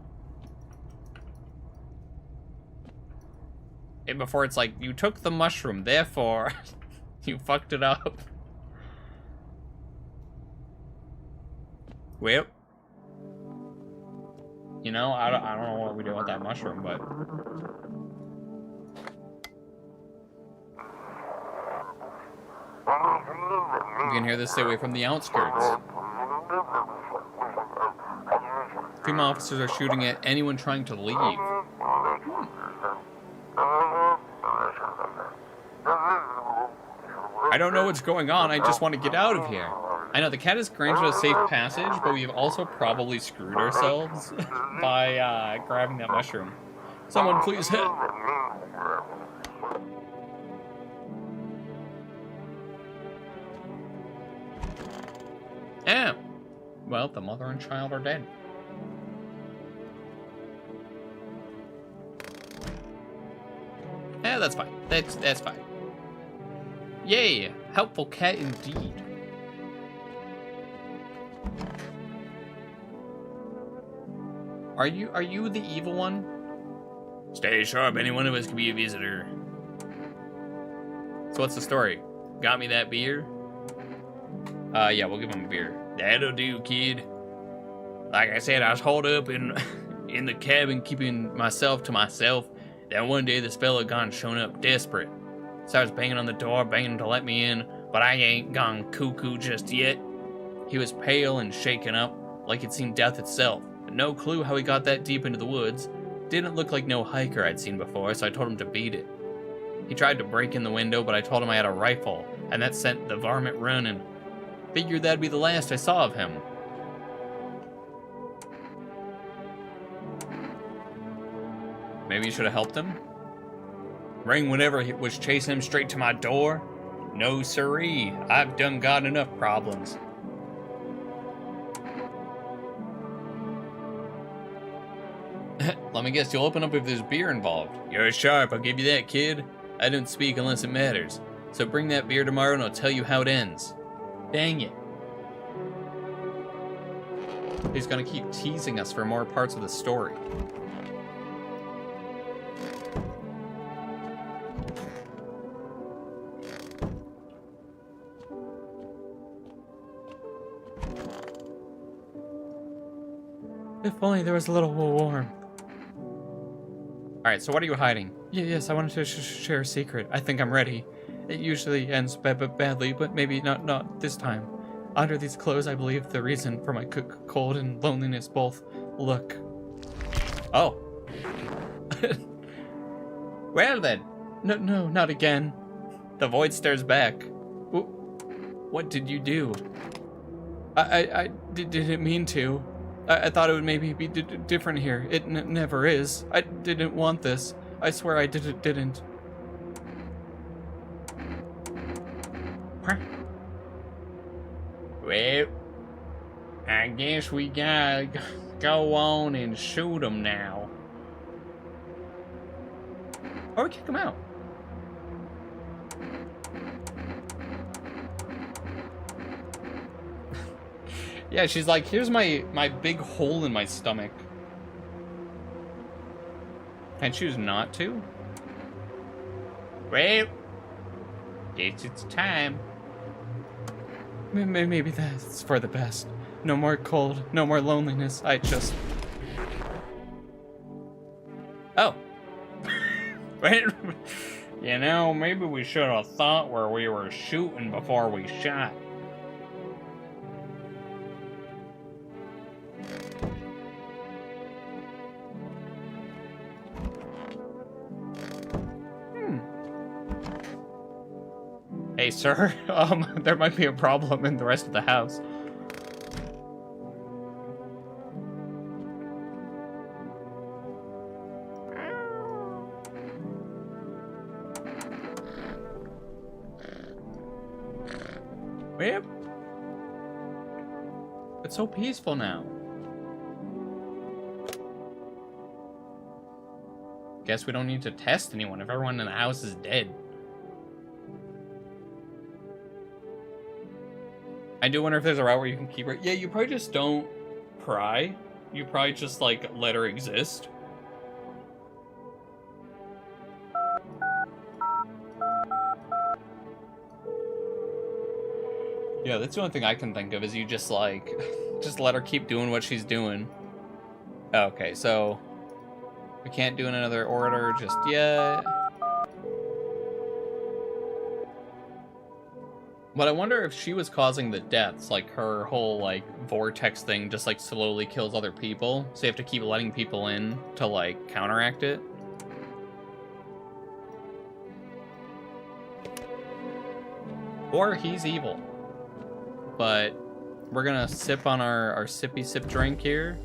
And before it's like, you took the mushroom, therefore you fucked it up. Well, you know, I don't know what we do with that mushroom, but you can hear this, stay away from the outskirts. FEMA officers are shooting at anyone trying to leave. I don't know what's going on, I just want to get out of here. I know the cat has granted us safe passage, but we've also probably screwed ourselves by grabbing that mushroom. Someone please hit. Yeah. Well, the mother and child are dead. Yeah, that's fine. That's fine. Yay! Helpful cat indeed. Are you the evil one? Stay sharp, any one of us can be a visitor. So what's the story? Got me that beer? Yeah, we'll give him a beer. That'll do, kid. Like I said, I was holed up in the cabin, keeping myself to myself. Then one day this fella gone shown up desperate. Starts banging on the door, banging to let me in, but I ain't gone cuckoo just yet. He was pale and shaken up, like it seemed death itself. No clue how he got that deep into the woods. Didn't look like no hiker I'd seen before, so I told him to beat it. He tried to break in the window, but I told him I had a rifle, and that sent the varmint running. Figured that'd be the last I saw of him. Maybe you should have helped him? Ring whenever he was chasing him straight to my door? No siree, I've done got enough problems. Let me guess, you'll open up if there's beer involved. You're sharp, I'll give you that, kid. I don't speak unless it matters. So bring that beer tomorrow and I'll tell you how it ends. Dang it. He's gonna keep teasing us for more parts of the story. If only there was a little warmth. Alright, so what are you hiding? Yes, I wanted to share a secret. I think I'm ready. It usually ends badly, but maybe not this time. Under these clothes, I believe the reason for my cold and loneliness both look. Oh. Well then. No, not again. The void stares back. What did you do? I didn't mean to. I thought it would maybe be different here. It never is. I didn't want this. I swear I didn't. Well, I guess we gotta go on and shoot him now. Or kick him out. Yeah, she's like, here's my big hole in my stomach. Can I choose not to? Well, guess it's time. Maybe that's for the best. No more cold, no more loneliness. I just... Oh. Well, you know, maybe we should have thought where we were shooting before we shot. Hey, sir, there might be a problem in the rest of the house. Yep. It's so peaceful now. Guess we don't need to test anyone if everyone in the house is dead. I do wonder if there's a route where you can keep her. Yeah, you probably just don't pry. You probably just, like, let her exist. Yeah, that's the only thing I can think of is you just, like, just let her keep doing what she's doing. Okay, so we can't do another order just yet. But I wonder if she was causing the deaths, like her whole, like, vortex thing just, like, slowly kills other people. So you have to keep letting people in to, like, counteract it. Or he's evil. But we're gonna sip on our sippy sip drink here.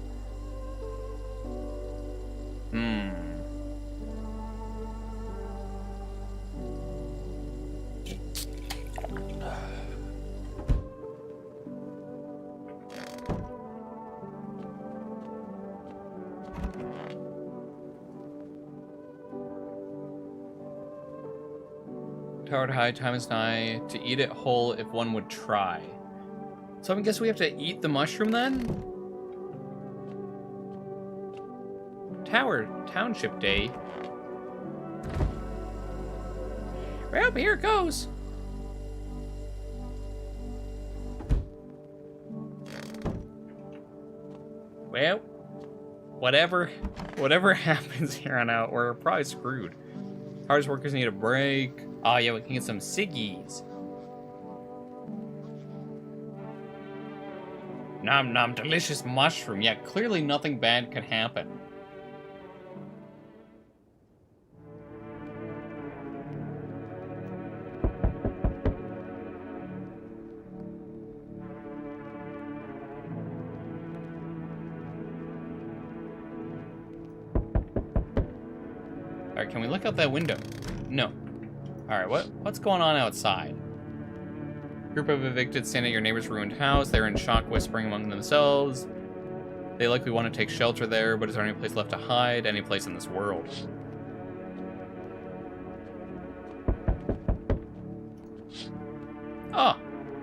Tower to high, time is nigh, to eat it whole if one would try. So I guess we have to eat the mushroom then? Township Day. Well, here it goes. Well, whatever happens here on out, we're probably screwed. Hardest workers need a break. Oh yeah, we can get some ciggies. Nom nom, delicious mushroom. Yeah, clearly nothing bad could happen. Alright, can we look out that window? No. Alright, what's going on outside? Group of evicted stand at your neighbor's ruined house. They're in shock, whispering among themselves. They likely want to take shelter there, but is there any place left to hide? Any place in this world? Oh,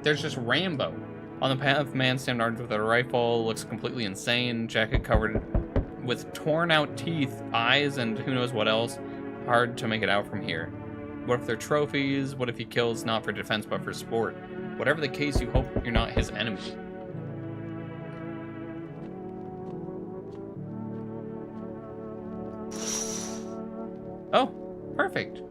there's just Rambo. On the path, man standing armed with a rifle, looks completely insane. Jacket covered with torn out teeth, eyes, and who knows what else. Hard to make it out from here. What if they're trophies? What if he kills not for defense but for sport? Whatever the case, you hope you're not his enemy. Oh, perfect.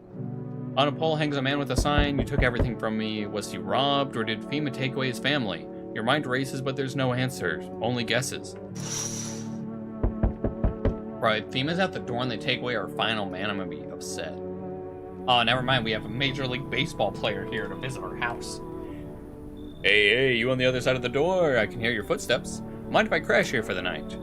On a pole hangs a man with a sign. You took everything from me. Was he robbed, or did FEMA take away his family? Your mind races, but there's no answers. Only guesses. Right, FEMA's at the door and they take away our final man. I'm gonna be upset. Oh, never mind. We have a Major League Baseball player here to visit our house. Hey, you on the other side of the door? I can hear your footsteps. Mind if I crash here for the night?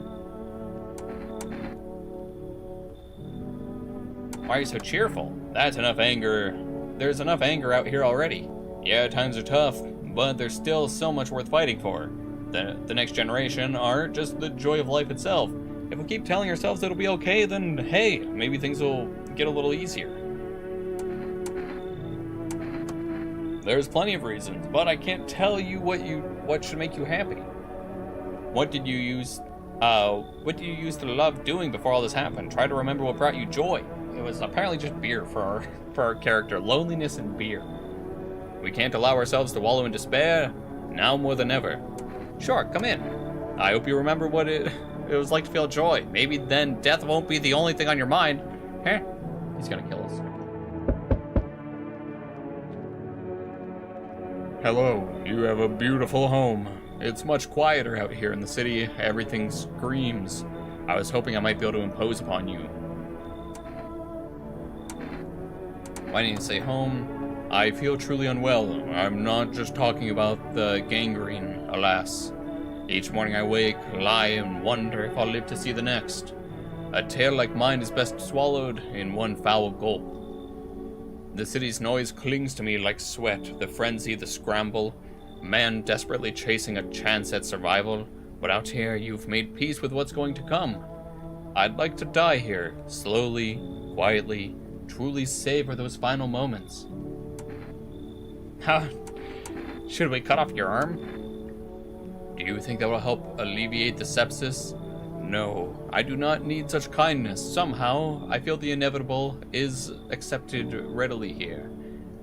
Why are you so cheerful? That's enough anger. There's enough anger out here already. Yeah, times are tough, but there's still so much worth fighting for. The next generation aren't just the joy of life itself. If we keep telling ourselves it'll be okay, then hey, maybe things will get a little easier. There's plenty of reasons, but I can't tell you what should make you happy. What did you use to love doing before all this happened? Try to remember what brought you joy. It was apparently just beer for our character. Loneliness and beer. We can't allow ourselves to wallow in despair, now more than ever. Sure, come in. I hope you remember what it was like to feel joy. Maybe then death won't be the only thing on your mind. Huh? He's gonna kill us. Hello, you have a beautiful home. It's much quieter out here in the city. Everything screams. I was hoping I might be able to impose upon you. Why didn't you say home? I feel truly unwell. I'm not just talking about the gangrene, alas. Each morning I wake, lie, and wonder if I'll live to see the next. A tale like mine is best swallowed in one foul gulp. The city's noise clings to me like sweat, the frenzy, the scramble, man desperately chasing a chance at survival. But out here, you've made peace with what's going to come. I'd like to die here, slowly, quietly, truly savor those final moments. How? Should we cut off your arm? Do you think that will help alleviate the sepsis? No, I do not need such kindness. Somehow, I feel the inevitable is accepted readily here.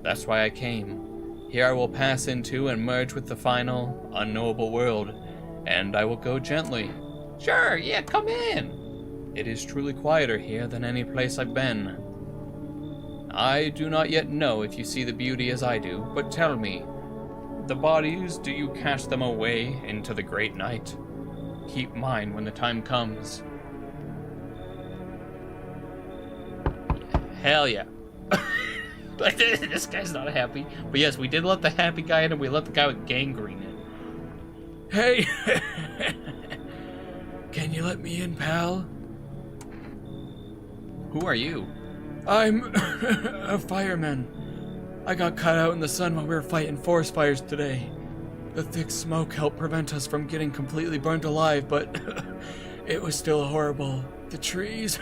That's why I came. Here I will pass into and merge with the final, unknowable world, and I will go gently. Sure, yeah, come in. It is truly quieter here than any place I've been. I do not yet know if you see the beauty as I do, but tell me, the bodies, do you cast them away into the great night? Keep mine when the time comes. Hell yeah. Like, this guy's not happy. But yes, we did let the happy guy in and we let the guy with gangrene in. Hey! Can you let me in, pal? Who are you? I'm a fireman. I got cut out in the sun while we were fighting forest fires today. The thick smoke helped prevent us from getting completely burnt alive, but it was still horrible. The trees,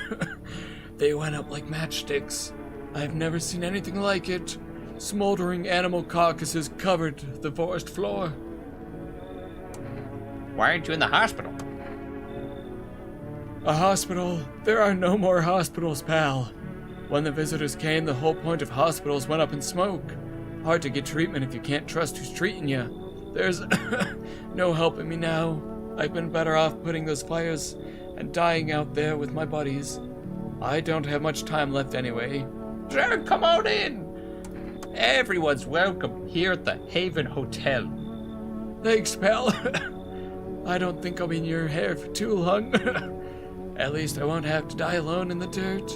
they went up like matchsticks. I've never seen anything like it. Smoldering animal carcasses covered the forest floor. Why aren't you in the hospital? A hospital? There are no more hospitals, pal. When the visitors came, the whole point of hospitals went up in smoke. Hard to get treatment if you can't trust who's treating you. There's no helping me now. I've been better off putting those fires and dying out there with my buddies. I don't have much time left anyway. Sure, come on in. Everyone's welcome here at the Haven Hotel. Thanks, pal. I don't think I'll be in your hair for too long. At least I won't have to die alone in the dirt.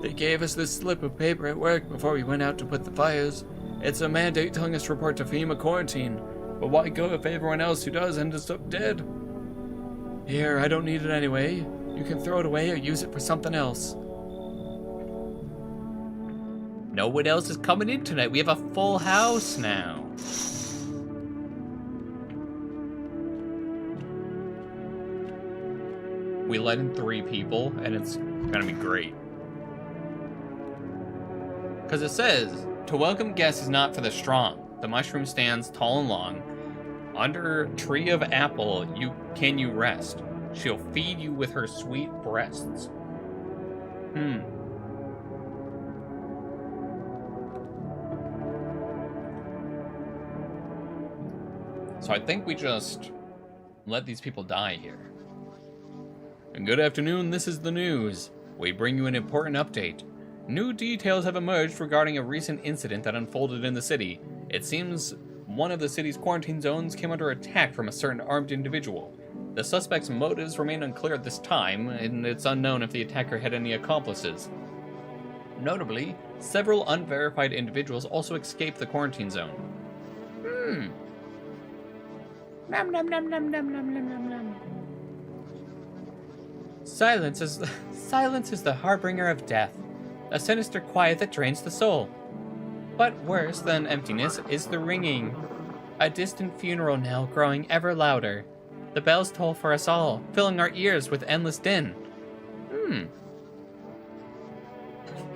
They gave us this slip of paper at work before we went out to put the fires. It's a mandate telling us to report to FEMA quarantine. But why go if everyone else who does ends up dead? Here, I don't need it anyway. You can throw it away or use it for something else. No one else is coming in tonight. We have a full house now. We let in 3 people, and it's gonna be great. Because it says, to welcome guests is not for the strong. The mushroom stands tall and long. Under tree of apple, you rest. She'll feed you with her sweet breasts. So I think we just let these people die here. And good afternoon, this is the news. We bring you an important update. New details have emerged regarding a recent incident that unfolded in the city. It seems one of the city's quarantine zones came under attack from a certain armed individual. The suspect's motives remain unclear at this time, and it's unknown if the attacker had any accomplices. Notably, several unverified individuals also escaped the quarantine zone. Nom nom nom nom nom nom nom nom nom. Silence is the harbinger of death, a sinister quiet that drains the soul. But worse than emptiness is the ringing, a distant funeral knell growing ever louder. The bells toll for us all, filling our ears with endless din.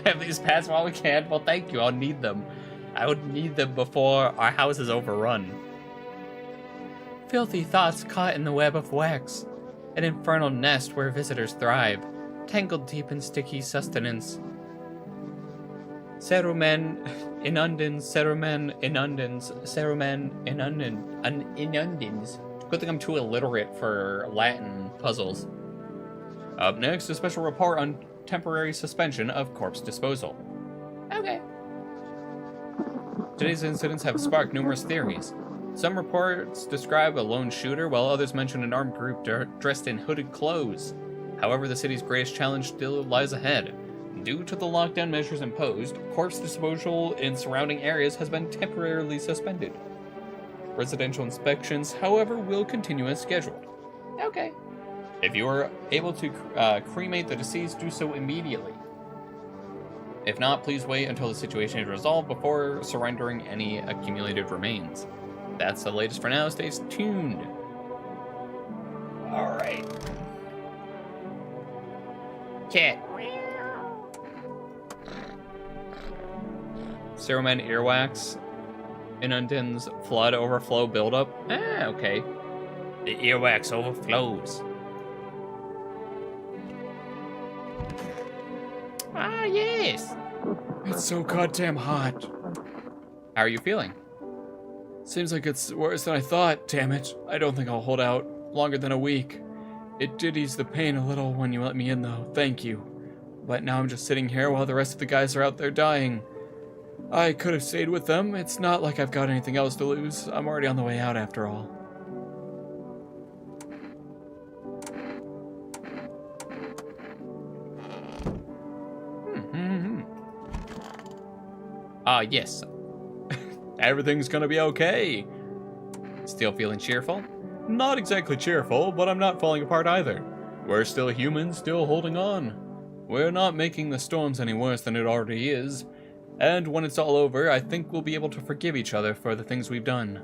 Have these passed while we can? Well, thank you, I'll need them. I would need them before our house is overrun. Filthy thoughts caught in the web of wax, an infernal nest where visitors thrive, tangled deep in sticky sustenance. Cerumen inundans, cerumen inundans, cerumen inundans. Good thing I'm too illiterate for Latin puzzles. Up next, a special report on temporary suspension of corpse disposal. Okay. Today's incidents have sparked numerous theories. Some reports describe a lone shooter, while others mention an armed group dressed in hooded clothes. However, the city's greatest challenge still lies ahead. Due to the lockdown measures imposed, corpse disposal in surrounding areas has been temporarily suspended. Residential inspections, however, will continue as scheduled. Okay. If you are able to cremate the deceased, do so immediately. If not, please wait until the situation is resolved before surrendering any accumulated remains. That's the latest for now. Stay tuned. Alright. Cat. Cerumen earwax. Inundans flood overflow buildup. Okay. The earwax overflows. Ah, yes. It's so goddamn hot. How are you feeling? Seems like it's worse than I thought, damn it. I don't think I'll hold out longer than a week. It did ease the pain a little when you let me in, though. Thank you. But now I'm just sitting here while the rest of the guys are out there dying. I could have stayed with them. It's not like I've got anything else to lose. I'm already on the way out after all. Yes. Everything's gonna be okay. Still feeling cheerful? Not exactly cheerful, but I'm not falling apart either. We're still human, still holding on. We're not making the storms any worse than it already is. And when it's all over, I think we'll be able to forgive each other for the things we've done.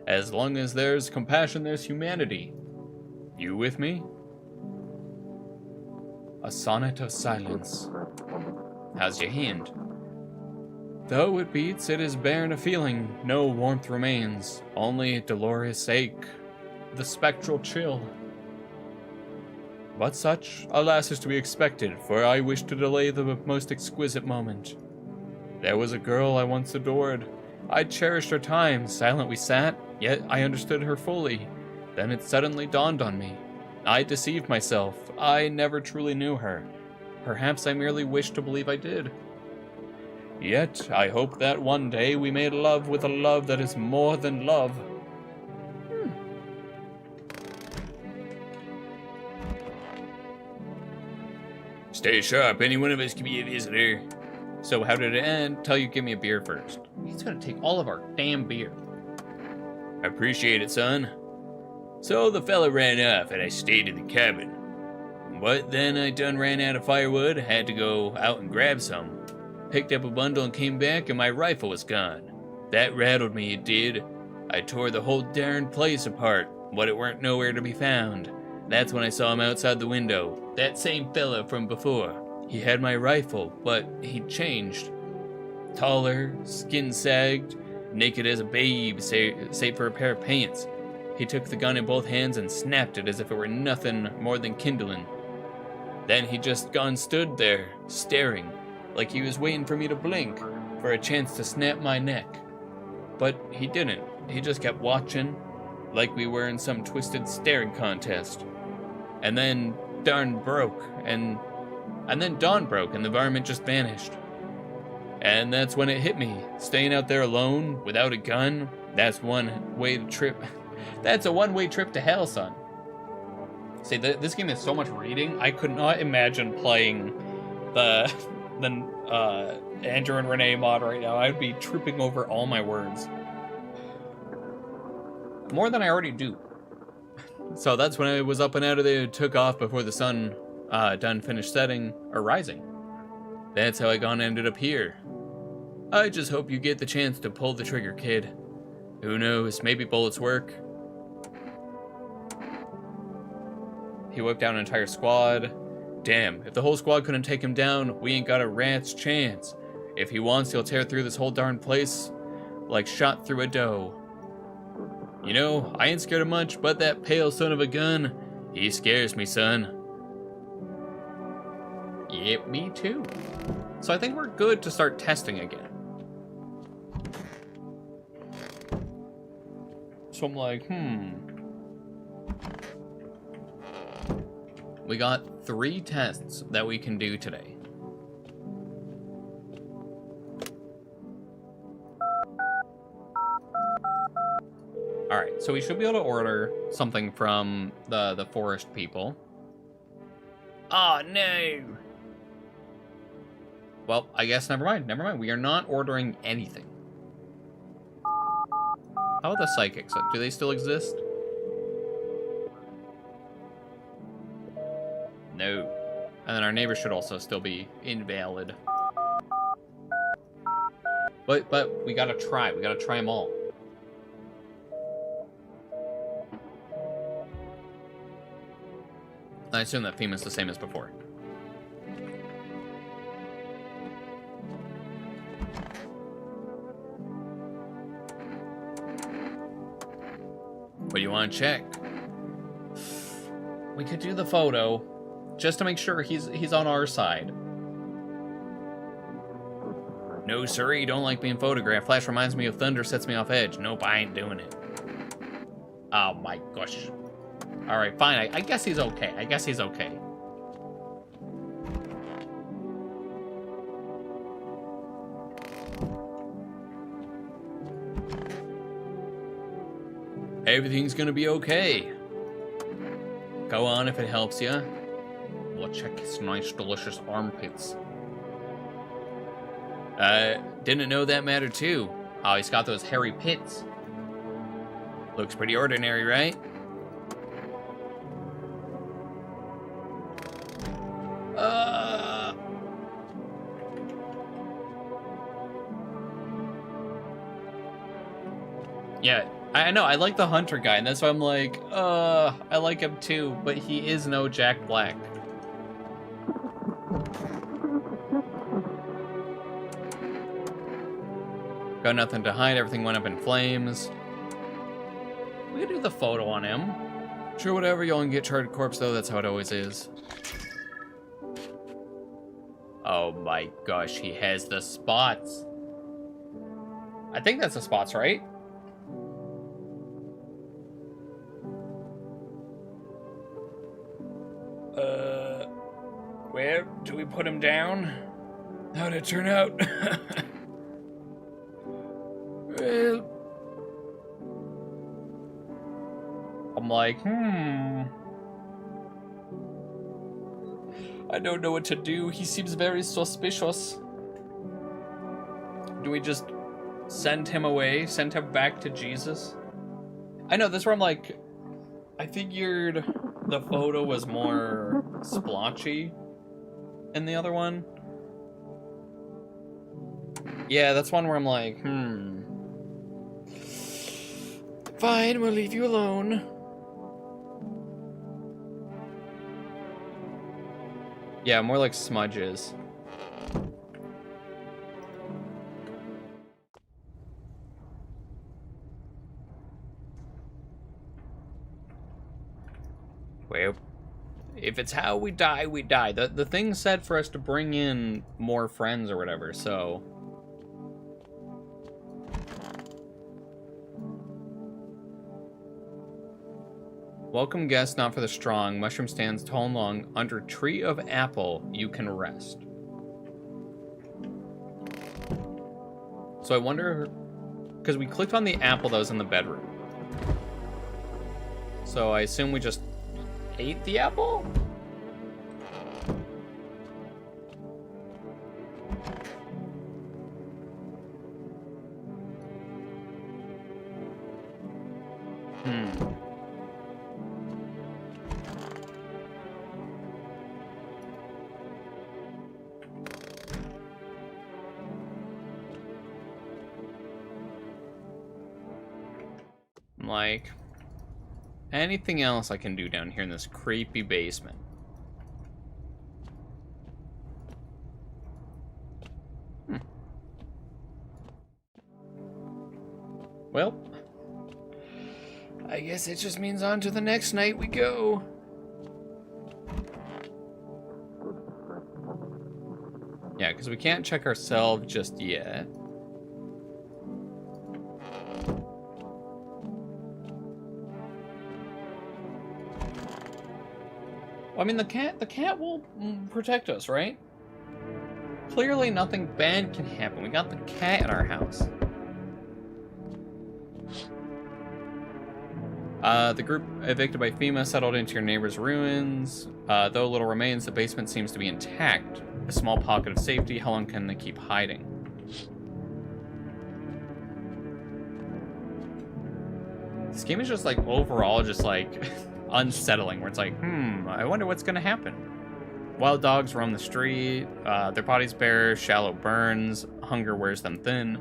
As long as there's compassion, there's humanity. You with me? A sonnet of silence. How's your hand? Though it beats, it is barren of feeling. No warmth remains, only dolorous ache, the spectral chill. But such, alas, is to be expected, for I wish to delay the most exquisite moment. There was a girl I once adored. I cherished her time, silent we sat, yet I understood her fully. Then it suddenly dawned on me. I deceived myself. I never truly knew her. Perhaps I merely wished to believe I did. Yet, I hope that one day we may love with a love that is more than love. Stay sharp, any one of us can be a visitor. So how did it end? Tell you give me a beer first. He's gonna take all of our damn beer. I appreciate it, son. So the fella ran off and I stayed in the cabin. But then I done ran out of firewood, had to go out and grab some. Picked up a bundle and came back and my rifle was gone. That rattled me, it did. I tore the whole darn place apart, but it weren't nowhere to be found. That's when I saw him outside the window. That same fella from before. He had my rifle, but he'd changed. Taller, skin sagged, naked as a babe, save for a pair of pants. He took the gun in both hands and snapped it as if it were nothing more than kindling. Then he just gone stood there, staring, like he was waiting for me to blink, for a chance to snap my neck. But he didn't. He just kept watching, like we were in some twisted staring contest. And then dawn broke, and then dawn broke, and the varmint just vanished. And that's when it hit me. Staying out there alone, without a gun, that's a one-way trip to hell, son. See, this game is so much reading, I could not imagine playing the Andrew and Renee mod right now. I'd be tripping over all my words. More than I already do. So that's when I was up and out of there, took off before the sun finished setting, or rising. That's how I ended up here. I just hope you get the chance to pull the trigger, kid. Who knows, maybe bullets work. He wiped out an entire squad. Damn, if the whole squad couldn't take him down, we ain't got a rat's chance. If he wants, he'll tear through this whole darn place like shot through a doe. You know, I ain't scared of much, but that pale son of a gun, he scares me, son. Yep, me too. So I think we're good to start testing again. So I'm like, We got 3 tests that we can do today. Alright, so we should be able to order something from the forest people. Oh no! Well, I guess never mind. We are not ordering anything. How about the psychics? Do they still exist? No. And then our neighbors should also still be invalid. But we gotta try. We gotta try them all. I assume that theme is the same as before. What do you want to check? We could do the photo, just to make sure he's on our side. No, sir, you don't like being photographed. Flash reminds me of thunder, sets me off edge. Nope, I ain't doing it. Oh my gosh. Alright, fine. I guess he's okay. Everything's gonna be okay. Go on if it helps you. We'll check his nice, delicious armpits. Didn't know that mattered too. Oh, he's got those hairy pits. Looks pretty ordinary, right? Yeah, I know, I like the hunter guy, and that's why I'm like, I like him too, but he is no Jack Black. Got nothing to hide, everything went up in flames. We could do the photo on him. Sure, whatever, y'all can get charred corpse though, that's how it always is. Oh my gosh, he has the spots. I think that's the spots, right? Where do we put him down? How'd it turn out? Well, I'm like, I don't know what to do. He seems very suspicious. Do we just send him away? Send him back to Jesus? I know, this where I'm like, I figured the photo was more splotchy in the other one. Yeah, that's one where I'm like, fine, we'll leave you alone. Yeah, more like smudges. Well, if it's how we die, we die. The thing said for us to bring in more friends or whatever, so... Welcome guests, not for the strong. Mushroom stands tall and long. Under tree of apple, you can rest. So I wonder... Because we clicked on the apple that was in the bedroom. So I assume we just ate the apple? Like, anything else I can do down here in this creepy basement? Well, I guess it just means on to the next night we go. Yeah, because we can't check ourselves just yet. I mean, the cat will protect us, right? Clearly nothing bad can happen. We got the cat in our house. The group evicted by FEMA settled into your neighbor's ruins. Though little remains, the basement seems to be intact. A small pocket of safety. How long can they keep hiding? This game is just like, overall, just like... unsettling, where it's like, I wonder what's gonna happen. Wild dogs roam the street, their bodies bear shallow burns, hunger wears them thin.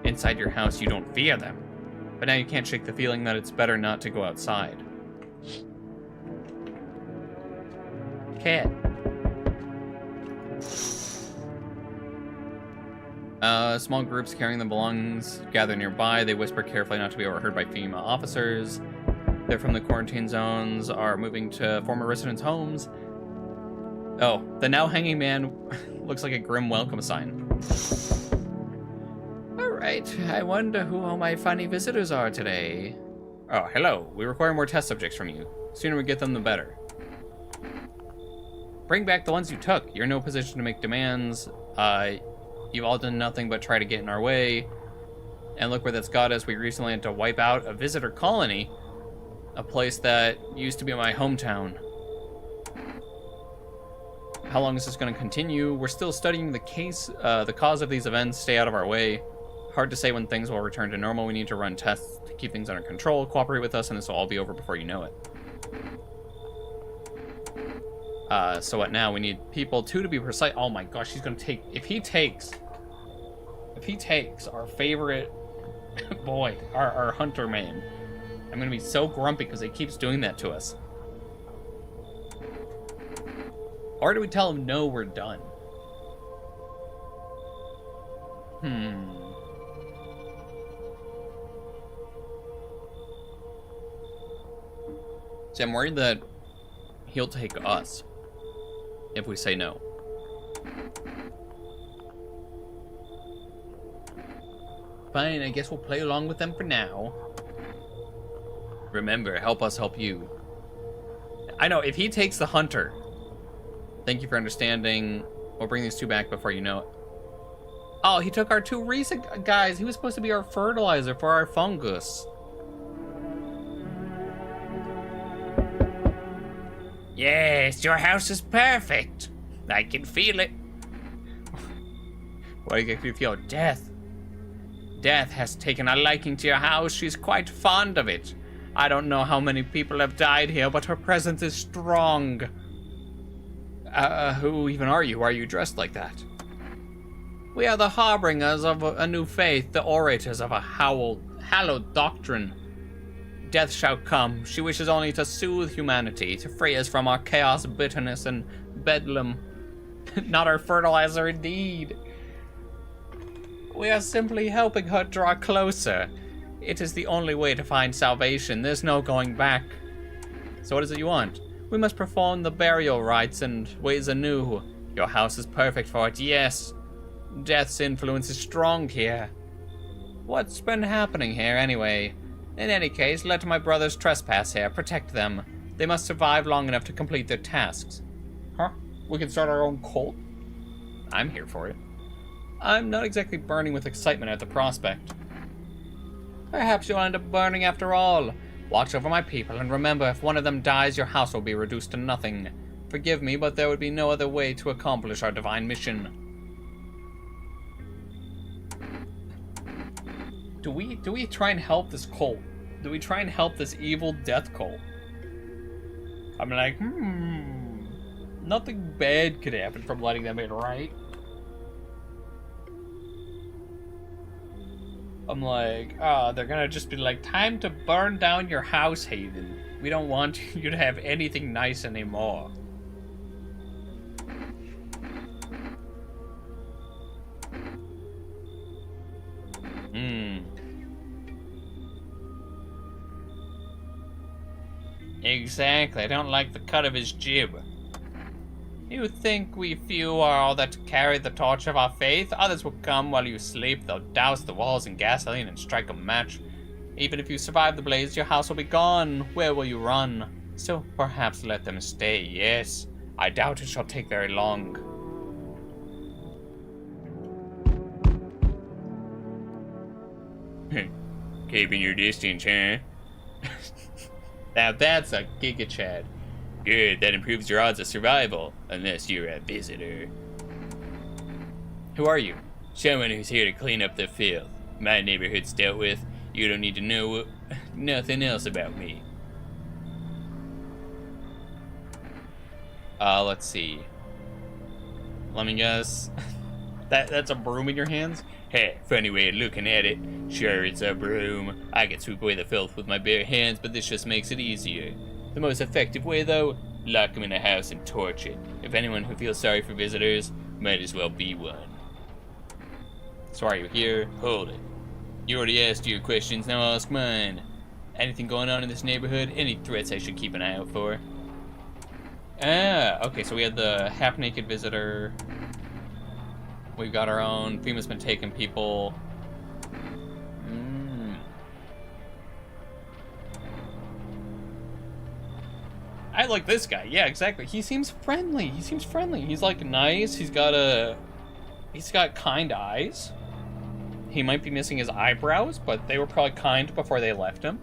Inside your house, you don't fear them, but now you can't shake the feeling that it's better not to go outside. Cat. Small groups carrying the belongings gather nearby. They whisper carefully not to be overheard by FEMA officers. They're from the quarantine zones, are moving to former residents' homes. Oh, the now hanging man looks like a grim welcome sign. Alright, I wonder who all my funny visitors are today. Oh, hello. We require more test subjects from you. The sooner we get them, the better. Bring back the ones you took. You're in no position to make demands. You've all done nothing but try to get in our way. And look where that's got us. We recently had to wipe out a visitor colony. A place that used to be my hometown. How long is this going to continue? We're still studying the case, the cause of these events. Stay out of our way. Hard to say when things will return to normal. We need to run tests to keep things under control. Cooperate with us and this will all be over before you know it. So what now? We need people, 2 to be precise. Oh my gosh, he's going to take... If he takes our favorite boy, our hunter man, I'm gonna be so grumpy because he keeps doing that to us. Or do we tell him, no, we're done? See, I'm worried that he'll take us if we say no. Fine, I guess we'll play along with them for now. Remember, help us help you. I know, if he takes the hunter, Thank you for understanding. We'll bring these 2 back before you know it. Oh, he took our 2 recent guys. He was supposed to be our fertilizer for our fungus. Yes, your house is perfect. I can feel it. What do you feel? Death. Death has taken a liking to your house. She's quite fond of it. I don't know how many people have died here, but her presence is strong. Who even are you? Why are you dressed like that? We are the harbingers of a new faith, the orators of a hallowed doctrine. Death shall come. She wishes only to soothe humanity, to free us from our chaos, bitterness, and bedlam. Not our fertilizer, indeed. We are simply helping her draw closer. It is the only way to find salvation. There's no going back. So what is it you want? We must perform the burial rites and ways anew. Your house is perfect for it, yes. Death's influence is strong here. What's been happening here, anyway? In any case, let my brothers trespass here. Protect them. They must survive long enough to complete their tasks. Huh? We can start our own cult? I'm here for it. I'm not exactly burning with excitement at the prospect. Perhaps you'll end up burning after all. Watch over my people, and remember, if one of them dies, your house will be reduced to nothing. Forgive me, but there would be no other way to accomplish our divine mission. Do we try and help this cult? Do we try and help this evil death cult? I'm like, nothing bad could happen from letting them in, right? I'm like, oh, they're gonna just be like, time to burn down your house, Hayden. We don't want you to have anything nice anymore. Exactly, I don't like the cut of his jib. You think we few are all that carry the torch of our faith? Others will come while you sleep. They'll douse the walls in gasoline and strike a match. Even if you survive the blaze, your house will be gone. Where will you run? So perhaps let them stay, yes. I doubt it shall take very long. Keeping your distance, huh? Now that's a Giga Chad. Good, that improves your odds of survival, unless you're a visitor. Who are you? Someone who's here to clean up the filth. My neighborhood's dealt with. You don't need to know nothing else about me. Let's see. Let me guess. That's a broom in your hands? Hey, funny way of looking at it. Sure, it's a broom. I can sweep away the filth with my bare hands, but this just makes it easier. The most effective way, though, lock them in a house and torch it. If anyone who feels sorry for visitors, might as well be one. So are you here? Hold it. You already asked your questions, now ask mine. Anything going on in this neighborhood? Any threats I should keep an eye out for? Ah, okay, so we had the half-naked visitor. We've got our own. FEMA's been taking people. I like this guy. Yeah, exactly. He seems friendly. He's like nice. He's got kind eyes. He might be missing his eyebrows, but they were probably kind before they left him.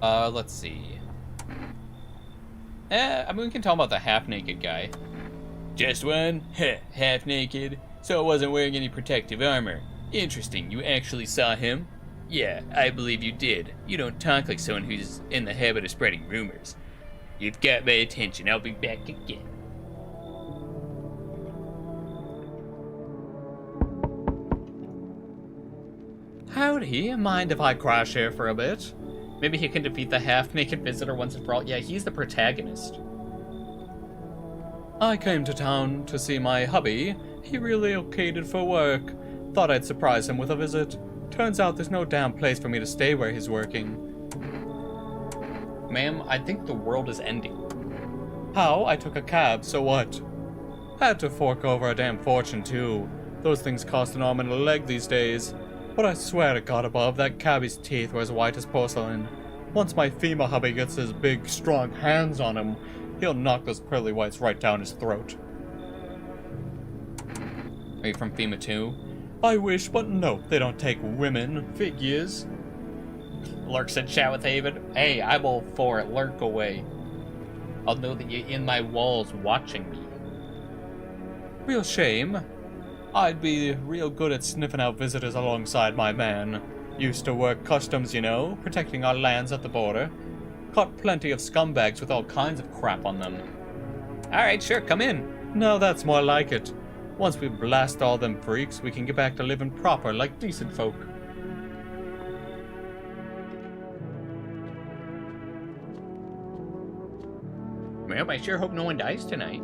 Let's see. I mean, we can tell about the half-naked guy. Just one? Heh, half-naked? So it wasn't wearing any protective armor. Interesting, you actually saw him? Yeah, I believe you did. You don't talk like someone who's in the habit of spreading rumors. You've got my attention, I'll be back again. Howdy, mind if I crash here for a bit? Maybe he can defeat the half-naked visitor once and for all. Yeah, he's the protagonist. I came to town to see my hubby. He relocated for work. Thought I'd surprise him with a visit. Turns out there's no damn place for me to stay where he's working. Ma'am, I think the world is ending. How? I took a cab, so what? Had to fork over a damn fortune, too. Those things cost an arm and a leg these days. But I swear to God above, that cabbie's teeth were as white as porcelain. Once my FEMA hubby gets his big, strong hands on him, he'll knock those pearly whites right down his throat. Are you from FEMA too? I wish, but no, they don't take women. Figures. Lurks in chat with Haven. Hey, I'm all for it. Lurk away. I'll know that you're in my walls watching me. Real shame. I'd be real good at sniffing out visitors alongside my man. Used to work customs, you know, protecting our lands at the border. Caught plenty of scumbags with all kinds of crap on them. Alright, sure, come in. No, that's more like it. Once we blast all them freaks, we can get back to living proper like decent folk. Well, I sure hope no one dies tonight.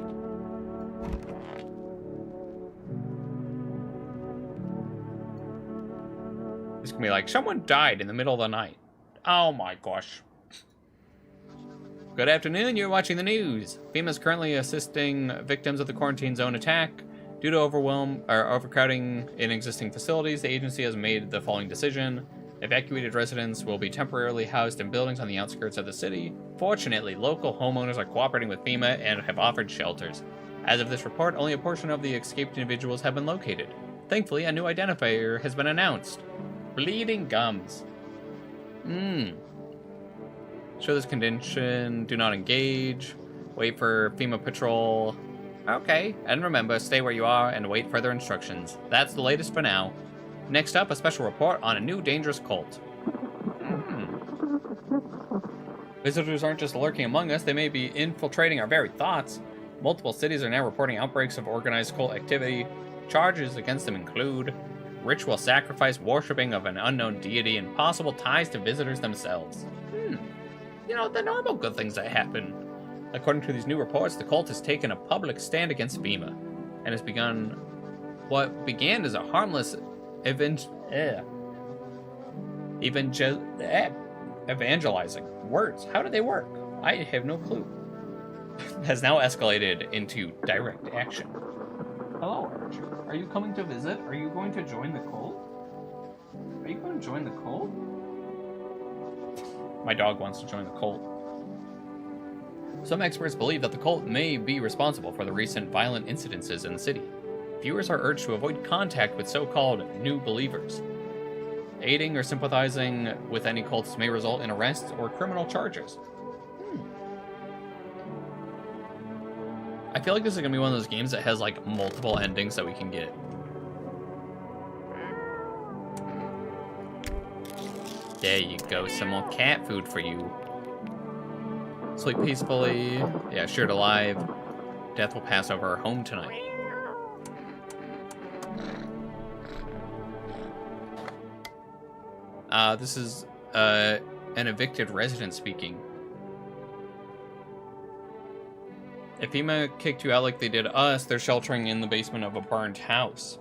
It's gonna be like, someone died in the middle of the night. Oh my gosh. Good afternoon, you're watching the news. FEMA is currently assisting victims of the quarantine zone attack. Due to overcrowding in existing facilities, the agency has made the following decision. Evacuated residents will be temporarily housed in buildings on the outskirts of the city. Fortunately, local homeowners are cooperating with FEMA and have offered shelters. As of this report, only a portion of the escaped individuals have been located. Thankfully, a new identifier has been announced. Bleeding gums. Show this condition. Do not engage. Wait for FEMA patrol. Okay, and remember, stay where you are and wait further instructions. That's the latest for now. Next up, a special report on a new dangerous cult. Visitors aren't just lurking among us, they may be infiltrating our very thoughts. Multiple cities are now reporting outbreaks of organized cult activity. Charges against them include ritual sacrifice, worshipping of an unknown deity, and possible ties to visitors themselves. You know, the normal good things that happen. According to these new reports, the cult has taken a public stand against FEMA and has begun what began as a harmless evangelizing. Words, how do they work? I have no clue. Has now escalated into direct action. Hello, Archer. Are you coming to visit? Are you going to join the cult? Are you going to join the cult? My dog wants to join the cult. Some experts believe that the cult may be responsible for the recent violent incidences in the city. Viewers are urged to avoid contact with so-called new believers. Aiding or sympathizing with any cults may result in arrests or criminal charges. I feel like this is going to be one of those games that has, like, multiple endings that we can get. There you go, some more cat food for you. Sleep peacefully. Yeah, sure to live. Death will pass over our home tonight. This is an evicted resident speaking. If FEMA kicked you out like they did us, they're sheltering in the basement of a burned house.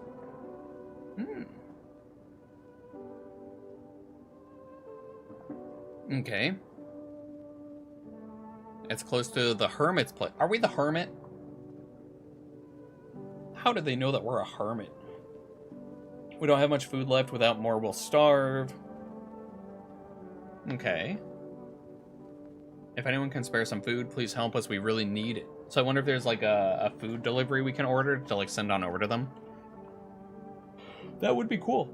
Okay. It's close to the hermit's place. Are we the hermit? How did they know that we're a hermit? We don't have much food left. Without more, we'll starve. Okay. If anyone can spare some food, please help us. We really need it. So I wonder if there's like a food delivery we can order to like send on over to them. That would be cool.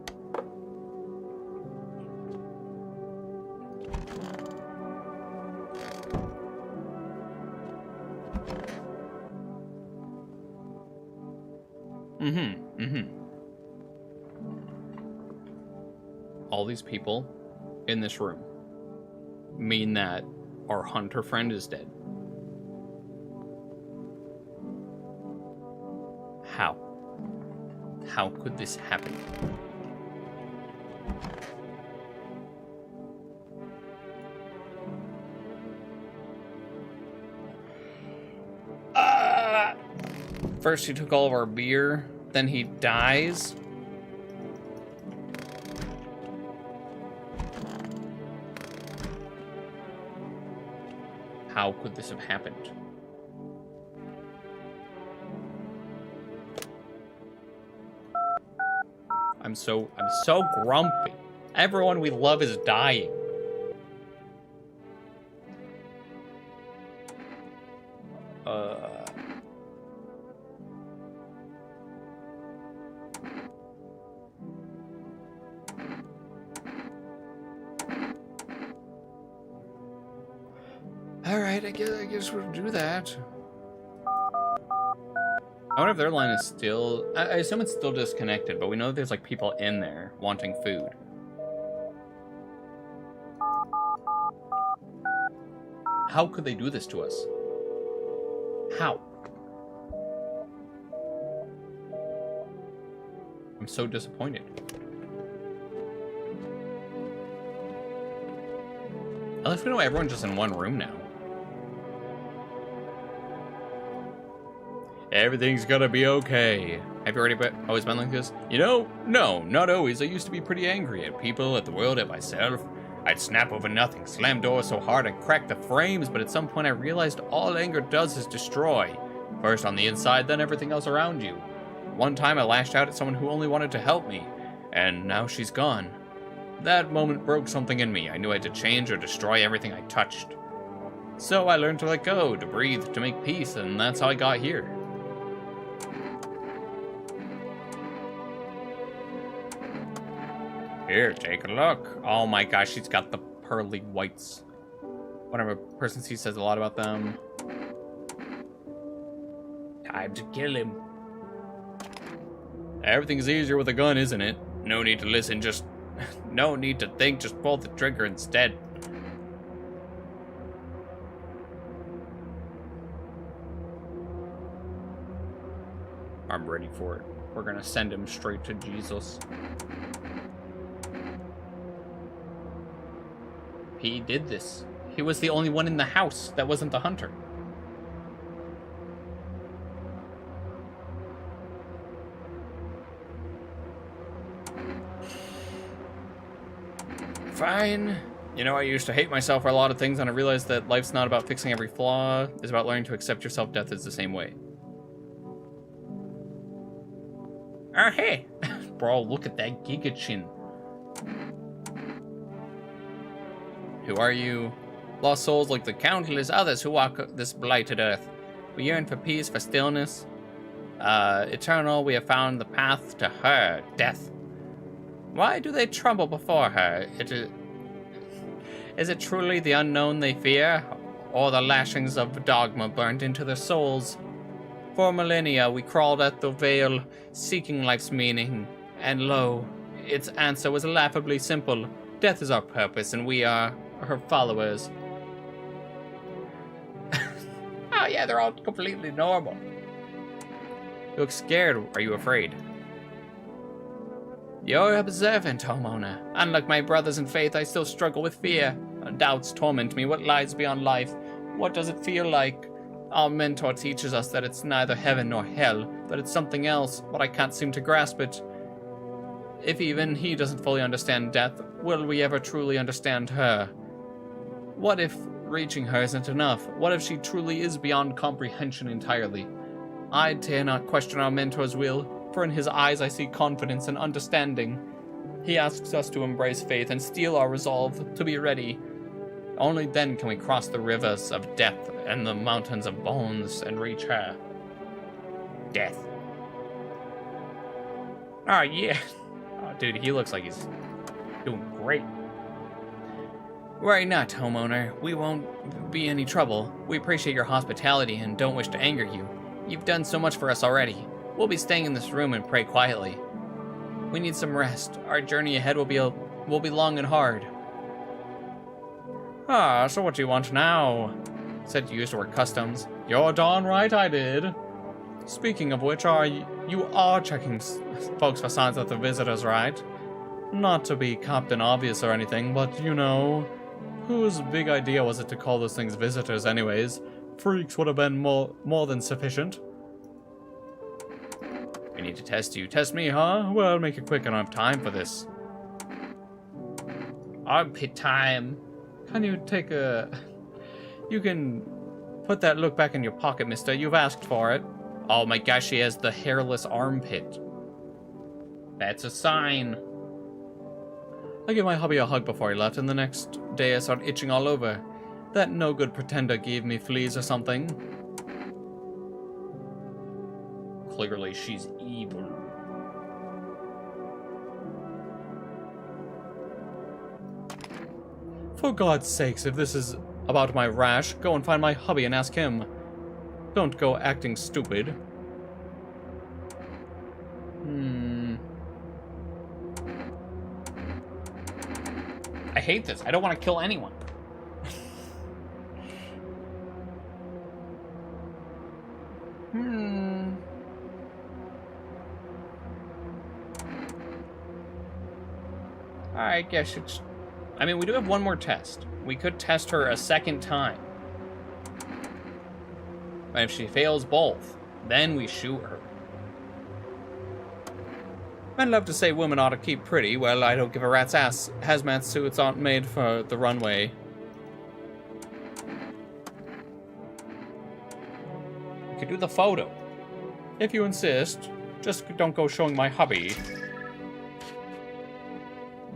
All these people in this room mean that our hunter friend is dead. How? How could this happen? First he took all of our beer, then he dies. How could this have happened? I'm so grumpy. Everyone we love is dying. Alright, I guess we'll do that. I wonder if their line is still... I assume it's still disconnected, but we know that there's, like, people in there wanting food. How could they do this to us? How? I'm so disappointed. At least we know everyone's just in one room now. Everything's gonna be okay. Have you always been like this? You know, no, not always. I used to be pretty angry at people, at the world, at myself. I'd snap over nothing, slam doors so hard I'd crack the frames, but at some point I realized all anger does is destroy. First on the inside, then everything else around you. One time I lashed out at someone who only wanted to help me, and now she's gone. That moment broke something in me. I knew I had to change or destroy everything I touched. So I learned to let go, to breathe, to make peace, and that's how I got here. Here, take a look. Oh my gosh, she's got the pearly whites. Whatever person sees says a lot about them. Time to kill him. Everything's easier with a gun, isn't it? No need to listen, just... no need to think, just pull the trigger instead. I'm ready for it. We're gonna send him straight to Jesus. He did this. He was the only one in the house that wasn't the hunter. Fine. You know, I used to hate myself for a lot of things, and I realized that life's not about fixing every flaw. It's about learning to accept yourself. Death is the same way. Oh, hey. Bro, look at that giga chin. Who are you? Lost souls like the countless others who walk this blighted earth. We yearn for peace, for stillness. Eternal, we have found the path to her, death. Why do they tremble before her? Is it truly the unknown they fear, or the lashings of dogma burned into their souls? For millennia, we crawled at the veil, seeking life's meaning, and lo, its answer was laughably simple. Death is our purpose, and we are her followers. Oh yeah, they're all completely normal. You look scared. Are you afraid? You're observant, homeowner. Unlike my brothers in faith, I still struggle with fear. Doubts torment me. What lies beyond life? What does it feel like? Our mentor teaches us that it's neither heaven nor hell, but it's something else, but I can't seem to grasp it. If even he doesn't fully understand death, will we ever truly understand her? What if reaching her isn't enough? What if she truly is beyond comprehension entirely? I dare not question our mentor's will, for in his eyes I see confidence and understanding. He asks us to embrace faith and steel our resolve to be ready. Only then can we cross the rivers of death and the mountains of bones and reach her. Death. Oh, yeah. Oh, dude, he looks like he's doing great. Worry not, homeowner. We won't be any trouble. We appreciate your hospitality and don't wish to anger you. You've done so much for us already. We'll be staying in this room and pray quietly. We need some rest. Our journey ahead will be long and hard. Ah, so what do you want now? Said you used to work customs. You're darn right I did. Speaking of which, you are checking folks for signs that they're visitors, right? Not to be Captain Obvious or anything, but you know, whose big idea was it to call those things visitors anyways? Freaks would have been more than sufficient. I need to test you. Test me, huh? Well, make it quick. I don't have time for this. Armpit time. Can you take a... You can put that look back in your pocket, mister. You've asked for it. Oh my gosh, she has the hairless armpit. That's a sign. I gave my hubby a hug before he left, and the next day I started itching all over. That no-good pretender gave me fleas or something. Clearly, she's evil. For God's sakes, if this is about my rash, go and find my hubby and ask him. Don't go acting stupid. I hate this. I don't want to kill anyone. I guess it's... I mean, we do have one more test. We could test her a second time. But if she fails both, then we shoot her. I'd love to say women ought to keep pretty. Well, I don't give a rat's ass. Hazmat suits aren't made for the runway. We could do the photo. If you insist. Just don't go showing my hubby.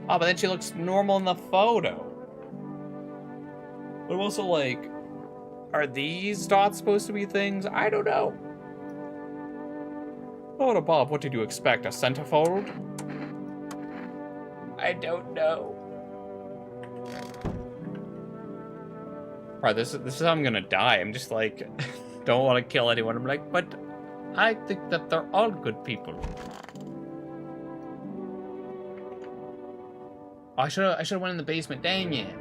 Oh, but then she looks normal in the photo. But also, like, are these dots supposed to be things? I don't know. Oh, Bob, what did you expect? A centerfold? I don't know. Right, this is how I'm gonna die. I'm just like, don't want to kill anyone. I'm like, but I think that they're all good people. I should have went in the basement. Dang it.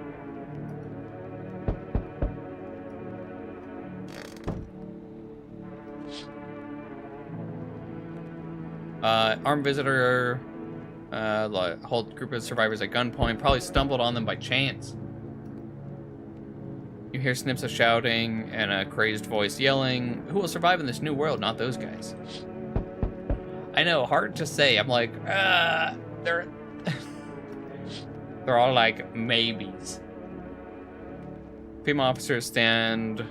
Armed visitor, hold group of survivors at gunpoint, probably stumbled on them by chance. You hear snips of shouting and a crazed voice yelling, who will survive in this new world? Not those guys. I know, hard to say. I'm like, they're all like maybes. Female officers stand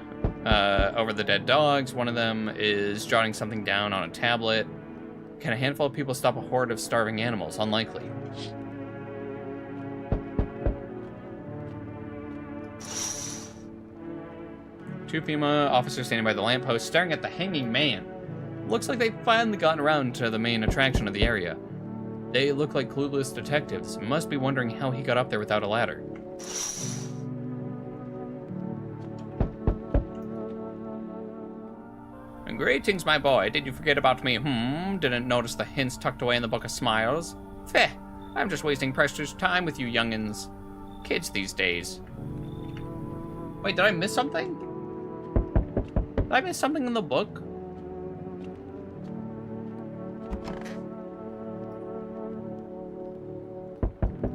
over the dead dogs. One of them is jotting something down on a tablet. Can a handful of people stop a horde of starving animals? Unlikely. Two FEMA officers standing by the lamppost staring at the hanging man. Looks like they've finally gotten around to the main attraction of the area. They look like clueless detectives. Must be wondering how he got up there without a ladder. Greetings, my boy. Did you forget about me? Didn't notice the hints tucked away in the book of smiles. Feh, I'm just wasting precious time with you youngins. Kids these days. Wait, did I miss something? Did I miss something in the book?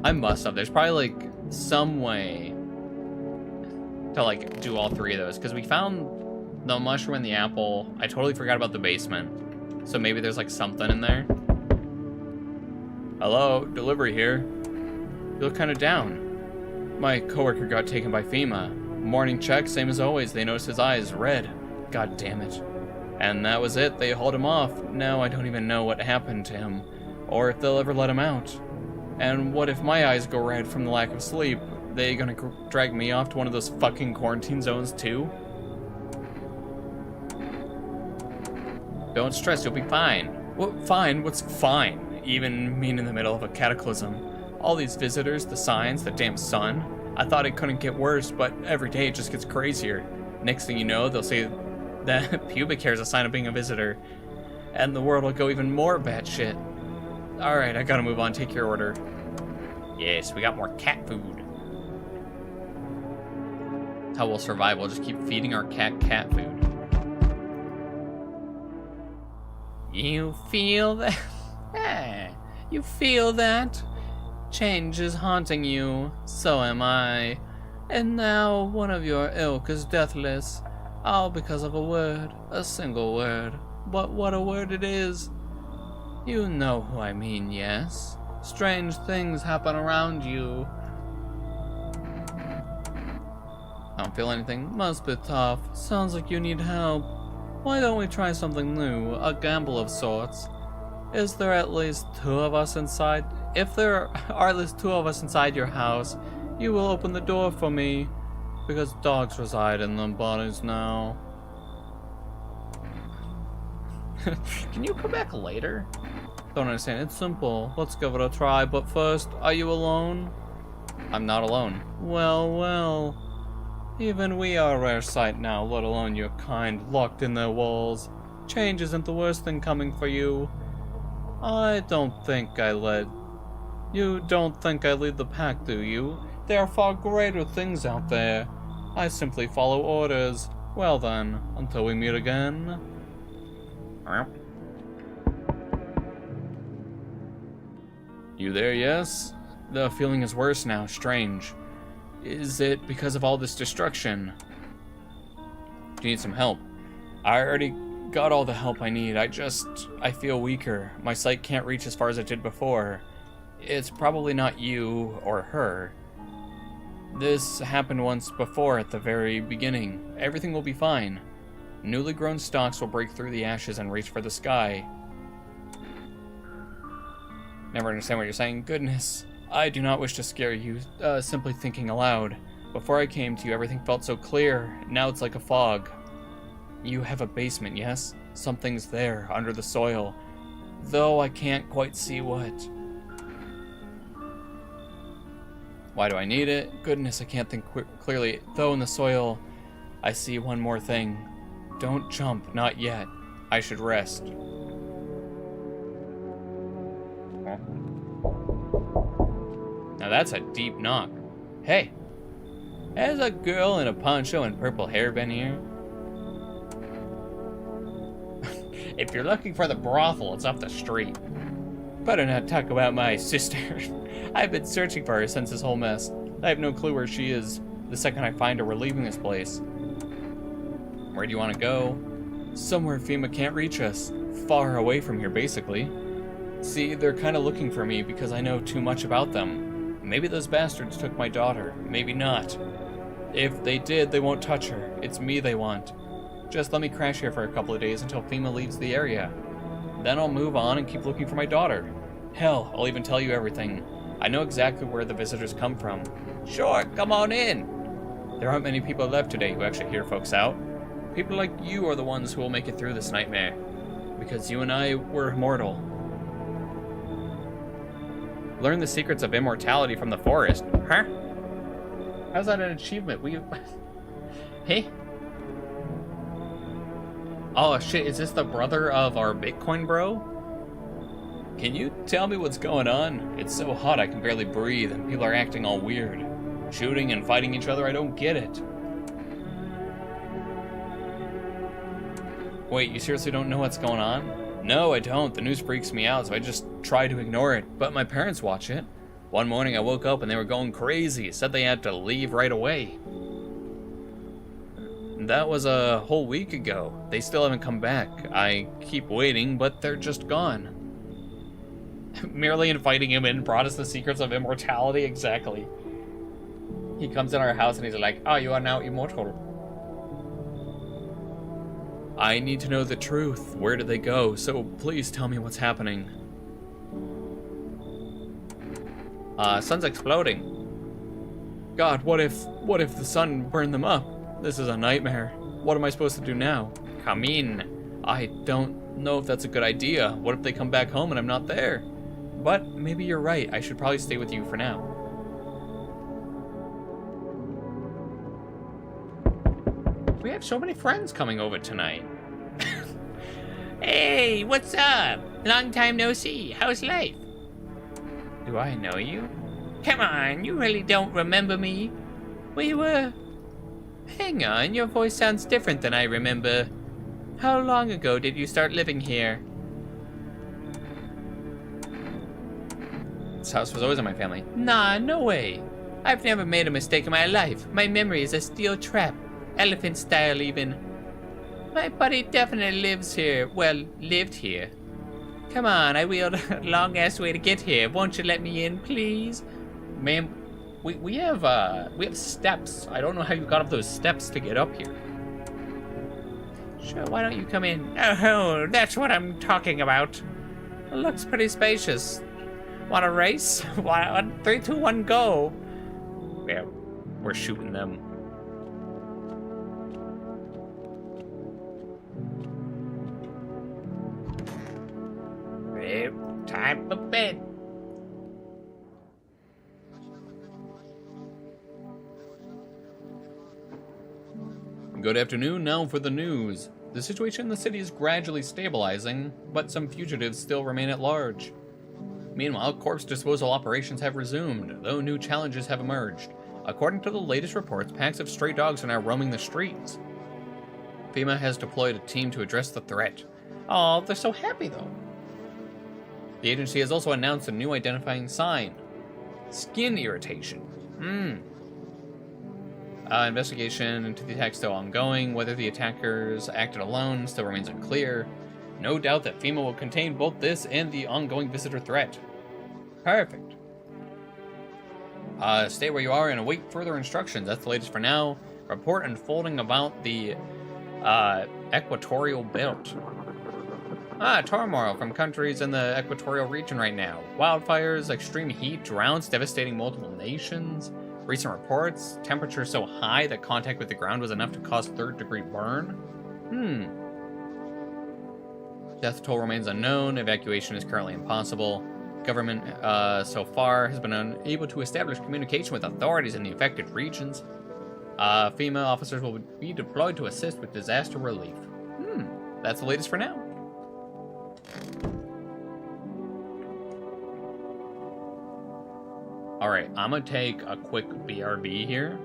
I must have. There's probably, like, some way to, like, do all three of those. Because we found the mushroom and the apple. I totally forgot about the basement. So maybe there's, like, something in there. Hello, delivery here. You look kind of down. My coworker got taken by FEMA. Morning check, same as always. They noticed his eyes red. God damn it. And that was it. They hauled him off. Now I don't even know what happened to him. Or if they'll ever let him out. And what if my eyes go red from the lack of sleep? They gonna drag me off to one of those fucking quarantine zones too? Don't stress, you'll be fine. What, fine? What's fine? Even mean in the middle of a cataclysm. All these visitors, the signs, the damn sun. I thought it couldn't get worse, but every day it just gets crazier. Next thing you know, they'll say that pubic hair is a sign of being a visitor. And the world will go even more batshit. Alright, I gotta move on. Take your order. Yes, we got more cat food. That's how we'll survive. We'll just keep feeding our cat food. You feel that? You feel that? Change is haunting you. So am I. And now one of your ilk is deathless. All because of a word. A single word. But what a word it is. You know who I mean, yes? Strange things happen around you. I don't feel anything. Must be tough. Sounds like you need help. Why don't we try something new? A gamble of sorts. Is there at least two of us inside? If there are at least two of us inside your house, you will open the door for me. Because dogs reside in them bodies now. Can you come back later? Don't understand. It's simple. Let's give it a try. But first, are you alone? I'm not alone. Well, well. Even we are a rare sight now, let alone your kind, locked in their walls. Change isn't the worst thing coming for you. I don't think I led... You don't think I lead the pack, do you? There are far greater things out there. I simply follow orders. Well then, until we meet again. You there, yes? The feeling is worse now, strange. Is it because of all this destruction? Do you need some help? I already got all the help I need. I feel weaker. My sight can't reach as far as it did before. It's probably not you or her. This happened once before at the very beginning. Everything will be fine. Newly grown stalks will break through the ashes and reach for the sky. Never understand what you're saying. Goodness. I do not wish to scare you, simply thinking aloud. Before I came to you, everything felt so clear. Now it's like a fog. You have a basement, yes? Something's there, under the soil. Though I can't quite see what. Why do I need it? Goodness, I can't think clearly. Though in the soil, I see one more thing. Don't jump, not yet. I should rest. Now that's a deep knock. Hey, has a girl in a poncho and purple hair been here? If you're looking for the brothel, it's up the street. Better not talk about my sister. I've been searching for her since this whole mess. I have no clue where she is. The second I find her, we're leaving this place. Where do you want to go? Somewhere FEMA can't reach us. Far away from here, basically. See, they're kind of looking for me because I know too much about them. Maybe those bastards took my daughter. Maybe not. If they did, they won't touch her. It's me they want. Just let me crash here for a couple of days until FEMA leaves the area. Then I'll move on and keep looking for my daughter. Hell, I'll even tell you everything. I know exactly where the visitors come from. Sure, come on in. There aren't many people left today who actually hear folks out. People like you are the ones who will make it through this nightmare. Because you and I were immortal. Learn the secrets of immortality from the forest. Huh? How's that an achievement? Hey? Oh shit, is this the brother of our Bitcoin bro? Can you tell me what's going on? It's so hot I can barely breathe and people are acting all weird. Shooting and fighting each other, I don't get it. Wait, you seriously don't know what's going on? No, I don't. The news freaks me out, so I just try to ignore it. But my parents watch it. One morning I woke up and they were going crazy. Said they had to leave right away. That was a whole week ago. They still haven't come back. I keep waiting, but they're just gone. Merely inviting him in brought us the secrets of immortality? Exactly. He comes in our house and he's like, oh, you are now immortal. I need to know the truth. Where did they go? So please tell me what's happening. Sun's exploding. God, what if the sun burned them up? This is a nightmare. What am I supposed to do now? Come in. I don't know if that's a good idea. What if they come back home and I'm not there? But maybe you're right. I should probably stay with you for now. We have so many friends coming over tonight. Hey, what's up? Long time no see. How's life? Do I know you? Come on, you really don't remember me. We were... Hang on, your voice sounds different than I remember. How long ago did you start living here? This house was always in my family. Nah, no way. I've never made a mistake in my life. My memory is a steel trap. Elephant style even. My buddy definitely lives here. Well, lived here. Come on, I wheeled a long ass way to get here. Won't you let me in, please? Ma'am, we have steps. I don't know how you got up those steps to get up here. Sure, why don't you come in? Oh, that's what I'm talking about. It looks pretty spacious. Want a race? 3, 2, 1, go. Yeah, we're shooting them. Time for bed. Good afternoon, now for the news. The situation in the city is gradually stabilizing, but some fugitives still remain at large. Meanwhile, corpse disposal operations have resumed, though new challenges have emerged. According to the latest reports, packs of stray dogs are now roaming the streets. FEMA has deployed a team to address the threat. Oh, they're so happy though. The agency has also announced a new identifying sign. Skin irritation. Investigation into the attack still ongoing. Whether the attackers acted alone still remains unclear. No doubt that FEMA will contain both this and the ongoing visitor threat. Perfect. Stay where you are and await further instructions. That's the latest for now. Report unfolding about the equatorial belt. Turmoil from countries in the equatorial region right now. Wildfires, extreme heat, droughts devastating multiple nations. Recent reports, temperatures so high that contact with the ground was enough to cause third-degree burn. Death toll remains unknown. Evacuation is currently impossible. Government, so far, has been unable to establish communication with authorities in the affected regions. FEMA officers will be deployed to assist with disaster relief. That's the latest for now. Alright, I'm gonna take a quick BRB here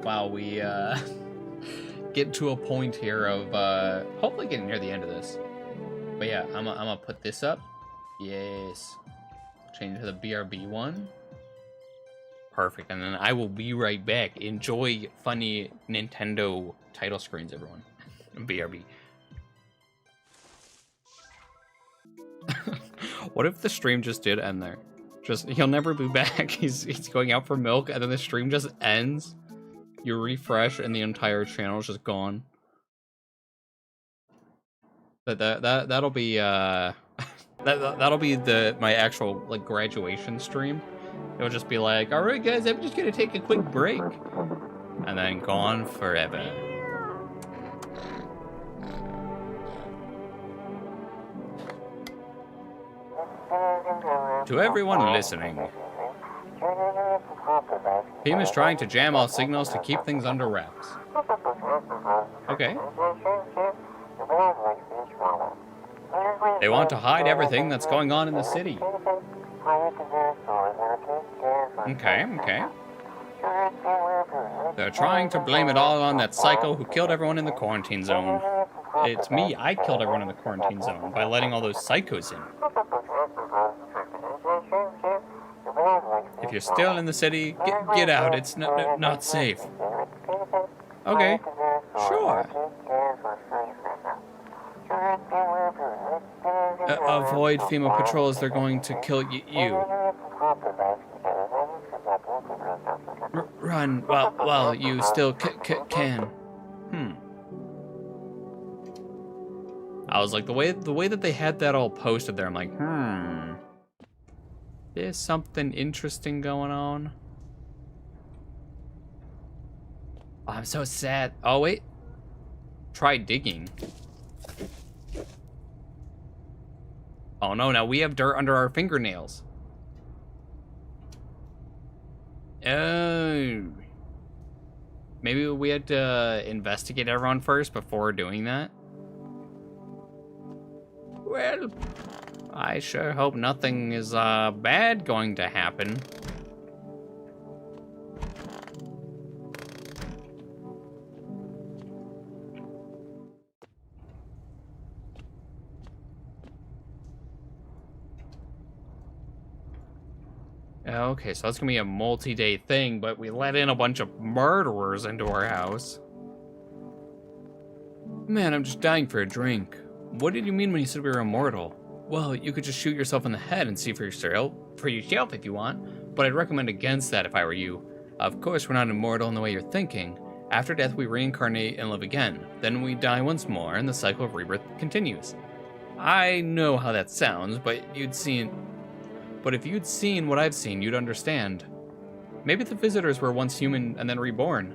while we get to a point here of hopefully getting near the end of this. But yeah, I'm gonna put this up. Yes. Change to the BRB one. Perfect, and then I will be right back. Enjoy funny Nintendo title screens, everyone. BRB. What if the stream just did end there? He'll never be back. He's going out for milk, and then the stream just ends. You refresh, and the entire channel is just gone. That'll be that'll be my actual like graduation stream. It'll just be like, all right, guys, I'm just gonna take a quick break, and then gone forever. To everyone listening, FEMA is trying to jam all signals to keep things under wraps. Okay. They want to hide everything that's going on in the city. Okay. They're trying to blame it all on that psycho who killed everyone in the quarantine zone. It's me, I killed everyone in the quarantine zone by letting all those psychos in. If you're still in the city, get out. It's not safe. Okay, sure. Avoid FEMA patrols. They're going to kill you. Run while you still can. I was like, the way that they had that all posted there, I'm like, there's something interesting going on. Oh, I'm so sad. Oh, wait. Try digging. Oh, no. Now we have dirt under our fingernails. Oh. Maybe we had to investigate everyone first before doing that. Well, I sure hope nothing is bad going to happen. Okay, so that's gonna be a multi-day thing, but we let in a bunch of murderers into our house. Man, I'm just dying for a drink. What did you mean when you said we were immortal? Well, you could just shoot yourself in the head and see for yourself if you want, but I'd recommend against that if I were you. Of course, we're not immortal in the way you're thinking. After death, we reincarnate and live again. Then we die once more, and the cycle of rebirth continues. I know how that sounds, but if you'd seen what I've seen, you'd understand. Maybe the visitors were once human and then reborn.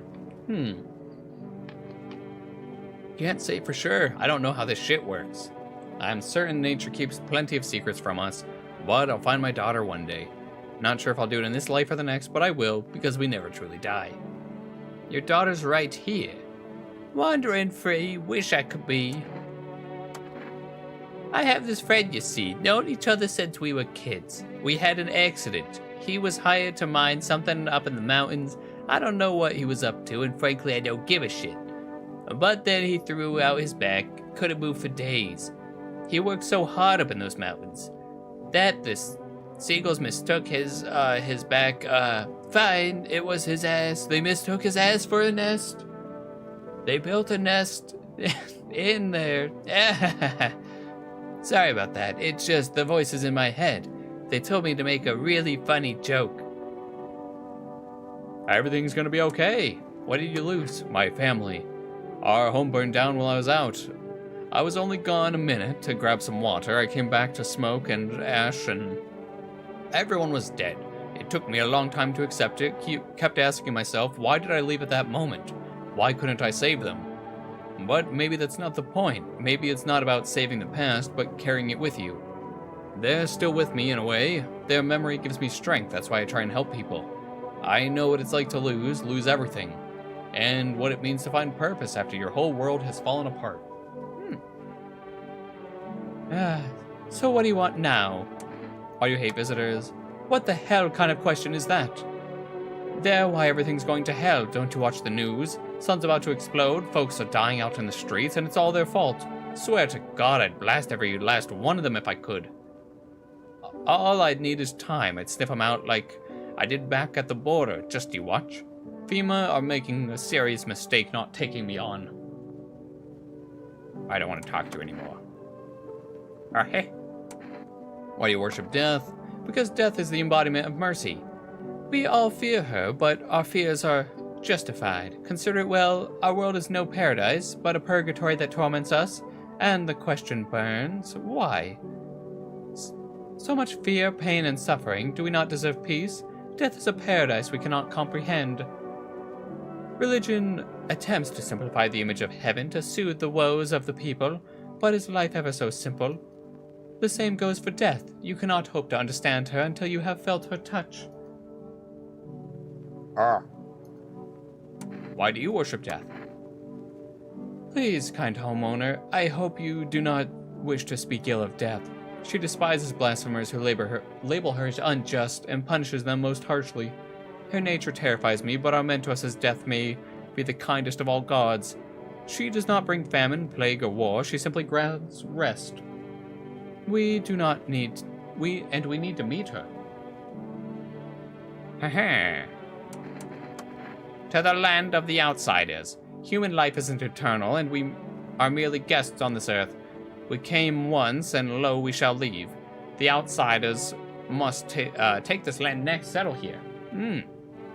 Can't say for sure. I don't know how this shit works. I'm certain nature keeps plenty of secrets from us, but I'll find my daughter one day. Not sure if I'll do it in this life or the next, but I will, because we never truly die. Your daughter's right here. Wandering free, wish I could be. I have this friend, you see, known each other since we were kids. We had an accident. He was hired to mine something up in the mountains. I don't know what he was up to, and frankly, I don't give a shit. But then he threw out his back, couldn't move for days. He worked so hard up in those mountains that the seagulls mistook his back. Fine, it was his ass. They mistook his ass for a nest. They built a nest in there. Sorry about that. It's just the voices in my head. They told me to make a really funny joke. Everything's gonna be okay. What did you lose? My family. Our home burned down while I was out. I was only gone a minute to grab some water. I came back to smoke and ash, and everyone was dead. It took me a long time to accept it. Kept asking myself, why did I leave at that moment? Why couldn't I save them? But maybe that's not the point. Maybe it's not about saving the past, but carrying it with you. They're still with me in a way. Their memory gives me strength. That's why I try and help people. I know what it's like to lose everything, and what it means to find purpose after your whole world has fallen apart. So what do you want now? Why do you hate visitors? What the hell kind of question is that? There, why everything's going to hell. Don't you watch the news? Sun's about to explode, folks are dying out in the streets, and it's all their fault. Swear to God, I'd blast every last one of them if I could. All I'd need is time. I'd sniff them out like I did back at the border. Just you watch. FEMA are making a serious mistake not taking me on. I don't want to talk to you anymore. Hey. Why do you worship death? Because death is the embodiment of mercy. We all fear her, but our fears are justified. Consider it well, our world is no paradise, but a purgatory that torments us, and the question burns, why? So much fear, pain, and suffering, do we not deserve peace? Death is a paradise we cannot comprehend. Religion attempts to simplify the image of heaven to soothe the woes of the people, but is life ever so simple? The same goes for death. You cannot hope to understand her until you have felt her touch. Why do you worship death? Please, kind homeowner, I hope you do not wish to speak ill of death. She despises blasphemers who label her unjust and punishes them most harshly. Her nature terrifies me, but our mentor says death may be the kindest of all gods. She does not bring famine, plague, or war. She simply grants rest. We need to meet her. To the land of the outsiders. Human life isn't eternal, and we are merely guests on this earth. We came once, and lo, we shall leave. The outsiders must take this land next, settle here.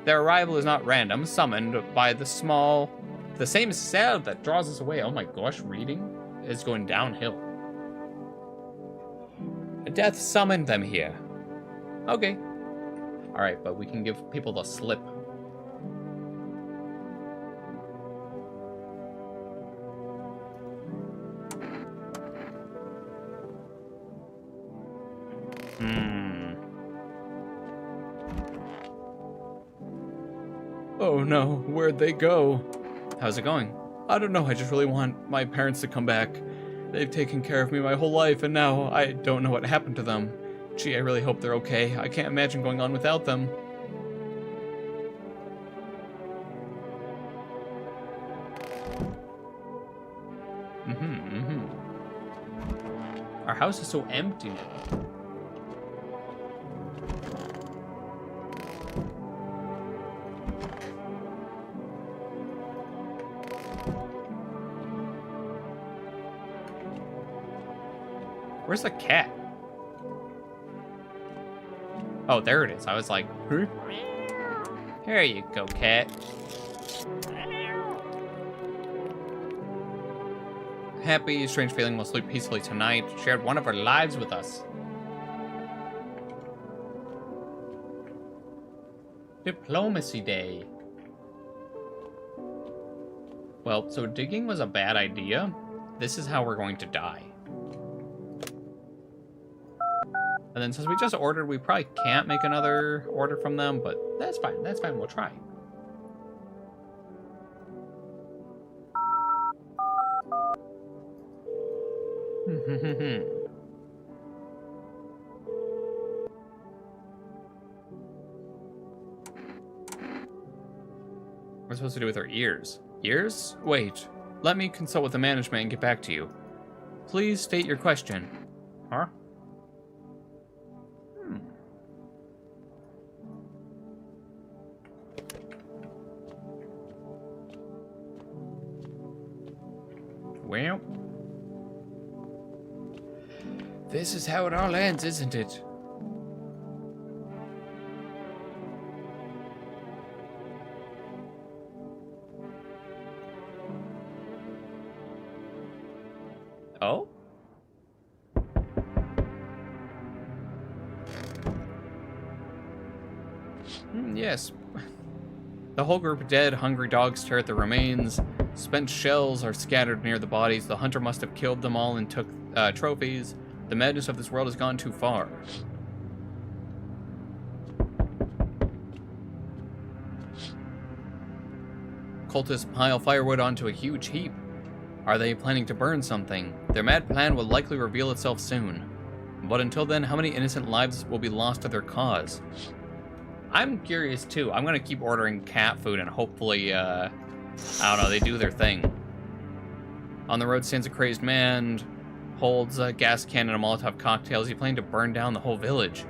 Their arrival is not random, summoned by the same cell that draws us away. Oh my gosh, reading is going downhill. Death summoned them here. Okay. Alright, but we can give people the slip. Oh no, where'd they go? How's it going? I don't know, I just really want my parents to come back. They've taken care of me my whole life, and now I don't know what happened to them. Gee, I really hope they're okay. I can't imagine going on without them. Our house is so empty now. Where's the cat? Oh, there it is. I was like, huh? Here you go, cat. Happy, strange feeling will sleep peacefully tonight. Shared one of our lives with us. Diplomacy Day. Well, so digging was a bad idea. This is how we're going to die. And then since we just ordered, we probably can't make another order from them, but that's fine. That's fine. We'll try. We're supposed to do with our ears. Ears? Wait. Let me consult with the management and get back to you. Please state your question. Huh? Well, this is how it all ends, isn't it? Oh? Yes. The whole group of dead, hungry dogs tear at the remains. Spent shells are scattered near the bodies. The hunter must have killed them all and took trophies. The madness of this world has gone too far. Cultists pile firewood onto a huge heap. Are they planning to burn something? Their mad plan will likely reveal itself soon. But until then, how many innocent lives will be lost to their cause? I'm curious too. I'm gonna keep ordering cat food and hopefully, I don't know, they do their thing. On the road stands a crazed man, holds a gas can and a Molotov cocktail. Is he planning to burn down the whole village?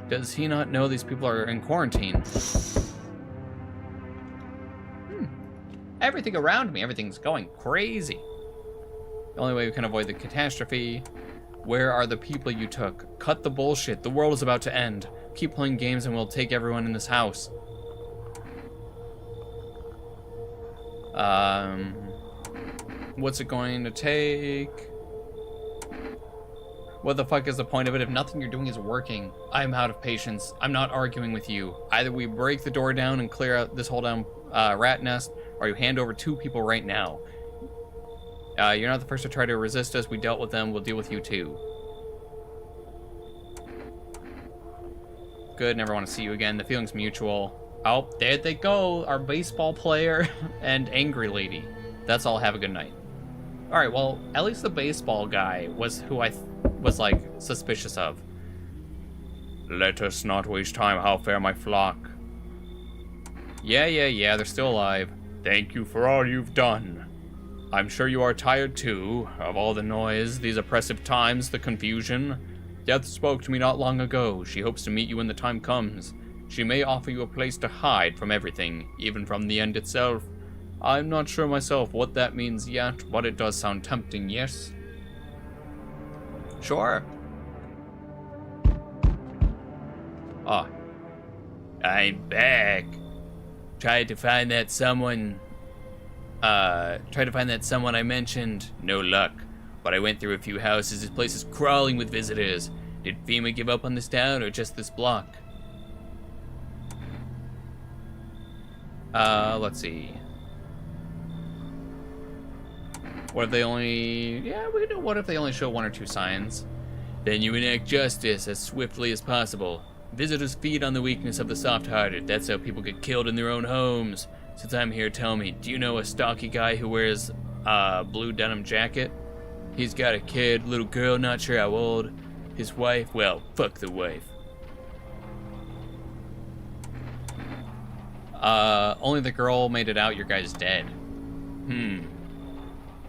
Does he not know these people are in quarantine? Everything around me, everything's going crazy. The only way we can avoid the catastrophe. Where are the people you took? Cut the bullshit. The world is about to end. Keep playing games and we'll take everyone in this house. What's it going to take? What the fuck is the point of it if nothing you're doing is working? I'm out of patience. I'm not arguing with you. Either we break the door down and clear out this whole damn rat nest, or you hand over 2 people right now. You're not the first to try to resist us. We dealt with them. We'll deal with you too. Good, never want to see you again. The feeling's mutual. Oh, there they go. Our baseball player and angry lady. That's all. Have a good night. All right, well, at least the baseball guy was who I was, like, suspicious of. Let us not waste time. How fare my flock? Yeah, they're still alive. Thank you for all you've done. I'm sure you are tired too, of all the noise, these oppressive times, the confusion. Death spoke to me not long ago. She hopes to meet you when the time comes. She may offer you a place to hide from everything, even from the end itself. I'm not sure myself what that means yet, but it does sound tempting, yes? Sure. Ah. I'm back. Tried to find that someone I mentioned. No luck. But I went through a few houses. This place is crawling with visitors. Did FEMA give up on this town or just this block? Let's see. What if they only... Yeah, we can do what if they only show 1 or 2 signs? Then you enact justice as swiftly as possible. Visitors feed on the weakness of the soft-hearted. That's how people get killed in their own homes. Since I'm here, tell me, do you know a stocky guy who wears a blue denim jacket? He's got a kid, little girl, not sure how old. His wife, well, fuck the wife. Only the girl made it out. Your guy's dead.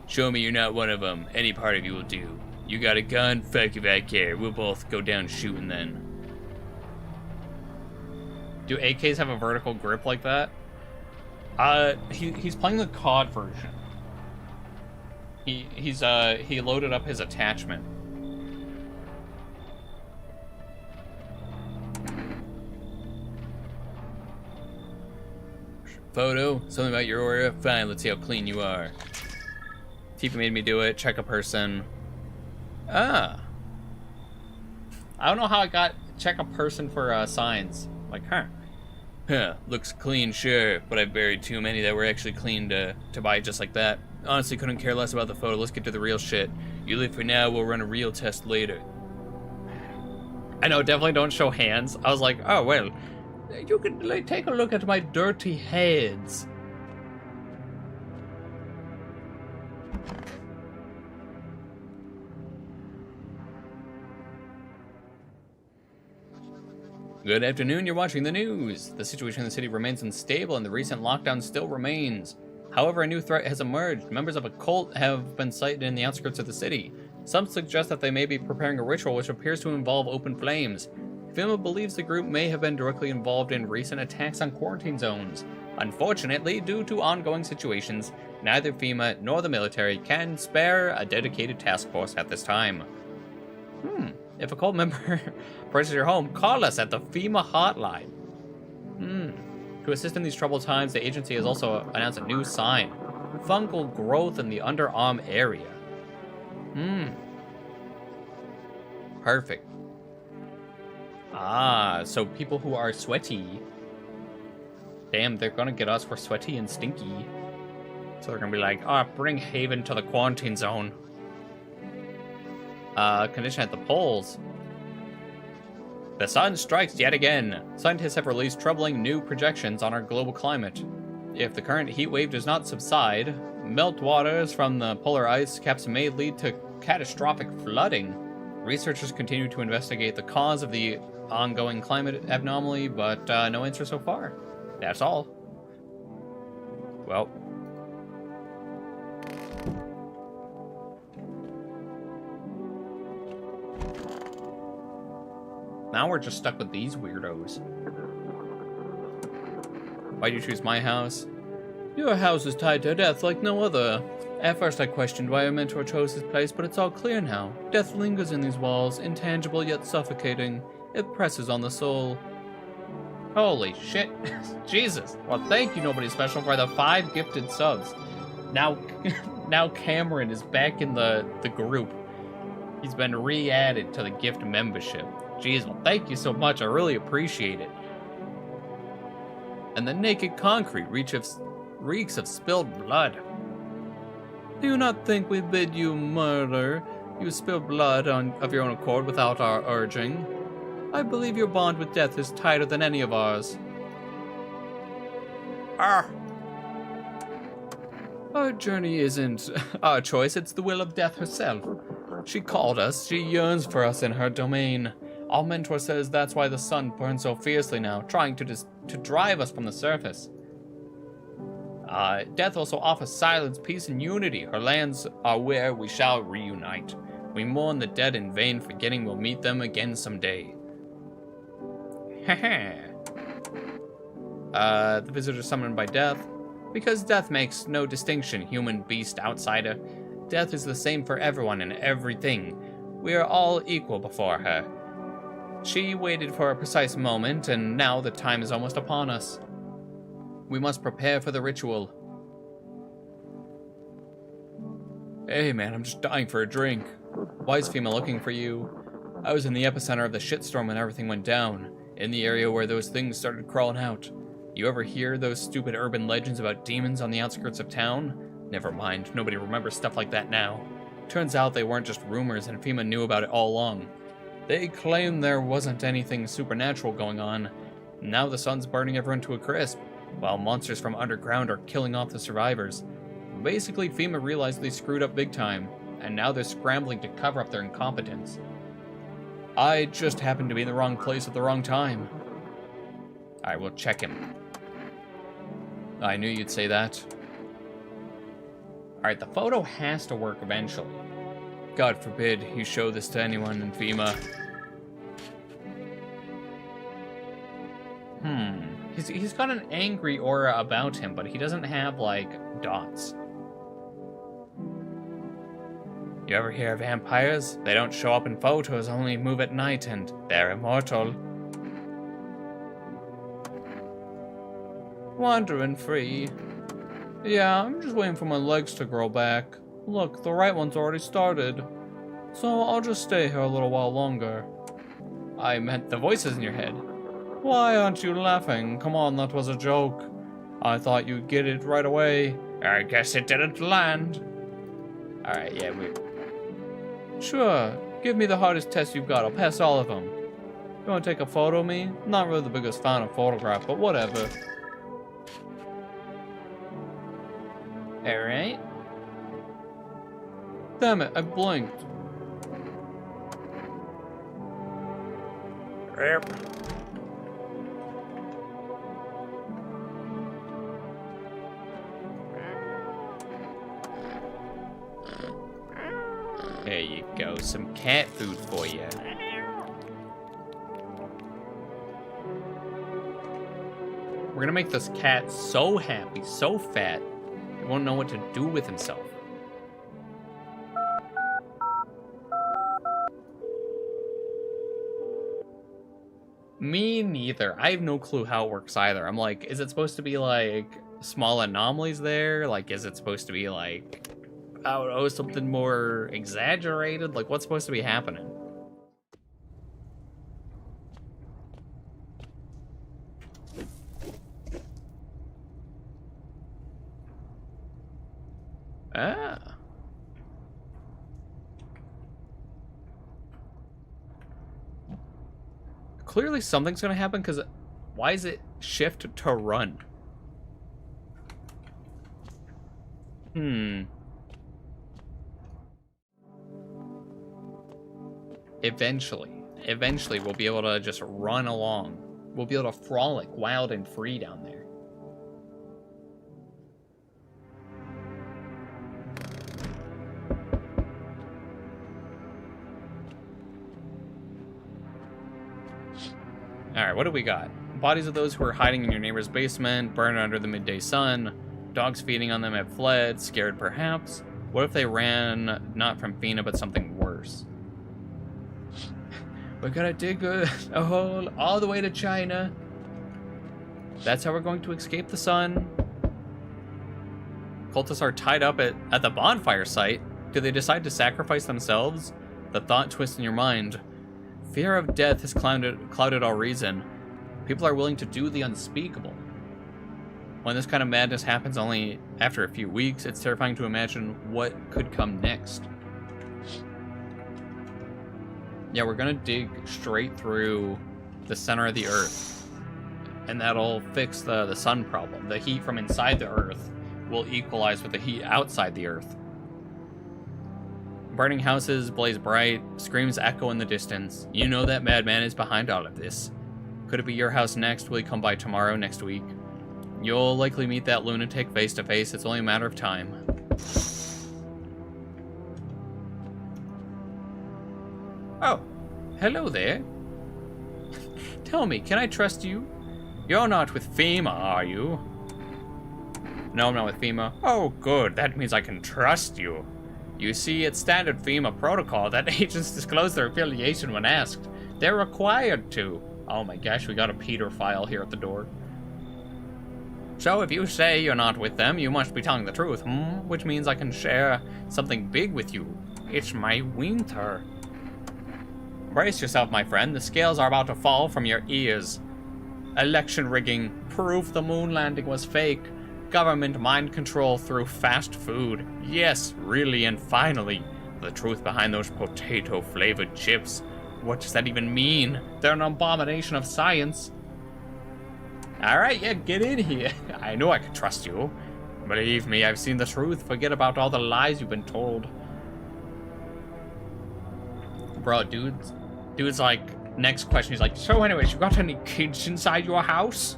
Show me you're not one of them. Any part of you will do. You got a gun? Fuck if I care. We'll both go down shooting then. Do AKs have a vertical grip like that? He's playing the COD version. He loaded up his attachment. Photo? Something about your aura? Fine, let's see how clean you are. Tifa made me do it. Check a person. Ah. I don't know how I got check a person for signs. Like, Huh, looks clean, sure, but I've buried too many that were actually clean to buy just like that. Honestly, couldn't care less about the photo. Let's get to the real shit. You live for now, we'll run a real test later. I know, definitely don't show hands. I was like, oh, well, you can like, take a look at my dirty hands. Good afternoon, you're watching the news. The situation in the city remains unstable and the recent lockdown still remains. However, a new threat has emerged. Members of a cult have been sighted in the outskirts of the city. Some suggest that they may be preparing a ritual which appears to involve open flames. FEMA believes the group may have been directly involved in recent attacks on quarantine zones. Unfortunately, due to ongoing situations, neither FEMA nor the military can spare a dedicated task force at this time. If a cult member approaches your home, call us at the FEMA hotline. To assist in these troubled times, the agency has also announced a new sign. Fungal growth in the underarm area. Perfect. Ah, so people who are sweaty. Damn, they're gonna get us for sweaty and stinky. So they're gonna be like, bring Haven to the quarantine zone. Condition at the poles. The sun strikes yet again. Scientists have released troubling new projections on our global climate. If the current heat wave does not subside, meltwaters from the polar ice caps may lead to catastrophic flooding. Researchers continue to investigate the cause of the ongoing climate anomaly, but no answer so far. That's all. Well. Now we're just stuck with these weirdos. Why'd you choose my house? Your house is tied to death like no other. At first I questioned why our mentor chose this place, but it's all clear now. Death lingers in these walls, intangible yet suffocating. It presses on the soul. Holy shit. Jesus. Well, thank you, Nobody Special, for the 5 gifted subs. Now Cameron is back in the group. He's been re-added to the gift membership. Jeez, well, thank you so much. I really appreciate it. And the naked concrete reeks of spilled blood. Do you not think we bid you murder? You spilled blood of your own accord without our urging. I believe your bond with death is tighter than any of ours. Our journey isn't our choice, it's the will of death herself. She called us, she yearns for us in her domain. Our mentor says that's why the sun burns so fiercely now, trying to drive us from the surface. Death also offers silence, peace, and unity. Her lands are where we shall reunite. We mourn the dead in vain, forgetting we'll meet them again someday. The visitor summoned by death. Because death makes no distinction, human, beast, outsider. Death is the same for everyone and everything. We are all equal before her. She waited for a precise moment, and now the time is almost upon us. We must prepare for the ritual. Hey man, I'm just dying for a drink. Why is FEMA looking for you? I was in the epicenter of the shitstorm when everything went down, in the area where those things started crawling out. You ever hear those stupid urban legends about demons on the outskirts of town? Never mind, nobody remembers stuff like that now. Turns out they weren't just rumors, and FEMA knew about it all along. They claimed there wasn't anything supernatural going on. Now the sun's burning everyone to a crisp, while monsters from underground are killing off the survivors. Basically, FEMA realized they screwed up big time, and now they're scrambling to cover up their incompetence. I just happened to be in the wrong place at the wrong time. Alright, we'll check him. I knew you'd say that. Alright, the photo has to work eventually. God forbid you show this to anyone in FEMA. He's got an angry aura about him, but he doesn't have, like, dots. You ever hear of vampires? They don't show up in photos, only move at night, and they're immortal. Wandering free. Yeah, I'm just waiting for my legs to grow back. Look, the right one's already started. So I'll just stay here a little while longer. I meant the voices in your head. Why aren't you laughing? Come on, that was a joke. I thought you'd get it right away. I guess it didn't land. Alright, yeah, Sure, give me the hardest test you've got. I'll pass all of them. You want to take a photo of me? Not really the biggest fan of photograph, but whatever. Alright. Damn it, I blinked. There you go, some cat food for you. We're gonna make this cat so happy, so fat, he won't know what to do with himself. Me neither. I have no clue how it works either. I'm like, is it supposed to be like small anomalies there? Like, is it supposed to be like, I don't know, something more exaggerated? Like, what's supposed to be happening? Ah. Clearly something's gonna happen, because why is it shift to run? Eventually we'll be able to just run along. We'll be able to frolic wild and free down there. Alright, what do we got? Bodies of those who were hiding in your neighbor's basement, burned under the midday sun. Dogs feeding on them have fled, scared perhaps. What if they ran not from Fina, but something worse? We're gonna dig a hole all the way to China. That's how we're going to escape the sun. Cultists are tied up at the bonfire site. Do they decide to sacrifice themselves? The thought twists in your mind. Fear of death has clouded all reason. People are willing to do the unspeakable. When this kind of madness happens only after a few weeks, it's terrifying to imagine what could come next. Yeah, we're gonna dig straight through the center of the Earth, and that'll fix the sun problem. The heat from inside the Earth will equalize with the heat outside the Earth. Burning houses blaze bright, screams echo in the distance. You know that madman is behind all of this. Could it be your house next? Will he come by tomorrow, next week? You'll likely meet that lunatic face to face. It's only a matter of time. Oh, hello there. Tell me, can I trust you? You're not with FEMA, are you? No, I'm not with FEMA. Oh, good. That means I can trust you. You see, it's standard FEMA protocol that agents disclose their affiliation when asked. They're required to. Oh my gosh, we got a Peter file here at the door. So if you say you're not with them, you must be telling the truth, which means I can share something big with you. It's my winter. Brace yourself, my friend. The scales are about to fall from your ears. Election rigging. Proof the moon landing was fake. Government mind control through fast food. Yes, really and finally. The truth behind those potato-flavored chips. What does that even mean? They're an abomination of science. Alright, yeah, get in here. I know I can trust you. Believe me, I've seen the truth. Forget about all the lies you've been told. Bro, dude's like, next question, he's like, so anyways, you got any kids inside your house?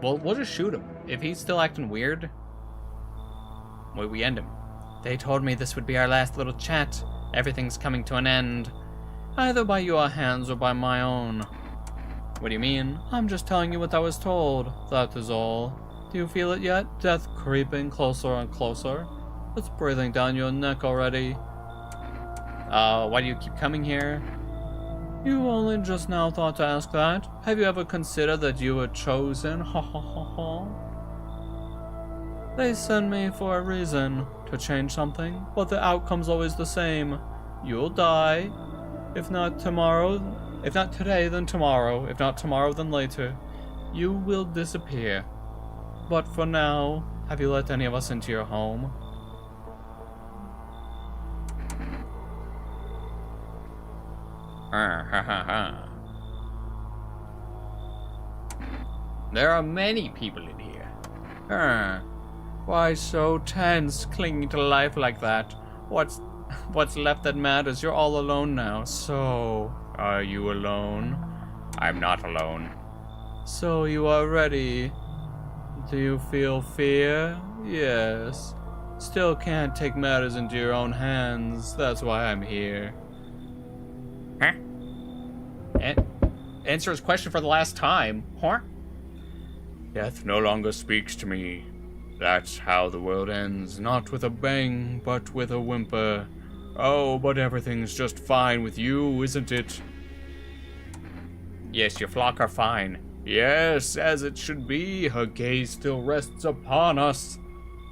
Well, we'll just shoot him. If he's still acting weird, we end him. They told me this would be our last little chat. Everything's coming to an end. Either by your hands or by my own. What do you mean? I'm just telling you what I was told. That is all. Do you feel it yet? Death creeping closer and closer. It's breathing down your neck already. Why do you keep coming here? You only just now thought to ask that? Have you ever considered that you were chosen? Ha ha ha ha. They send me for a reason, to change something, but the outcome's always the same. You'll die. If not tomorrow, if not today, then tomorrow. If not tomorrow, then later. You will disappear. But for now, have you let any of us into your home? There are many people in here. Why so tense, clinging to life like that? What's left that matters? You're all alone now. So, are you alone? I'm not alone. So you are ready. Do you feel fear? Yes. Still can't take matters into your own hands. That's why I'm here. Huh? Answer his question for the last time. Huh? Death no longer speaks to me. That's how the world ends, not with a bang, but with a whimper. Oh, but everything's just fine with you, isn't it? Yes, your flock are fine. Yes, as it should be. Her gaze still rests upon us.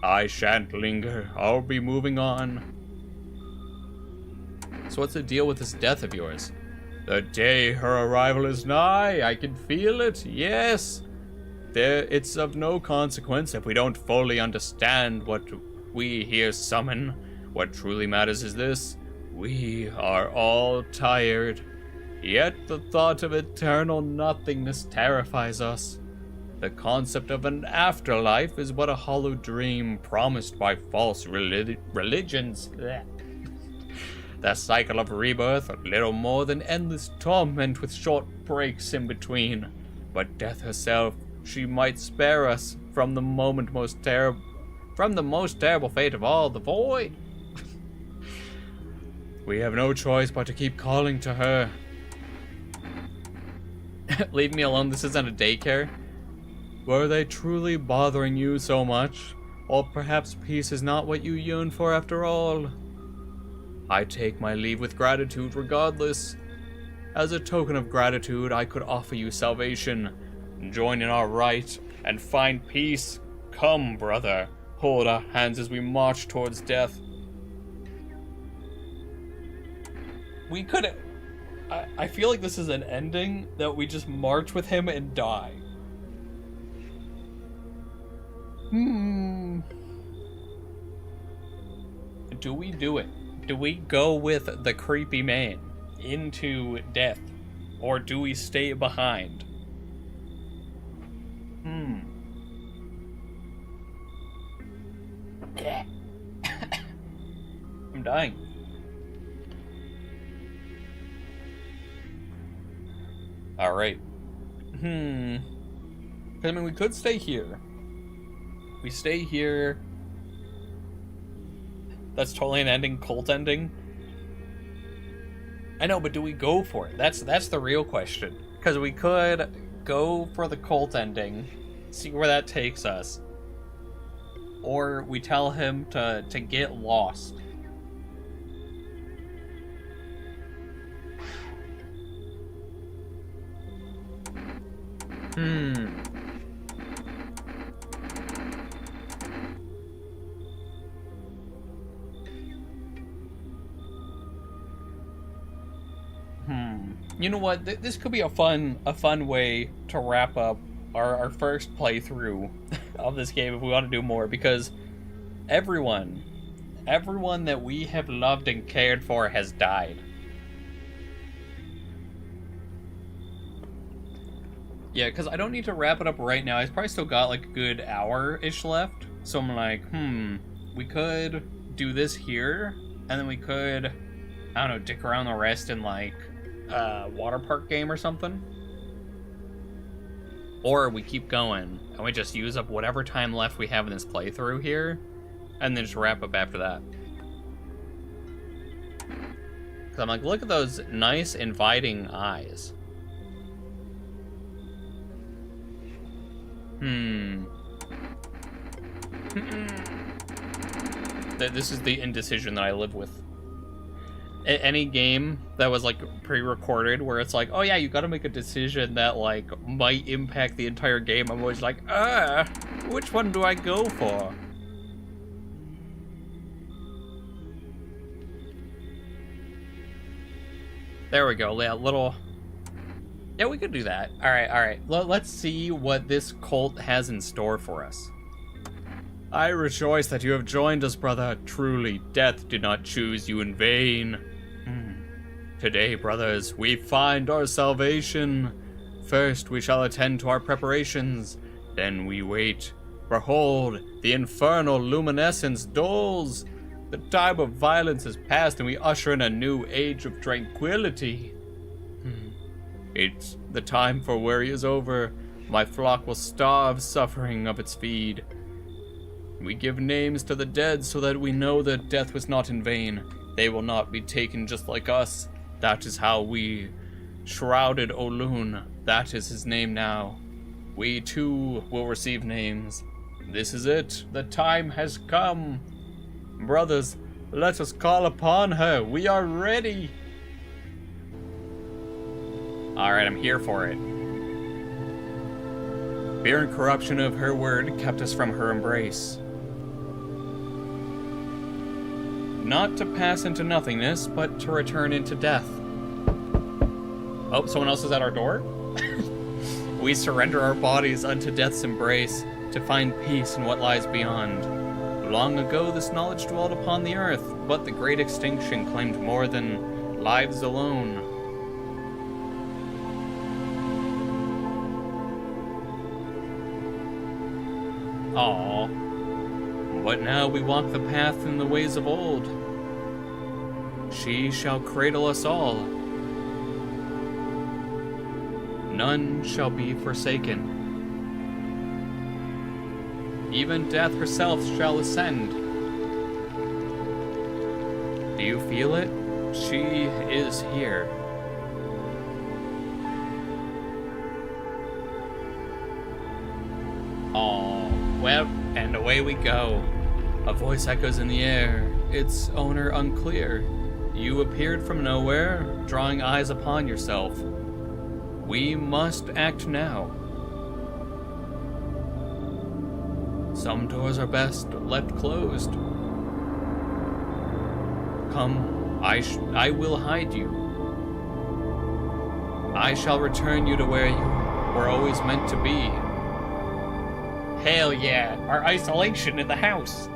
I shan't linger. I'll be moving on. So what's the deal with this death of yours? The day her arrival is nigh. I can feel it. Yes. It's of no consequence if we don't fully understand what we here summon. What truly matters is this: we are all tired. Yet the thought of eternal nothingness terrifies us. The concept of an afterlife is but a hollow dream promised by false religions. The cycle of rebirth, little more than endless torment with short breaks in between. But death herself, she might spare us from the most terrible fate of all, the void. We have no choice but to keep calling to her. Leave me alone, this isn't a daycare. Were they truly bothering you so much? Or perhaps peace is not what you yearn for after all? I take my leave with gratitude regardless. As a token of gratitude, I could offer you salvation. Join in our rite and find peace. Come, brother. Hold our hands as we march towards death. We could... I feel like this is an ending that we just march with him and die. Do we do it? Do we go with the creepy man into death? Or do we stay behind? I'm dying. Alright. I mean, we could stay here. We stay here. That's totally an ending, cult ending. I know, but do we go for it? That's the real question. Because we could go for the cult ending, see where that takes us. Or we tell him to get lost. You know what? This could be a fun way to wrap up our first playthrough of this game if we want to do more, because everyone that we have loved and cared for has died. Yeah, because I don't need to wrap it up right now. I've probably still got like a good hour-ish left. So I'm like, we could do this here, and then we could, I don't know, dick around the rest in like a water park game or something. Or we keep going, and we just use up whatever time left we have in this playthrough here, and then just wrap up after that. Because I'm like, look at those nice, inviting eyes. This is the indecision that I live with. Any game that was like pre-recorded where it's like, oh yeah, you gotta make a decision that like might impact the entire game, I'm always like, which one do I go for? There we go. Yeah, we could do that. All right. Let's see what this cult has in store for us. I rejoice that you have joined us, brother. Truly, death did not choose you in vain. Today, brothers, we find our salvation. First, we shall attend to our preparations. Then we wait. Behold, the infernal luminescence dulls. The time of violence is past, and we usher in a new age of tranquility. It's the time for worry is over. My flock will starve, suffering of its feed. We give names to the dead so that we know that death was not in vain. They will not be taken just like us. That is how we shrouded Olun. That is his name now. We too will receive names. This is it. The time has come. Brothers, let us call upon her. We are ready. Alright, I'm here for it. Fear and corruption of her word kept us from her embrace. Not to pass into nothingness, but to return into death. Oh, someone else is at our door? We surrender our bodies unto death's embrace to find peace in what lies beyond. Long ago this knowledge dwelled upon the earth, but the great extinction claimed more than lives alone. Aww. But now we walk the path in the ways of old. She shall cradle us all. None shall be forsaken. Even death herself shall ascend. Do you feel it? She is here. Aww, well, and away we go. A voice echoes in the air, its owner unclear. You appeared from nowhere, drawing eyes upon yourself. We must act now. Some doors are best left closed. Come, I will hide you. I shall return you to where you were always meant to be. Hell yeah, our isolation in the house.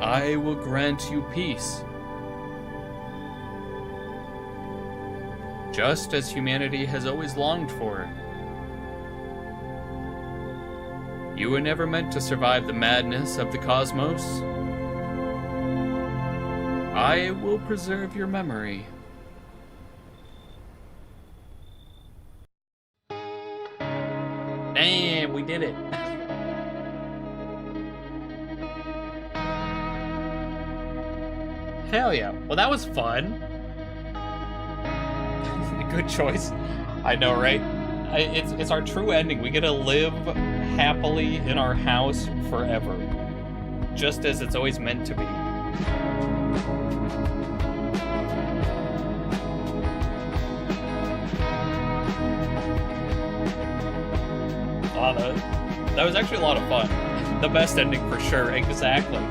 I will grant you peace. Just as humanity has always longed for. You were never meant to survive the madness of the cosmos. I will preserve your memory. Damn, we did it. Hell yeah. Well, that was fun. Good choice. I know, right? It's our true ending. We get to live happily in our house forever. Just as it's always meant to be. Oh, that was actually a lot of fun. The best ending for sure, exactly.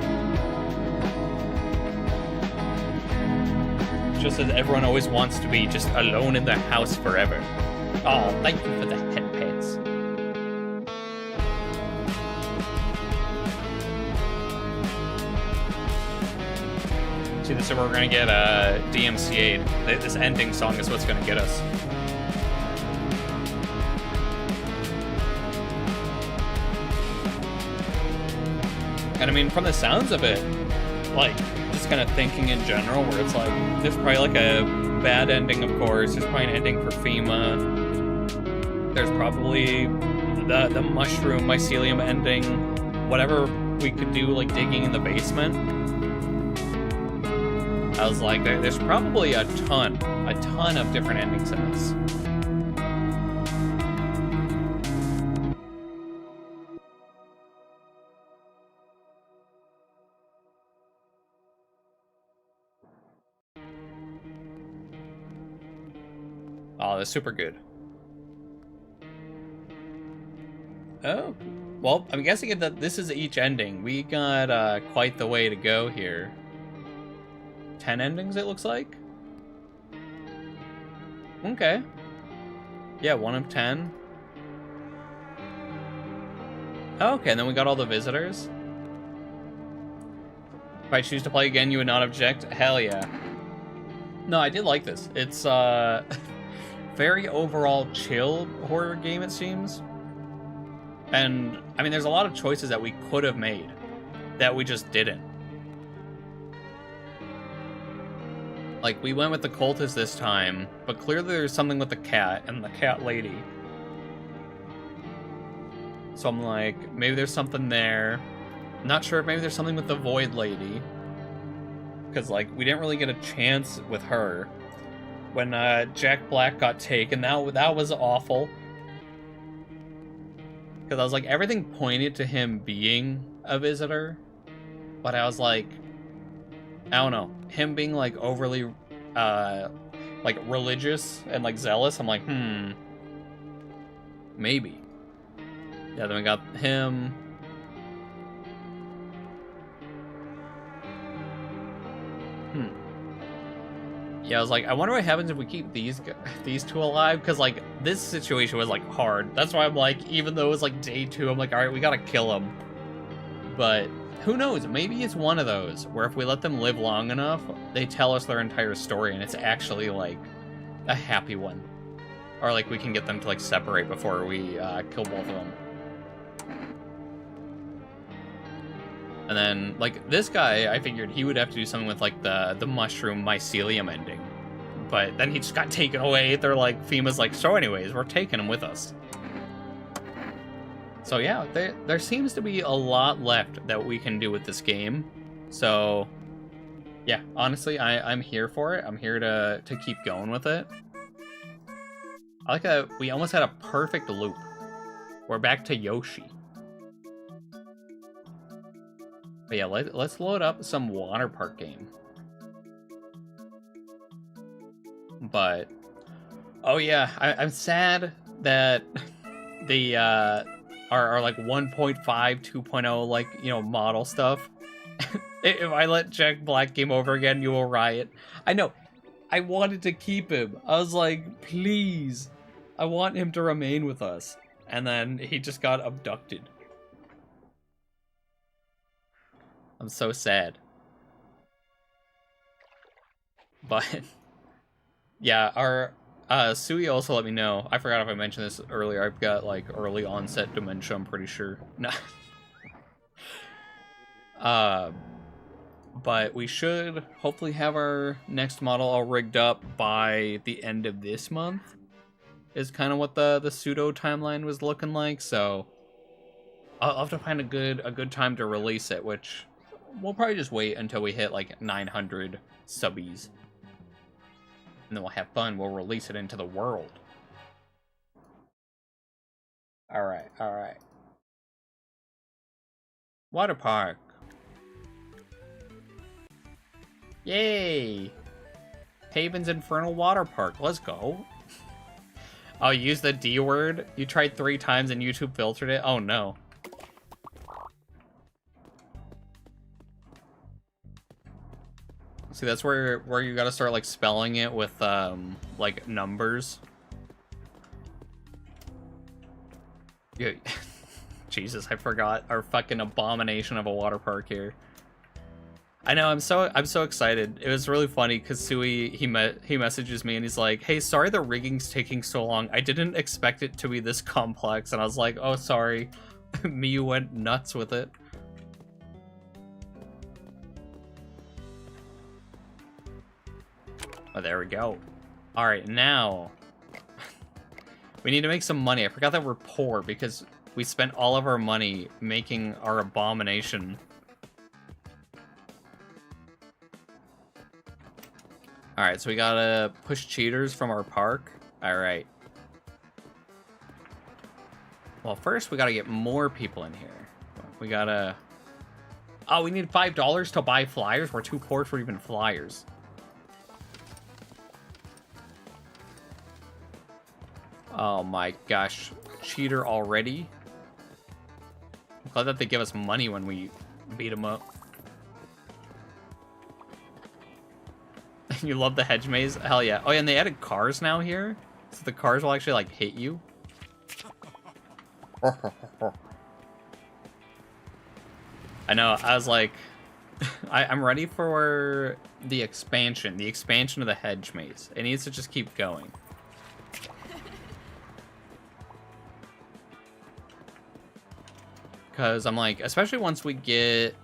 Just as everyone always wants to be, just alone in the house forever. Oh, thank you for the head pets. See, this is where we're gonna get DMCA'd. This ending song is what's gonna get us. And I mean, from the sounds of it, like, just kind of thinking in general, where it's like, there's probably like a bad ending, of course. There's probably an ending for FEMA. There's probably the mushroom mycelium ending. Whatever we could do, like digging in the basement. I was like, there's probably a ton of different endings in this. Oh, that's super good. Oh, well, I'm guessing that this is each ending. We got quite the way to go here. 10 endings, it looks like? Okay. Yeah, 1 of 10. Okay, and then we got all the visitors. If I choose to play again, you would not object? Hell yeah. No, I did like this. It's, very overall chill horror game, it seems. And, I mean, there's a lot of choices that we could have made that we just didn't. Like, we went with the cultist this time, but clearly there's something with the cat and the cat lady. So I'm like, maybe there's something there. Not sure if maybe there's something with the Void Lady. Because, like, we didn't really get a chance with her. When Jack Black got taken, that was awful. Because I was like, everything pointed to him being a visitor. But I was like, I don't know. Him being, like, overly, like, religious and, like, zealous. I'm like, maybe. Yeah, then we got him. Yeah, I was like, I wonder what happens if we keep these two alive, because, like, this situation was, like, hard. That's why I'm like, even though it was, like, day 2, I'm like, alright, we gotta kill him. But who knows? Maybe it's one of those, where if we let them live long enough, they tell us their entire story, and it's actually, like, a happy one. Or, like, we can get them to, like, separate before we kill both of them. And then, like, this guy, I figured he would have to do something with, like, the mushroom mycelium ending. But then he just got taken away. They're like, FEMA's like, so anyways, we're taking him with us. So yeah, there seems to be a lot left that we can do with this game. So, yeah, honestly, I'm here for it. I'm here to keep going with it. I like that we almost had a perfect loop. We're back to Yoshi. But yeah, let's load up some water park game. But, oh yeah, I'm sad that the, our like 1.5, 2.0, like, you know, model stuff. If I let Jack Black game over again, you will riot. I know, I wanted to keep him. I was like, please, I want him to remain with us. And then he just got abducted. I'm so sad. But yeah, our Sui also let me know. I forgot if I mentioned this earlier. I've got like early onset dementia, I'm pretty sure. No. But we should hopefully have our next model all rigged up by the end of this month. Is kind of what the pseudo timeline was looking like, so I'll have to find a good time to release it, which we'll probably just wait until we hit like 900 subbies. And then we'll have fun. We'll release it into the world. Alright, alright. Water park. Yay! Haven's Infernal Water Park. Let's go. Oh, use the D word? You tried 3 times and YouTube filtered it? Oh no. See, that's where you gotta start, like, spelling it with, like, numbers. Yeah. Jesus, I forgot our fucking abomination of a water park here. I know, I'm so excited. It was really funny, because Sui, he messages me, and he's like, hey, sorry the rigging's taking so long. I didn't expect it to be this complex. And I was like, oh, sorry. Miyu went nuts with it. Oh, there we go. All right, now we need to make some money. I forgot that we're poor because we spent all of our money making our abomination. All right, so we gotta push cheaters from our park. All right. Well, first we gotta get more people in here. We gotta... Oh, we need $5 to buy flyers? We're too poor for even flyers. Oh my gosh, cheater already? I'm glad that they give us money when we beat them up. You love the hedge maze? Hell yeah. Oh yeah, and they added cars now here? So the cars will actually, like, hit you? I know, I was like... I'm ready for the expansion of the hedge maze. It needs to just keep going. Because I'm like, especially once we get,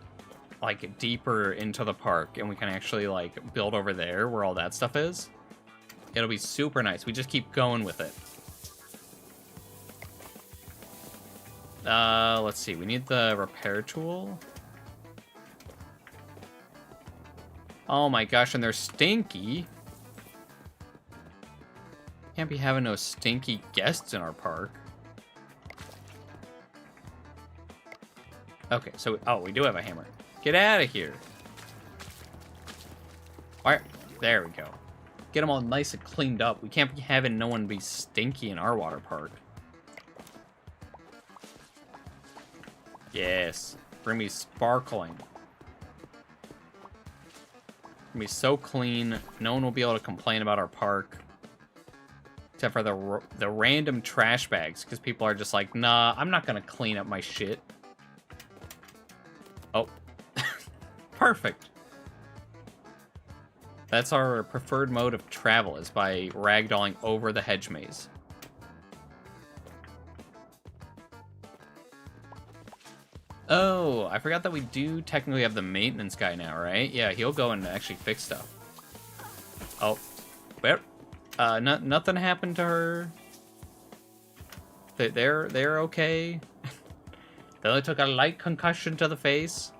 like, deeper into the park and we can actually, like, build over there where all that stuff is, it'll be super nice. We just keep going with it. Let's see. We need the repair tool. Oh my gosh, and they're stinky. Can't be having no stinky guests in our park. Okay, so, oh, we do have a hammer. Get out of here. Alright, there we go. Get them all nice and cleaned up. We can't be having no one be stinky in our water park. Yes, bring me sparkling. Bring me so clean, no one will be able to complain about our park. Except for the random trash bags, because people are just like, nah, I'm not gonna clean up my shit. Oh. Perfect. That's our preferred mode of travel, is by ragdolling over the hedge maze. Oh, I forgot that we do technically have the maintenance guy now, right? Yeah, he'll go and actually fix stuff. Oh, well, nothing happened to her. They're okay. They only took a light concussion to the face.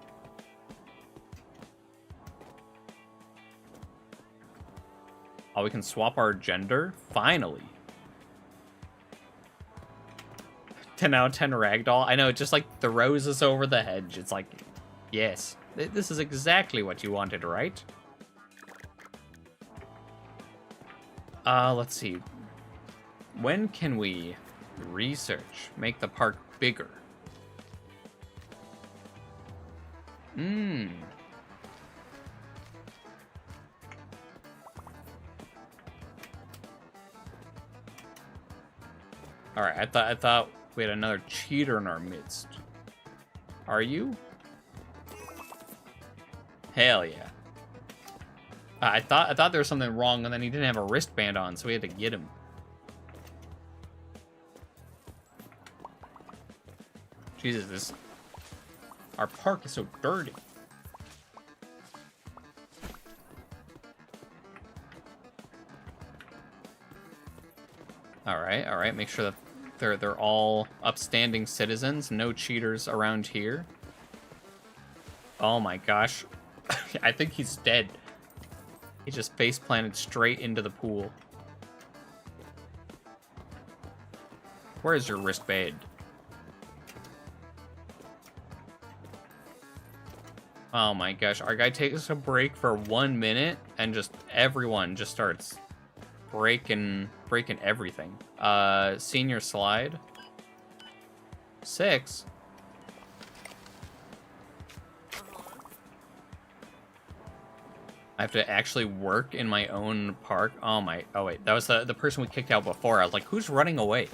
Oh, we can swap our gender? Finally. 10 out of 10 ragdoll. I know, it just like throws us over the hedge. It's like, yes, this is exactly what you wanted, right? Let's see. When can we research? Make the park bigger. Alright, I thought we had another cheater in our midst. Are you? Hell yeah. I thought there was something wrong, and then he didn't have a wristband on, so we had to get him. Jesus, our park is so dirty. All right. Make sure that they're all upstanding citizens, no cheaters around here. Oh my gosh. I think he's dead. He just face planted straight into the pool. Where is your wristband? Oh my gosh, our guy takes a break for 1 minute and just everyone just starts breaking everything. Senior slide. 6. I have to actually work in my own park. Oh wait, that was the person we kicked out before. I was like, who's running away?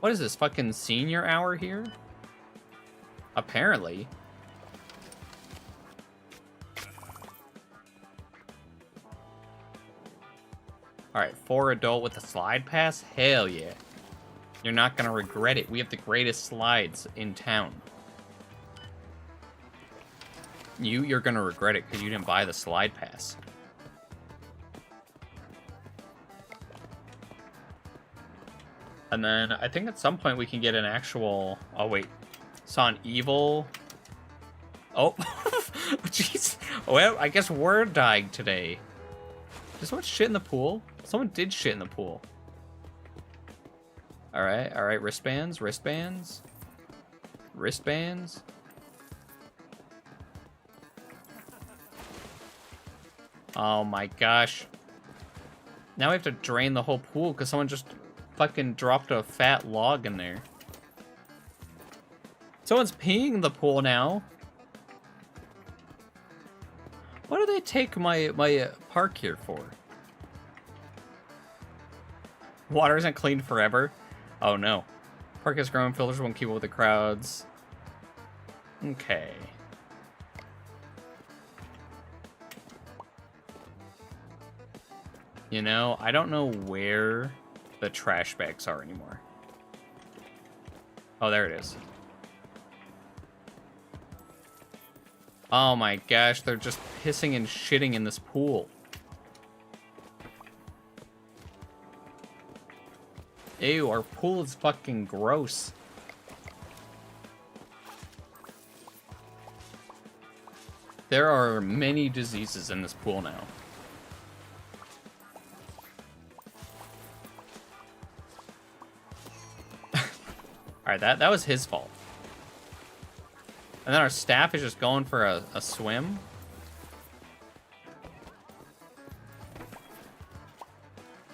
What is this, fucking senior hour here? Apparently. Alright, 4 adult with a slide pass? Hell yeah. You're not gonna regret it. We have the greatest slides in town. You're gonna regret it because you didn't buy the slide pass. And then I think at some point we can get an actual... Oh, wait. Saw an evil... Oh. Jeez. Well, I guess we're dying today. Did someone shit in the pool? Someone did shit in the pool. Alright. Wristbands. Oh my gosh. Now we have to drain the whole pool because someone just fucking dropped a fat log in there. Someone's peeing in the pool now. What do they take my park here for? Water isn't clean forever. Oh no. Park has grown, filters won't keep up with the crowds. Okay. You know, I don't know where the trash bags are anymore. Oh, there it is. Oh my gosh, they're just pissing and shitting in this pool. Ew, our pool is fucking gross. There are many diseases in this pool now. Alright, that was his fault. And then our staff is just going for a swim.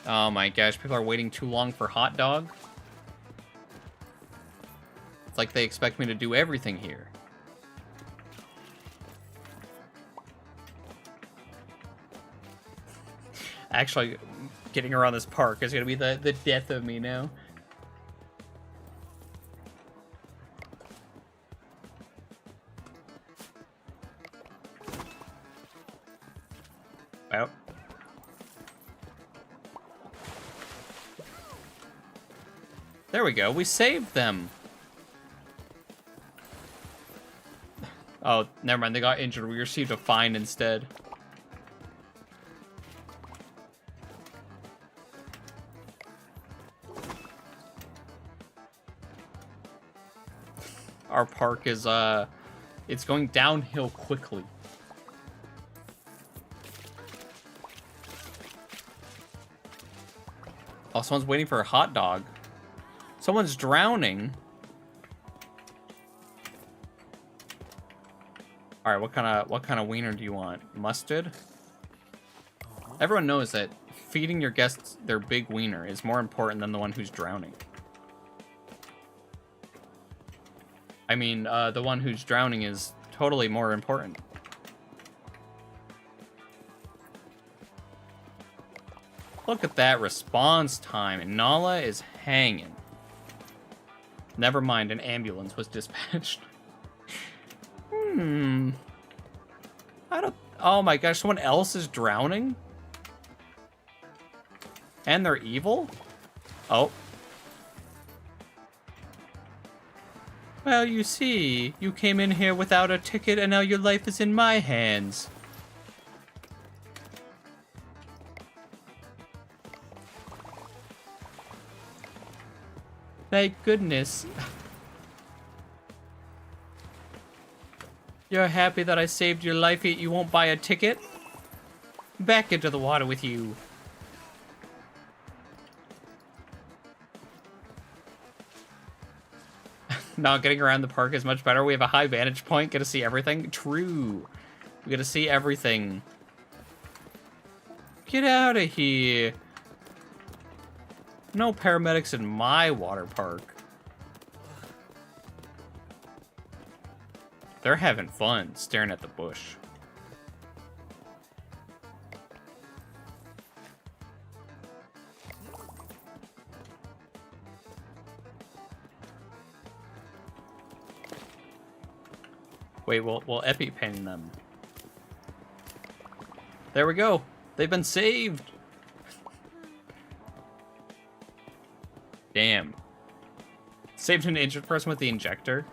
Oh my gosh, people are waiting too long for hot dog. It's like they expect me to do everything here. Actually, getting around this park is gonna be the death of me now. Well. There we go, we saved them. Oh, never mind, they got injured. We received a fine instead. Our park is, it's going downhill quickly. Oh, someone's waiting for a hot dog. Someone's drowning. All right, what kind of wiener do you want? Mustard? Everyone knows that feeding your guests their big wiener is more important than the one who's drowning. I mean, the one who's drowning is totally more important. Look at that response time. And Nala is hanging. Never mind, an ambulance was dispatched. I don't... Oh my gosh, someone else is drowning? And they're evil? Oh. Well, you see, you came in here without a ticket and now your life is in my hands. Thank goodness. You're happy that I saved your life, yet you won't buy a ticket? Back into the water with you. Now getting around the park is much better. We have a high vantage point, get to see everything. True. We get to see everything. Get out of here. No paramedics in my water park. They're having fun staring at the bush. Wait, we'll EpiPen them. There we go. They've been saved. Damn. Saved an injured person with the injector.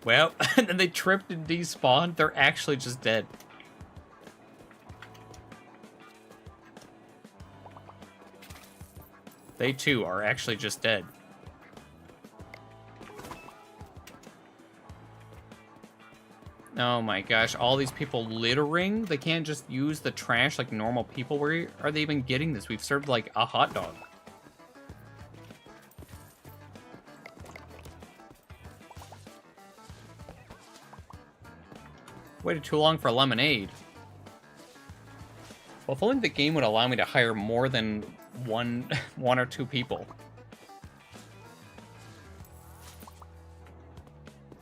Well, and then they tripped and despawned. They're actually just dead. They too are actually just dead. Oh my gosh, all these people littering? They can't just use the trash like normal people. Where are they even getting this? We've served like a hot dog. Waited too long for lemonade. Well, if only the game would allow me to hire more than one or two people.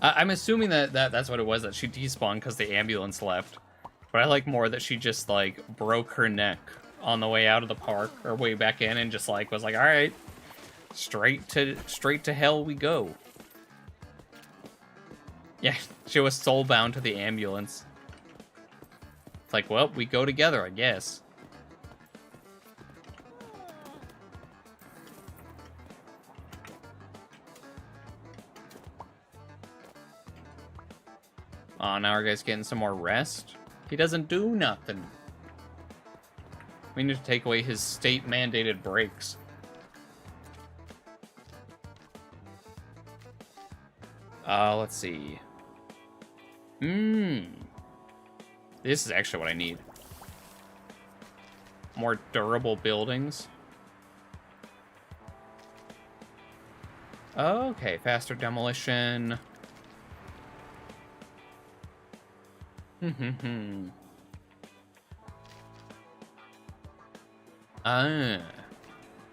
I'm assuming that's what it was, that she despawned because the ambulance left. But I like more that she just, like, broke her neck on the way out of the park, or way back in, and just, like, was like, alright, straight to hell we go. Yeah, she was soul-bound to the ambulance. It's like, well, we go together, I guess. Aw, now our guy's getting some more rest. He doesn't do nothing. We need to take away his state-mandated breaks. Let's see. This is actually what I need. More durable buildings. Okay, faster demolition.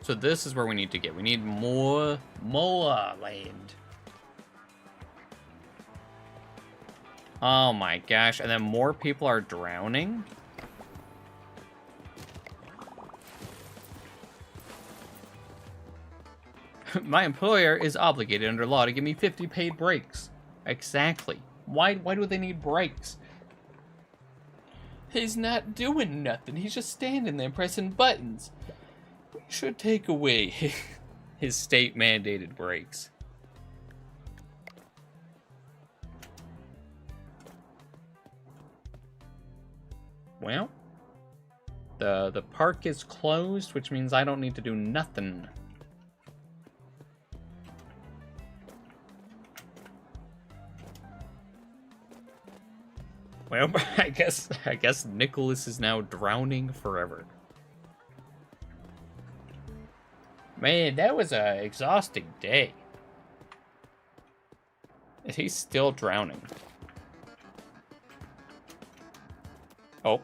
So this is where we need to get. We need more land. Oh my gosh, and then more people are drowning? My employer is obligated under law to give me 50 paid breaks. Exactly. Why do they need breaks? He's not doing nothing. He's just standing there pressing buttons. We should take away his state-mandated breaks. Well, the park is closed, which means I don't need to do nothing. Well, I guess Nicholas is now drowning forever. Man, that was a exhausting day. He's still drowning. Oh.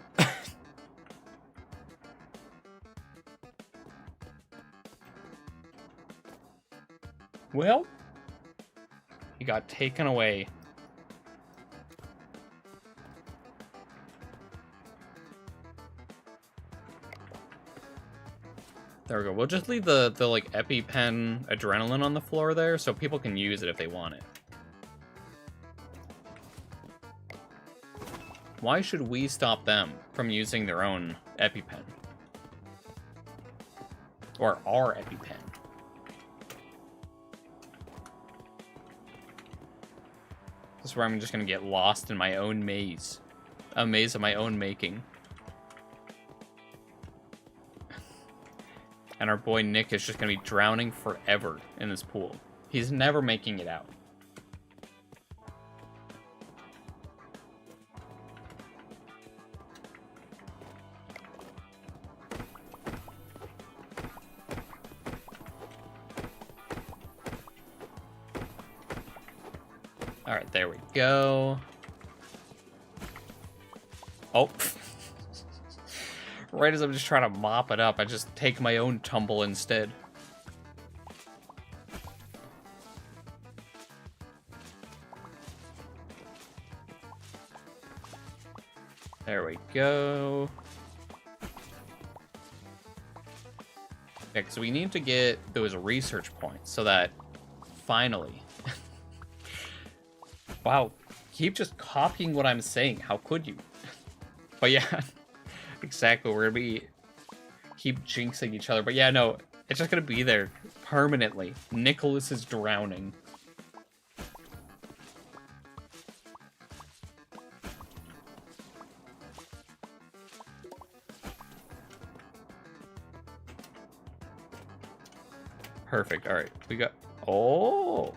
Well, he got taken away. There we go. We'll just leave the like EpiPen adrenaline on the floor there so people can use it if they want it. Why should we stop them from using their own EpiPen? Or our EpiPen? This is where I'm just gonna get lost in my own maze. A maze of my own making. And our boy Nick is just gonna be drowning forever in this pool. He's never making it out. Alright, there we go. Oh. Right as I'm just trying to mop it up, I just take my own tumble instead. There we go. Yeah, because we need to get those research points so that finally... Wow, keep just copying what I'm saying. How could you? But yeah, exactly. We're gonna be keep jinxing each other. But yeah, no, it's just gonna be there permanently. Nicholas is drowning. Perfect. All right, we got. Oh.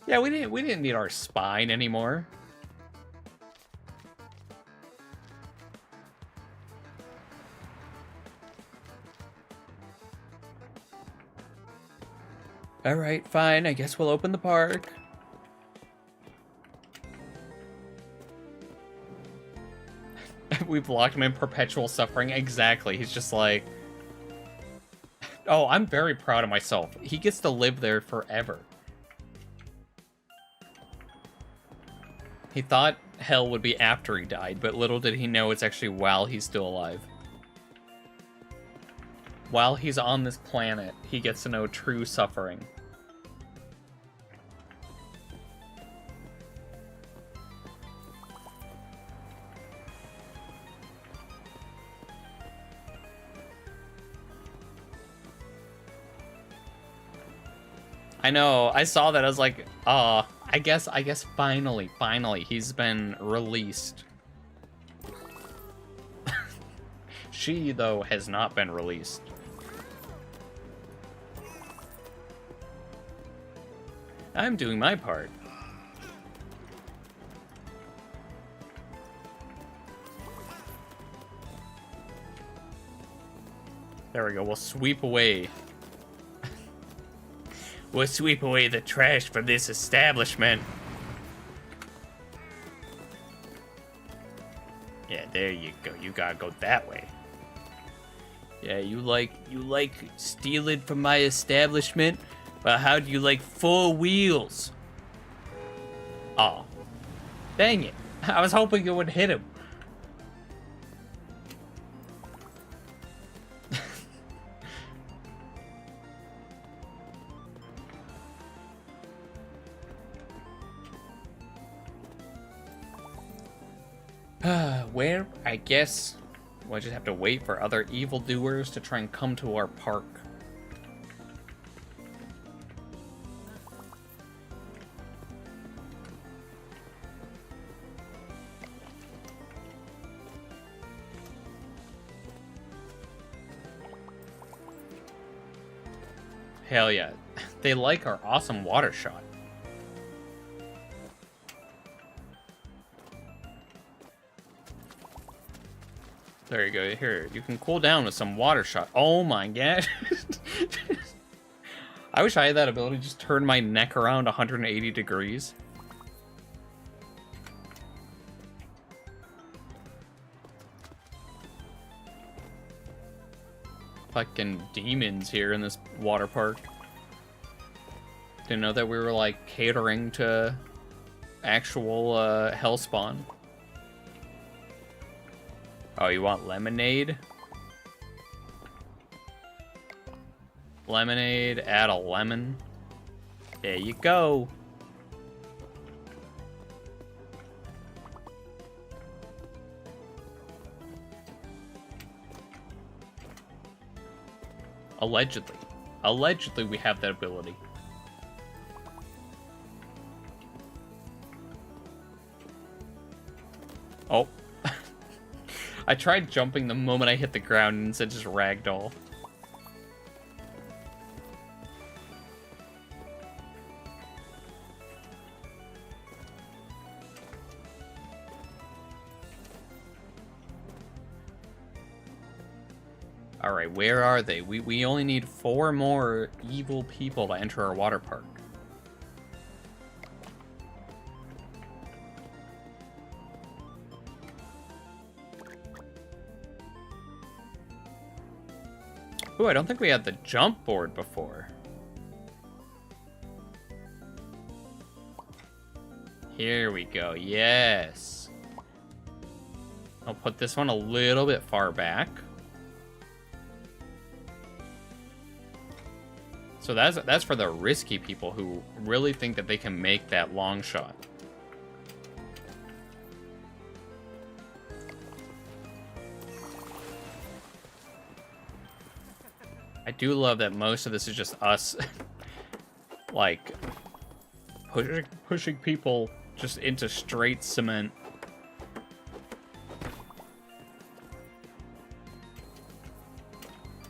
Yeah, we didn't need our spine anymore. All right, fine. I guess we'll open the park. We've locked him in perpetual suffering. Exactly. He's just like, oh, I'm very proud of myself. He gets to live there forever. He thought hell would be after he died, but little did he know it's actually while he's still alive. While he's on this planet, he gets to know true suffering. I know, I saw that, I was like, I guess finally, he's been released. She, though, has not been released. I'm doing my part. There we go. We'll sweep away. We'll sweep away the trash from this establishment. Yeah, there you go. You gotta go that way. Yeah, you like stealing from my establishment? But how do you like 4 wheels? Oh. Dang it. I was hoping it would hit him. Where? I guess we'll just have to wait for other evildoers to try and come to our park. Hell yeah. They like our awesome water shot. There you go. Here, you can cool down with some water shot. Oh my gosh. I wish I had that ability to just turn my neck around 180 degrees. Fucking demons here in this water park. Didn't know that we were like catering to actual hellspawn. Oh, you want lemonade? Lemonade, add a lemon. There you go. Allegedly. Allegedly we have that ability. Oh. I tried jumping the moment I hit the ground and instead just ragdoll. Alright, where are they? We only need 4 more evil people to enter our water park. Ooh, I don't think we had the jump board before. Here we go, yes. I'll put this one a little bit far back. So that's for the risky people who really think that they can make that long shot. I do love that most of this is just us, like, pushing people just into straight cement.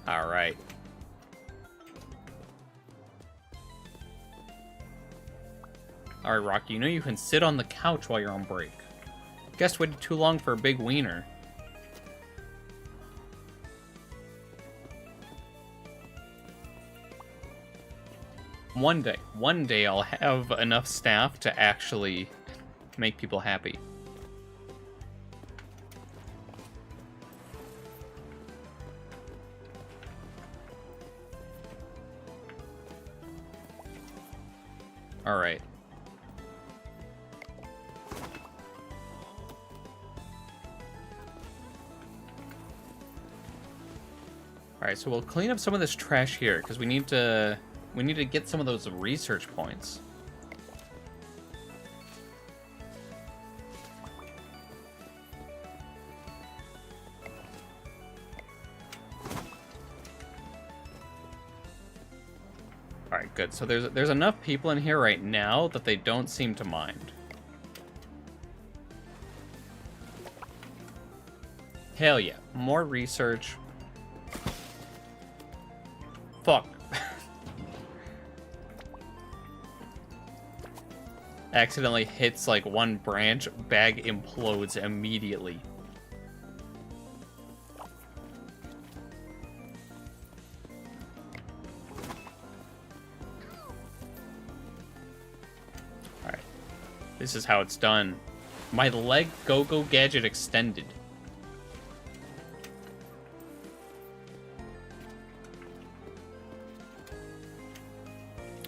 All right. All right, Rocky, you know you can sit on the couch while you're on break. Guess waited too long for a big wiener. One day I'll have enough staff to actually make people happy. All right. All right, so we'll clean up some of this trash here because we need to get some of those research points. All right, good. So there's enough people in here right now that they don't seem to mind. Hell yeah, more research. Fuck. accidentally hits like one branch, bag implodes immediately. Alright. This is how it's done. My leg go-go gadget extended.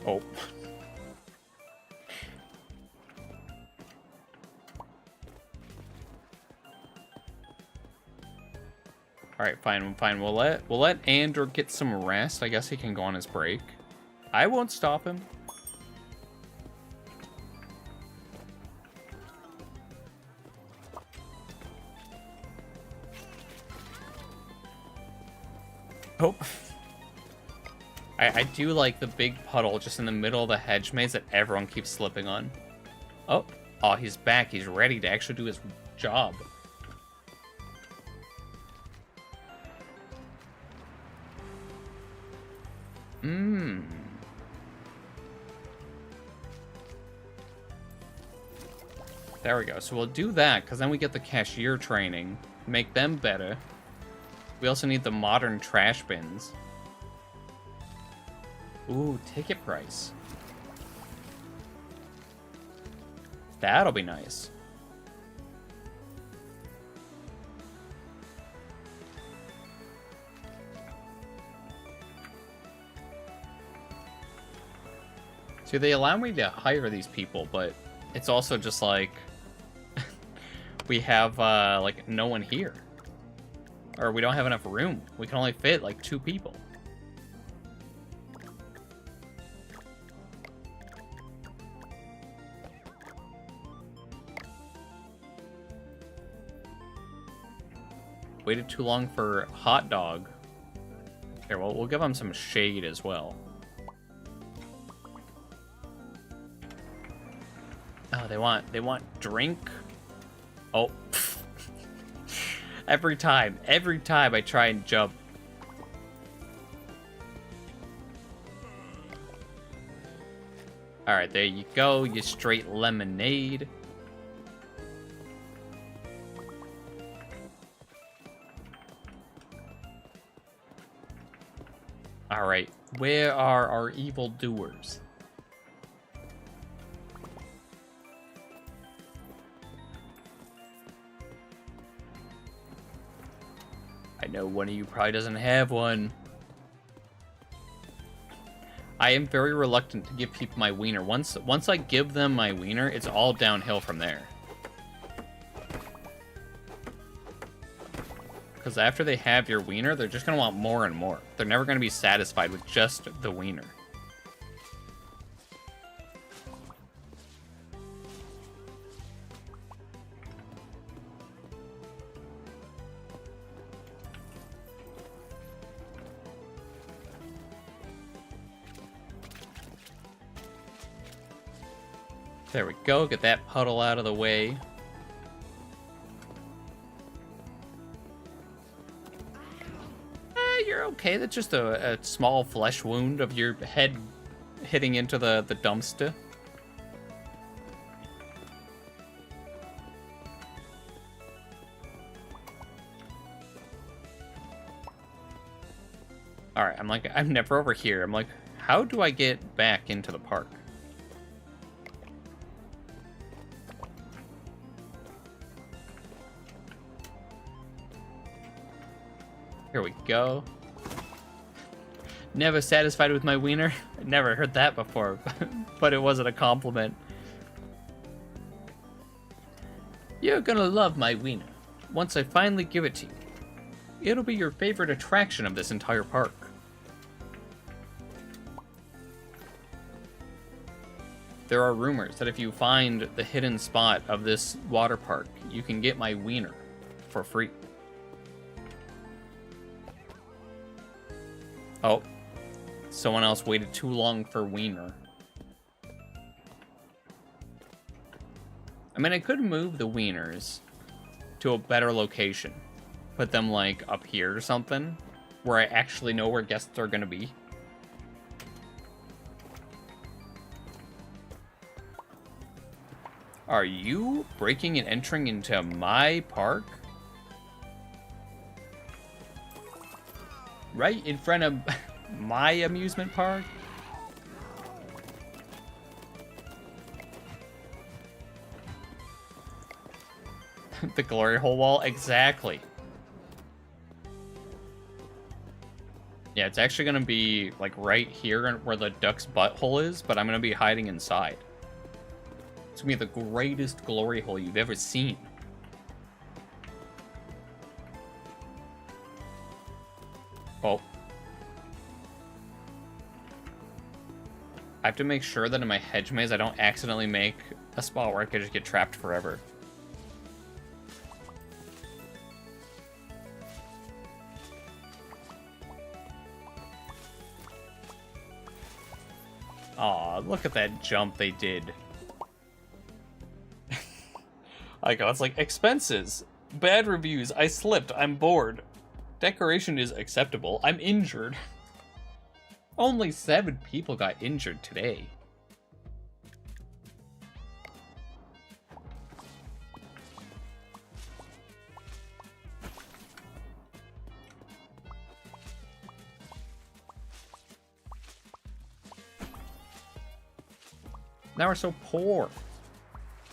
Oh. Alright, fine, fine. We'll let Andrew get some rest. I guess he can go on his break. I won't stop him. Oh. I do like the big puddle just in the middle of the hedge maze that everyone keeps slipping on. Oh. Oh, he's back. He's ready to actually do his job. Mmm. There we go. So we'll do that, because then we get the cashier training. Make them better. We also need the modern trash bins. Ooh, ticket price. That'll be nice. See, they allow me to hire these people, but it's also just like we have like no one here. Or we don't have enough room. We can only fit like 2 people. Waited too long for hot dog. Here, well, we'll give them some shade as well. Oh, they want drink. Oh. every time I try and jump. All right, there you go. You straight lemonade. All right, where are our evil doers? I know one of you probably doesn't have one. I am very reluctant to give people my wiener. Once I give them my wiener, it's all downhill from there. Because after they have your wiener, they're just going to want more and more. They're never going to be satisfied with just the wiener. There we go. Get that puddle out of the way. You're okay. That's just a small flesh wound of your head hitting into the dumpster. Alright, I'm never over here. I'm like, how do I get back into the park? Here we go. Never satisfied with my wiener? I never heard that before, but it wasn't a compliment. You're gonna love my wiener once I finally give it to you. It'll be your favorite attraction of this entire park. There are rumors that if you find the hidden spot of this water park, you can get my wiener for free. Oh, someone else waited too long for wiener. I mean, I could move the wieners to a better location. Put them, like, up here or something, where I actually know where guests are gonna be. Are you breaking and entering into my park? Right in front of my amusement park? The glory hole wall? Exactly. Yeah, it's actually going to be, like, right here where the duck's butthole is, but I'm going to be hiding inside. It's going to be the greatest glory hole you've ever seen. Oh. I have to make sure that in my hedge maze I don't accidentally make a spot where I could just get trapped forever. Aw, look at that jump they did. I go, it's like, expenses, bad reviews, I slipped, I'm bored. Decoration is acceptable, I'm injured. Only 7 people got injured today. Now we're so poor.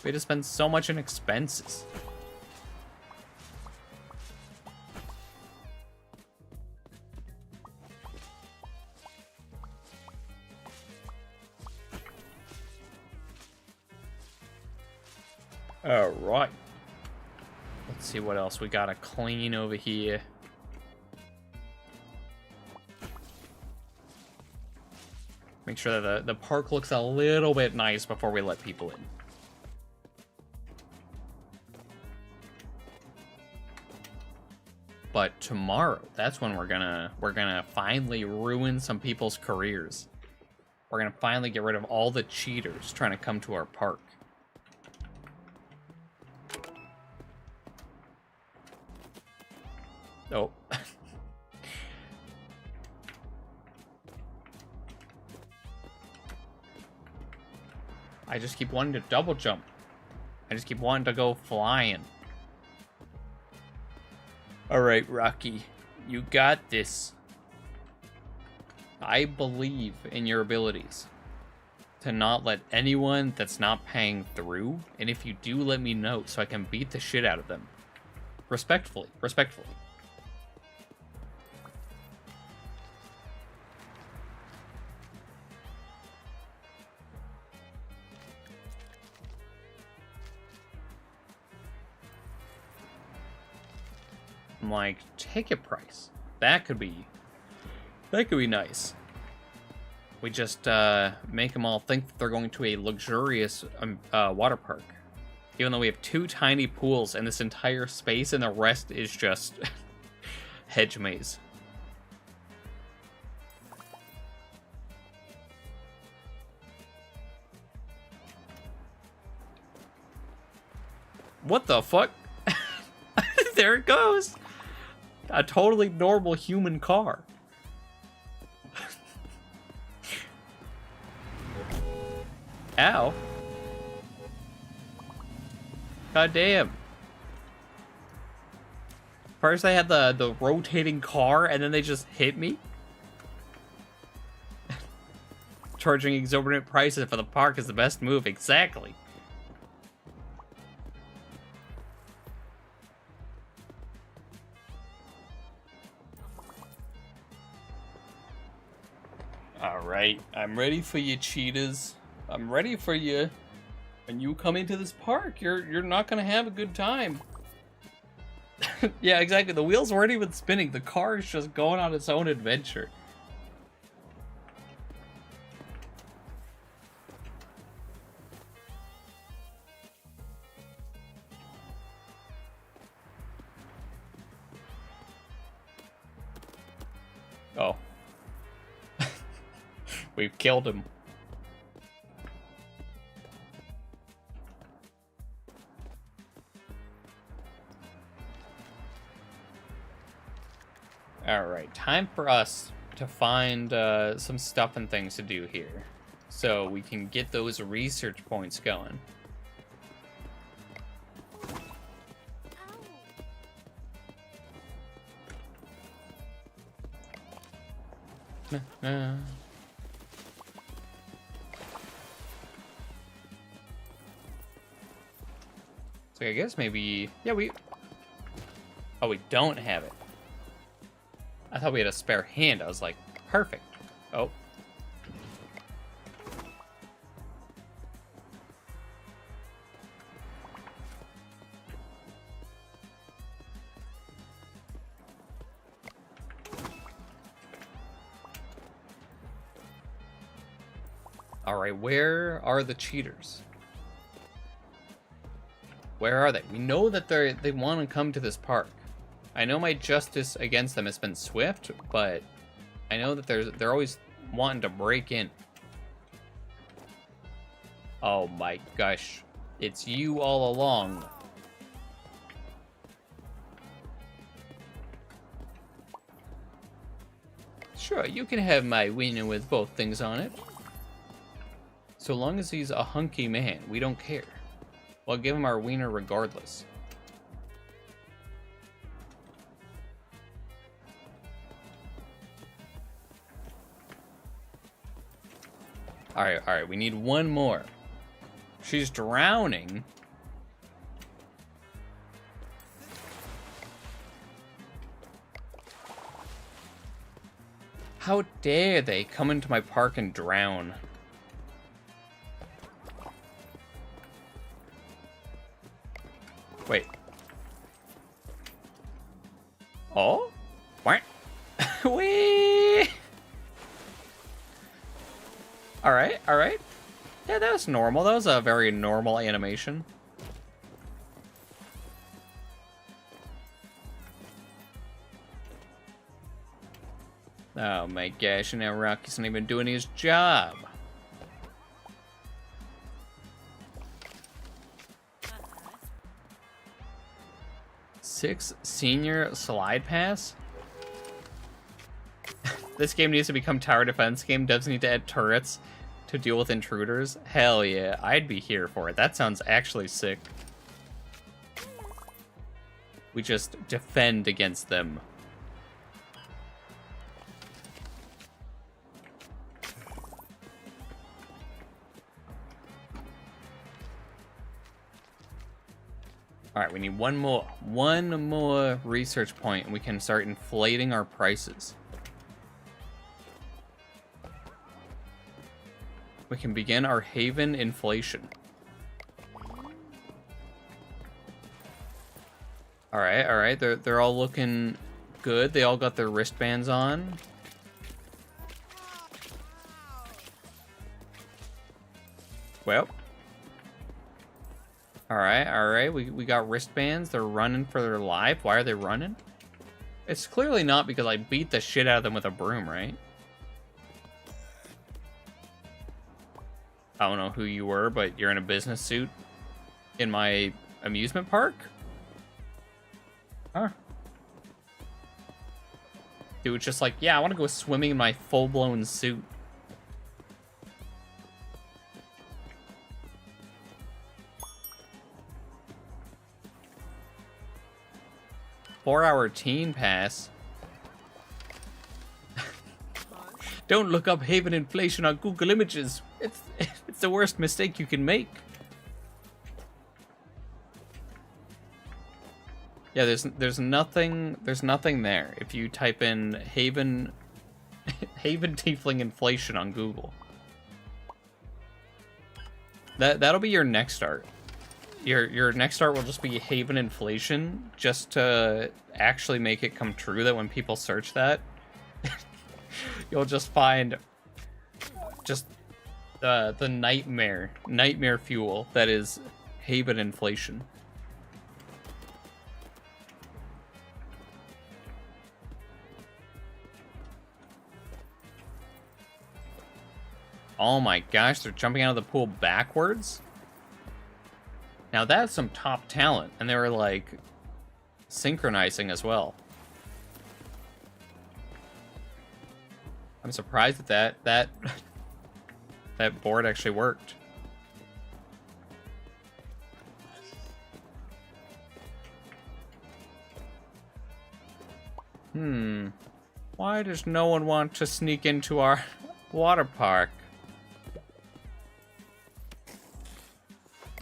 We had to spend so much in expenses. All right. Let's see what else we gotta clean over here. Make sure that the park looks a little bit nice before we let people in. But tomorrow, that's when we're gonna finally ruin some people's careers. We're gonna finally get rid of all the cheaters trying to come to our park. Oh. I just keep wanting to double jump. I just keep wanting to go flying. Alright, Rocky. You got this. I believe in your abilities to not let anyone that's not paying through, and if you do, let me know so I can beat the shit out of them. Respectfully. Respectfully. I'm like, ticket price. That could be nice. We just make them all think that they're going to a luxurious water park. Even though we have 2 tiny pools in this entire space and the rest is just hedge maze. What the fuck? There it goes. A totally normal human car. Ow. God damn. First I had the rotating car and then they just hit me. Charging exorbitant prices for the park is the best move. Exactly. Alright, I'm ready for you, cheetahs. I'm ready for you. When you come into this park, you're not gonna have a good time. Yeah, exactly. The wheels weren't even spinning. The car is just going on its own adventure. Oh. We've killed him. Alright, time for us to find some stuff and things to do here. So we can get those research points going. Nah. So I guess maybe... Yeah, we... Oh, we don't have it. I thought we had a spare hand. I was like, perfect. Oh. Alright, where are the cheaters? Where are they? We know that they want to come to this park. I know my justice against them has been swift, but I know that they're always wanting to break in. Oh my gosh. It's you all along. Sure, you can have my wiener with both things on it. So long as he's a hunky man, we don't care. We'll give him our wiener regardless. Alright, we need one more. She's drowning. How dare they come into my park and drown? Wait. Oh? What? Wee! Alright. Yeah, that was normal. That was a very normal animation. Oh my gosh, and now Rocky's not even doing his job. Six senior slide pass? This game needs to become tower defense game. Devs need to add turrets to deal with intruders. Hell yeah, I'd be here for it. That sounds actually sick. We just defend against them. Alright, we need one more research point and we can start inflating our prices. We can begin our haven inflation. Alright, they're all looking good. They all got their wristbands on. Well. Alright, we got wristbands. They're running for their life. Why are they running? It's clearly not because I beat the shit out of them with a broom, right? I don't know who you were, but you're in a business suit in my amusement park? Huh. Dude's just like, yeah, I want to go swimming in my full-blown suit. Four-hour teen pass. Don't look up haven inflation on Google Images. It's the worst mistake you can make. Yeah, there's nothing there if you type in haven tiefling inflation on Google. That'll be your next art. Your next art will just be haven inflation, just to actually make it come true that when people search that, you'll just find just the nightmare fuel that is haven inflation. Oh my gosh, they're jumping out of the pool backwards? Now that's some top talent, and they were like synchronizing as well. I'm surprised that board actually worked. Why does no one want to sneak into our water park?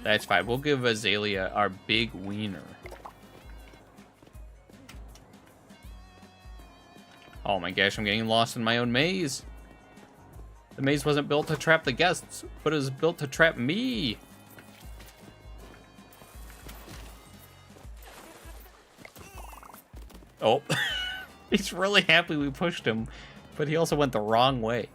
That's fine. We'll give Azalea our big wiener. Oh my gosh, I'm getting lost in my own maze. The maze wasn't built to trap the guests, but it was built to trap me. Oh, he's really happy we pushed him, but he also went the wrong way.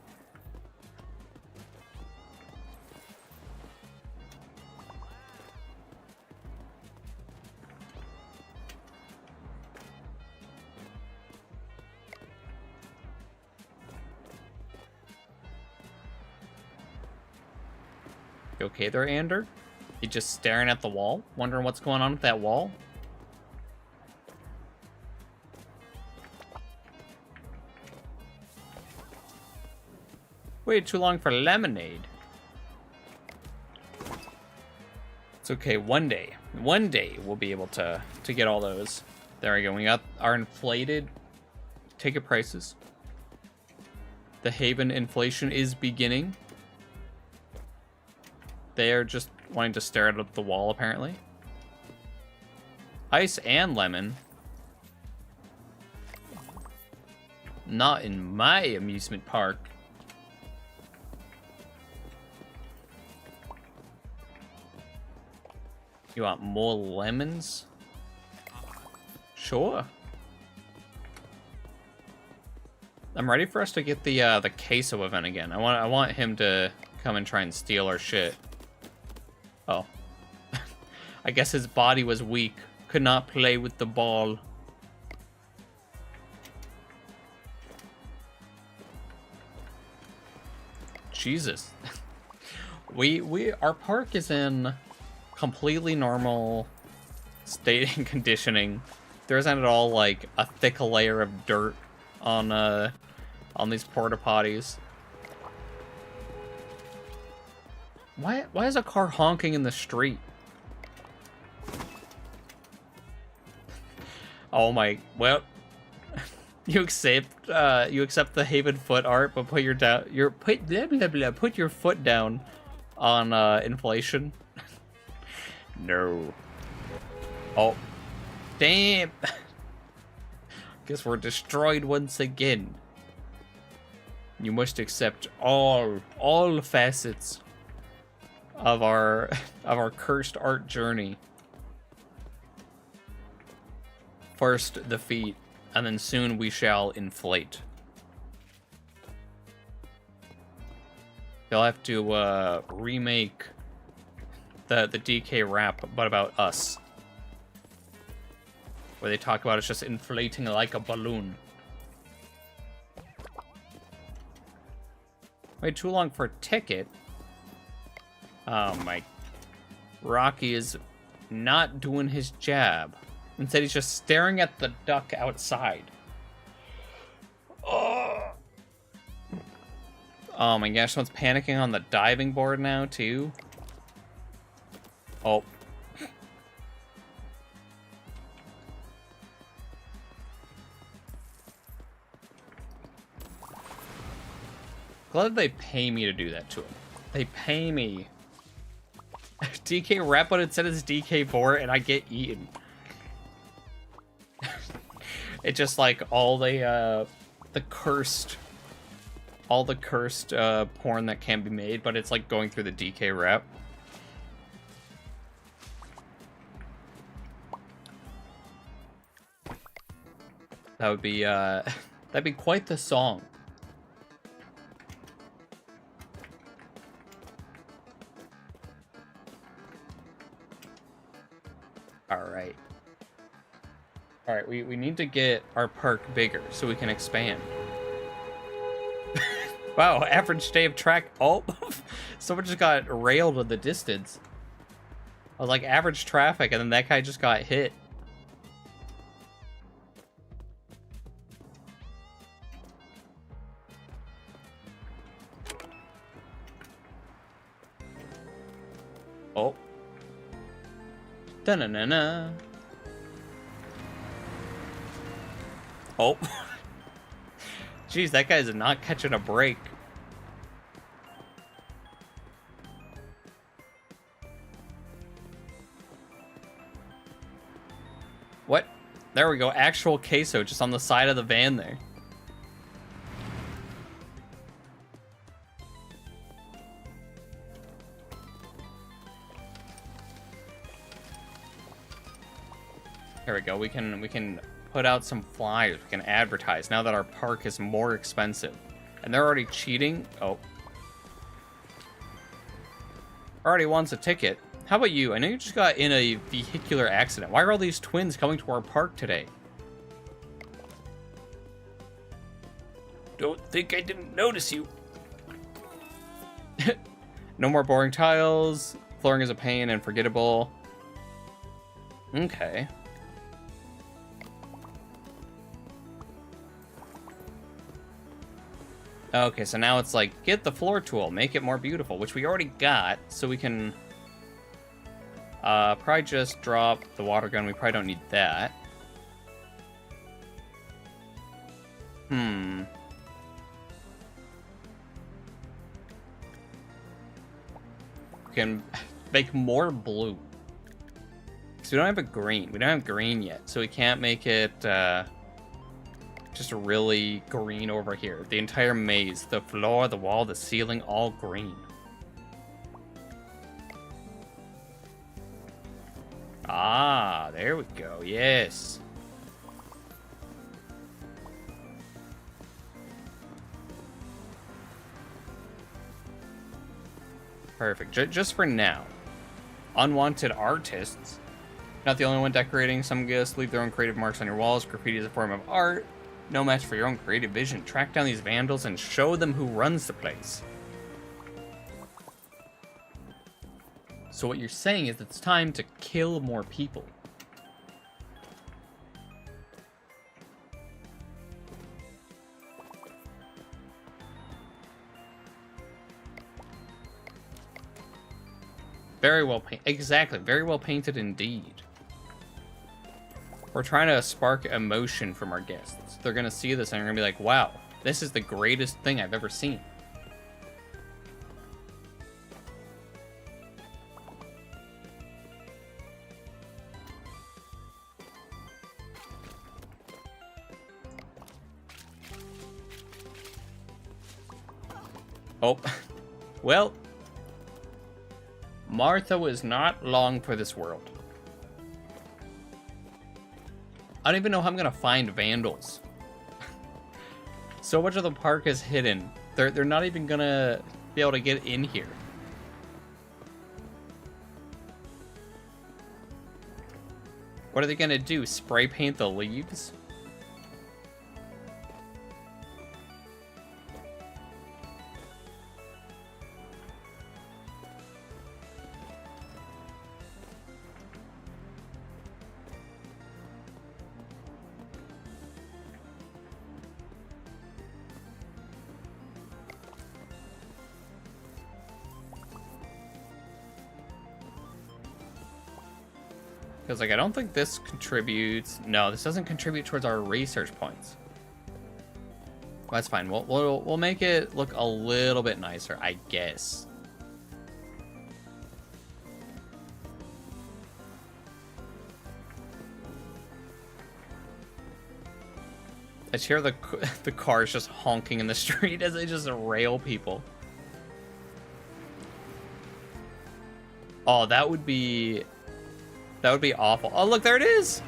You okay there, Ander? You just staring at the wall, wondering what's going on with that wall? Waited too long for lemonade. It's okay, one day we'll be able to get all those. There we go, we got our inflated ticket prices. The Haven inflation is beginning. They are just wanting to stare at the wall, apparently. Ice and lemon. Not in my amusement park. You want more lemons? Sure. I'm ready for us to get the queso event again. I want him to come and try and steal our shit. Oh. I guess his body was weak. Could not play with the ball. Jesus. Our park is in completely normal state and conditioning. There isn't at all like a thick layer of dirt on these porta potties. Why is a car honking in the street? Oh my, well, you accept the Haven foot art, but put put your foot down on inflation. No. Oh, damn. Guess we're destroyed once again. You must accept all facets of our cursed art journey. First the feet, and then soon we shall inflate. They'll have to remake the DK rap, but about us, where they talk about it's just inflating like a balloon. Wait too long for a ticket. Oh my. Rocky is not doing his job. Instead, he's just staring at the duck outside. Oh my gosh, someone's panicking on the diving board now, too. Oh. Glad they pay me to do that to him. They pay me. DK rap, but it said it's DK4 and I get eaten. It's just like all the cursed porn that can be made, but it's like going through the DK rap. That would be that'd be quite the song. All right, we need to get our park bigger so we can expand. Wow, average day of track. Oh, someone just got railed in the distance. I was like average traffic, and then that guy just got hit. Oh. Da-na-na-na. Oh. Jeez, that guy's not catching a break. What? There we go. Actual queso just on the side of the van there. There we go. We can put out some flyers. We can advertise now that our park is more expensive. And they're already cheating. Oh. Already wants a ticket. How about you? I know you just got in a vehicular accident. Why are all these twins coming to our park today? Don't think I didn't notice you. No more boring tiles. Flooring is a pain and forgettable. Okay. Okay, so now it's like, get the floor tool, make it more beautiful, which we already got, so we can probably just drop the water gun. We probably don't need that. We can make more blue. So we don't have a green. We don't have green yet, so we can't make it just really green over here. The entire maze, the floor, the wall, the ceiling, all green. Ah, there we go. Yes. Perfect. Just for now. Unwanted artists. Not the only one decorating. Some guests leave their own creative marks on your walls. Graffiti is a form of art. No match for your own creative vision. Track down these vandals and show them who runs the place. So what you're saying is it's time to kill more people. Very well painted. Exactly. Very well painted indeed. We're trying to spark emotion from our guests. They're going to see this and they're going to be like, wow, this is the greatest thing I've ever seen. Oh, well, Martha was not long for this world. I don't even know how I'm gonna find vandals. So much of the park is hidden. They're not even gonna be able to get in here. What are they gonna do? Spray paint the leaves? Because, like, I don't think this contributes... No, this doesn't contribute towards our research points. Well, that's fine. We'll make it look a little bit nicer, I guess. I just hear the cars just honking in the street as they just rail people. Oh, that would be awful. Oh, look, there it is.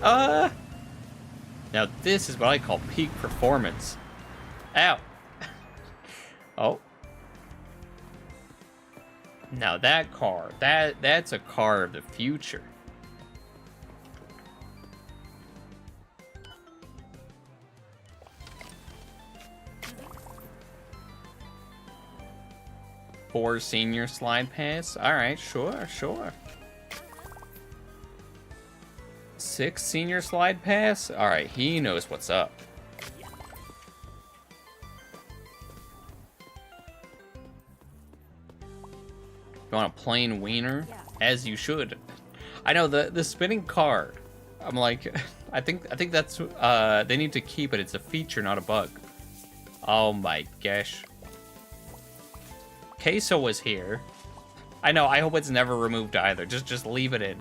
Now this is what I call peak performance. Ow. Oh. Now that car, that's a car of the future. Four senior slide pass. All right, sure. 6 senior slide pass. All right, he knows what's up. You want a plain wiener? As you should. I know the spinning car I'm like, I think that's they need to keep it. It's a feature, not a bug. Oh my gosh. Queso was here. I know. I hope it's never removed either. Just leave it in.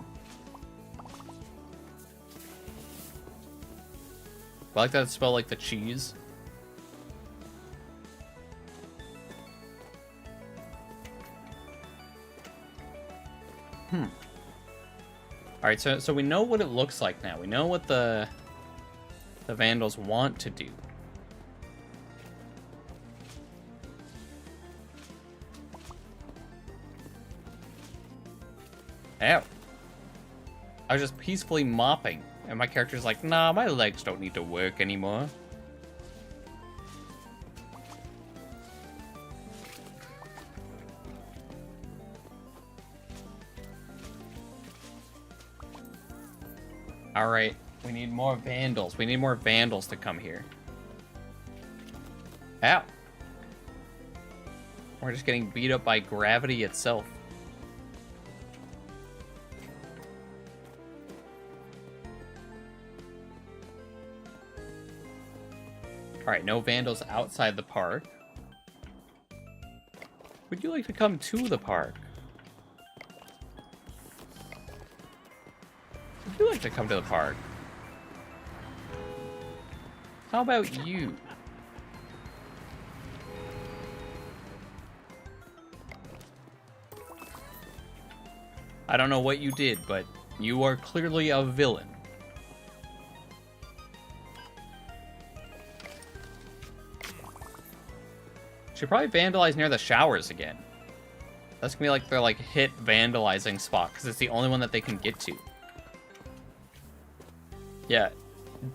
I like that it spelled like the cheese. Alright, so we know what it looks like now. We know what the Vandals want to do. Ow. I was just peacefully mopping, and my character's like, nah, my legs don't need to work anymore. Alright, we need more Vandals. We need more Vandals to come here. Ow. We're just getting beat up by gravity itself. Alright, no Vandals outside the park. Would you like to come to the park? Would you like to come to the park? How about you? I don't know what you did, but you are clearly a villain. Should probably vandalize near the showers again. That's gonna be like their hit vandalizing spot, because it's the only one that they can get to. Yeah,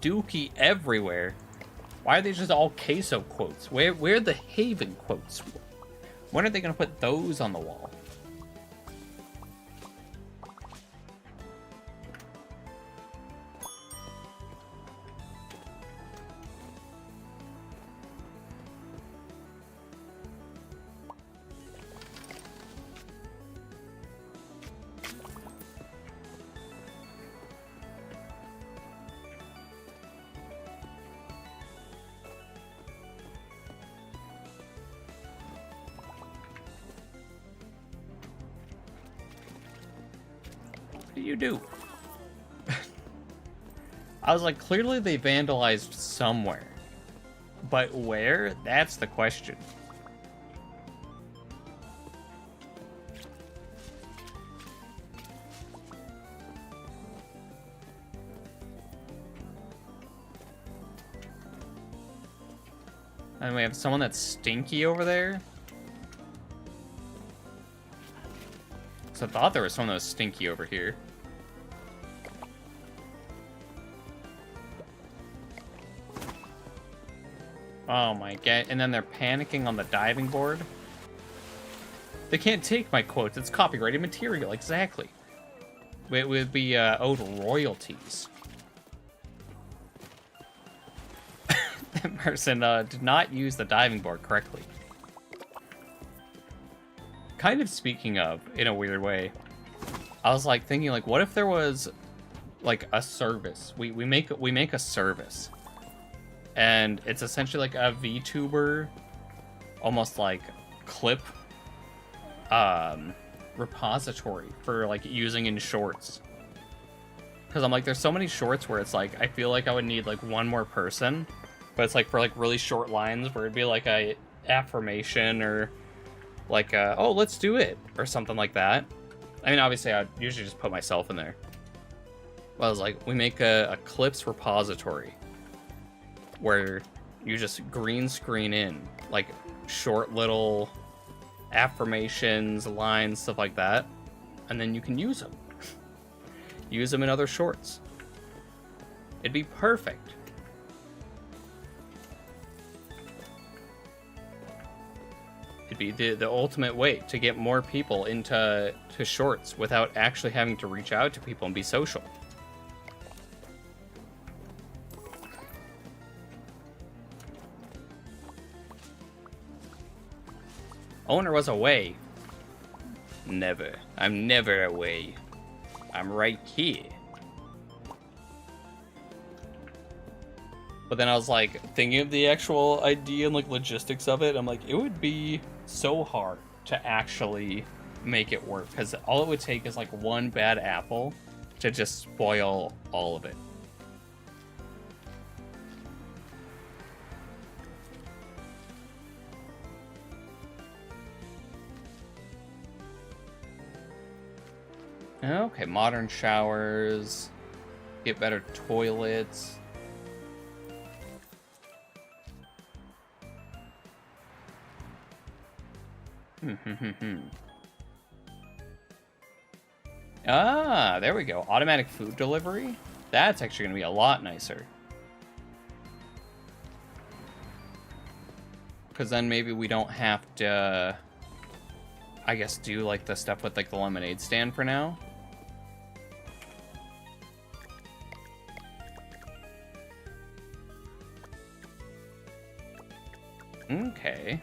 Dookie everywhere. Why are they just all queso quotes? Where are the Haven quotes? When are they gonna put those on the wall? What do you do? I was like, clearly they vandalized somewhere. But where? That's the question. And we have someone that's stinky over there. So I thought there was someone that was stinky over here. Oh my god. And then they're panicking on the diving board. They can't take my quotes. It's copyrighted material. Exactly. It would be owed royalties. That person did not use the diving board correctly. Kind of speaking of, in a weird way, I was like thinking, like, what if there was like a service? We make a service, and it's essentially like a VTuber, almost like clip repository for like using in shorts. Because I'm like, there's so many shorts where it's like, I feel like I would need like one more person, but it's like for like really short lines where it'd be like a affirmation or like, oh, let's do it, or something like that. I mean, obviously, I'd usually just put myself in there. But I was like, we make a clips repository where you just green screen in, like, short little affirmations, lines, stuff like that, and then you can use them. Use them in other shorts. It'd be perfect. It'd be the ultimate way to get more people into shorts without actually having to reach out to people and be social. Owner was away. Never. I'm never away. I'm right here. But then I was like thinking of the actual idea and like logistics of it. I'm like, it would be so hard to actually make it work, because all it would take is like one bad apple to just spoil all of it. Okay, modern showers, get better toilets. Ah, there we go. Automatic food delivery. That's actually going to be a lot nicer. Because then maybe we don't have to, I guess, do like the stuff with like the lemonade stand for now. Okay.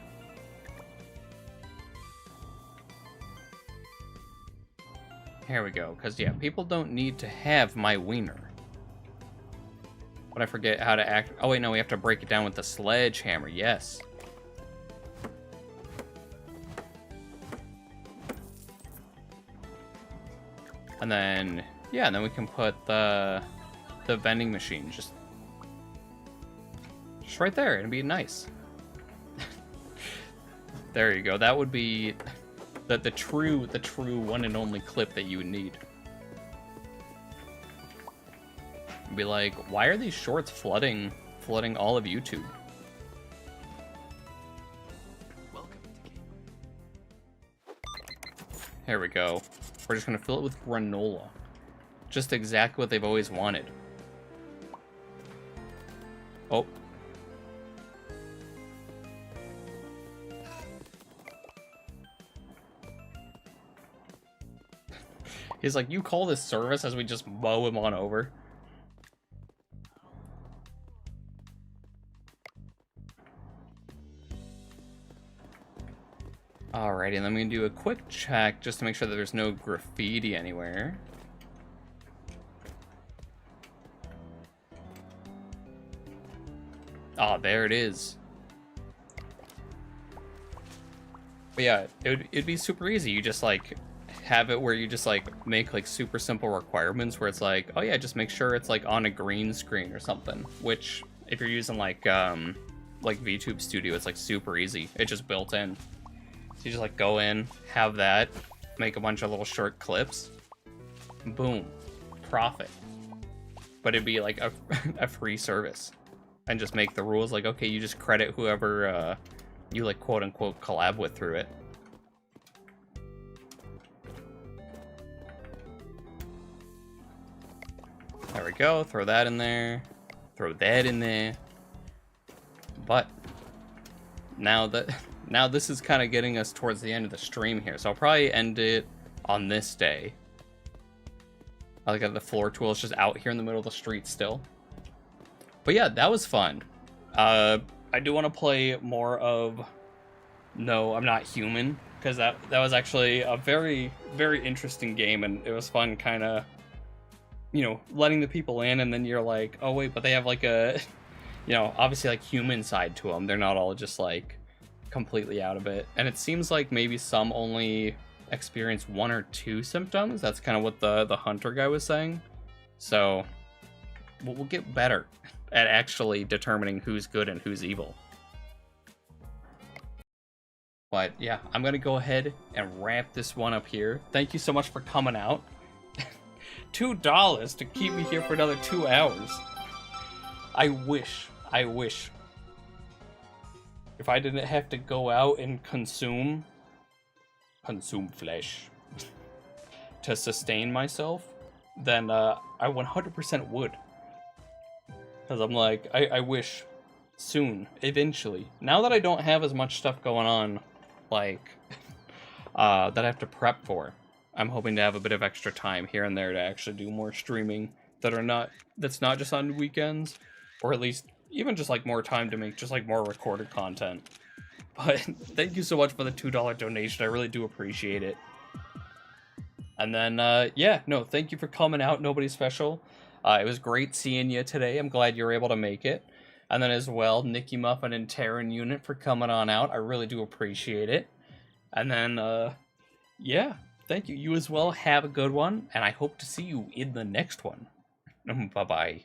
Here we go, because, yeah, people don't need to have my wiener. But I forget how to act. Oh, wait, no, we have to break it down with the sledgehammer. Yes. And then, yeah, and then we can put the vending machine just right there. It'd be nice. There you go. That would be the true one and only clip that you would need. It'd be like, why are these shorts flooding all of YouTube? Welcome to game. Here we go. We're just gonna fill it with granola. Just exactly what they've always wanted. Oh. He's like, you call this service, as we just mow him on over. Alrighty, and then we can do a quick check just to make sure that there's no graffiti anywhere. Ah, there it is. But yeah, it'd be super easy. You just like have it where you just like make like super simple requirements where it's like, oh yeah, just make sure it's like on a green screen or something. Which if you're using like VTube Studio, it's like super easy. It's just built in. So you just like go in, have that, make a bunch of little short clips, boom, profit. But it'd be like a free service, and just make the rules like, okay, you just credit whoever you like quote unquote collab with through it. There we go. Throw that in there. Throw that in there. But now this is kind of getting us towards the end of the stream here, so I'll probably end it on this day. I got the floor tools just out here in the middle of the street still. But yeah, that was fun. I do want to play more of No, I'm Not Human, because that was actually a very, very interesting game, and it was fun kind of, you know, letting the people in, and then you're like, oh wait, but they have like a, you know, obviously like human side to them. They're not all just like completely out of it. And it seems like maybe some only experience 1 or 2 symptoms. That's kind of what the hunter guy was saying. So we'll get better at actually determining who's good and who's evil. But yeah, I'm going to go ahead and wrap this one up here. Thank you so much for coming out. $2 to keep me here for another 2 hours. I wish if I didn't have to go out and consume flesh to sustain myself, then I 100% would. Because I'm like, I wish soon, eventually. Now that I don't have as much stuff going on, like, that I have to prep for, I'm hoping to have a bit of extra time here and there to actually do more streaming that's not just on weekends, or at least even just like more time to make just like more recorded content. But thank you so much for the $2 donation. I really do appreciate it. And then yeah, no, thank you for coming out, Nobody Special. It was great seeing you today. I'm glad you were able to make it. And then as well, Nicky Muffin and Terran Unit for coming on out. I really do appreciate it. And then, yeah, thank you. You as well. Have a good one. And I hope to see you in the next one. Bye-bye.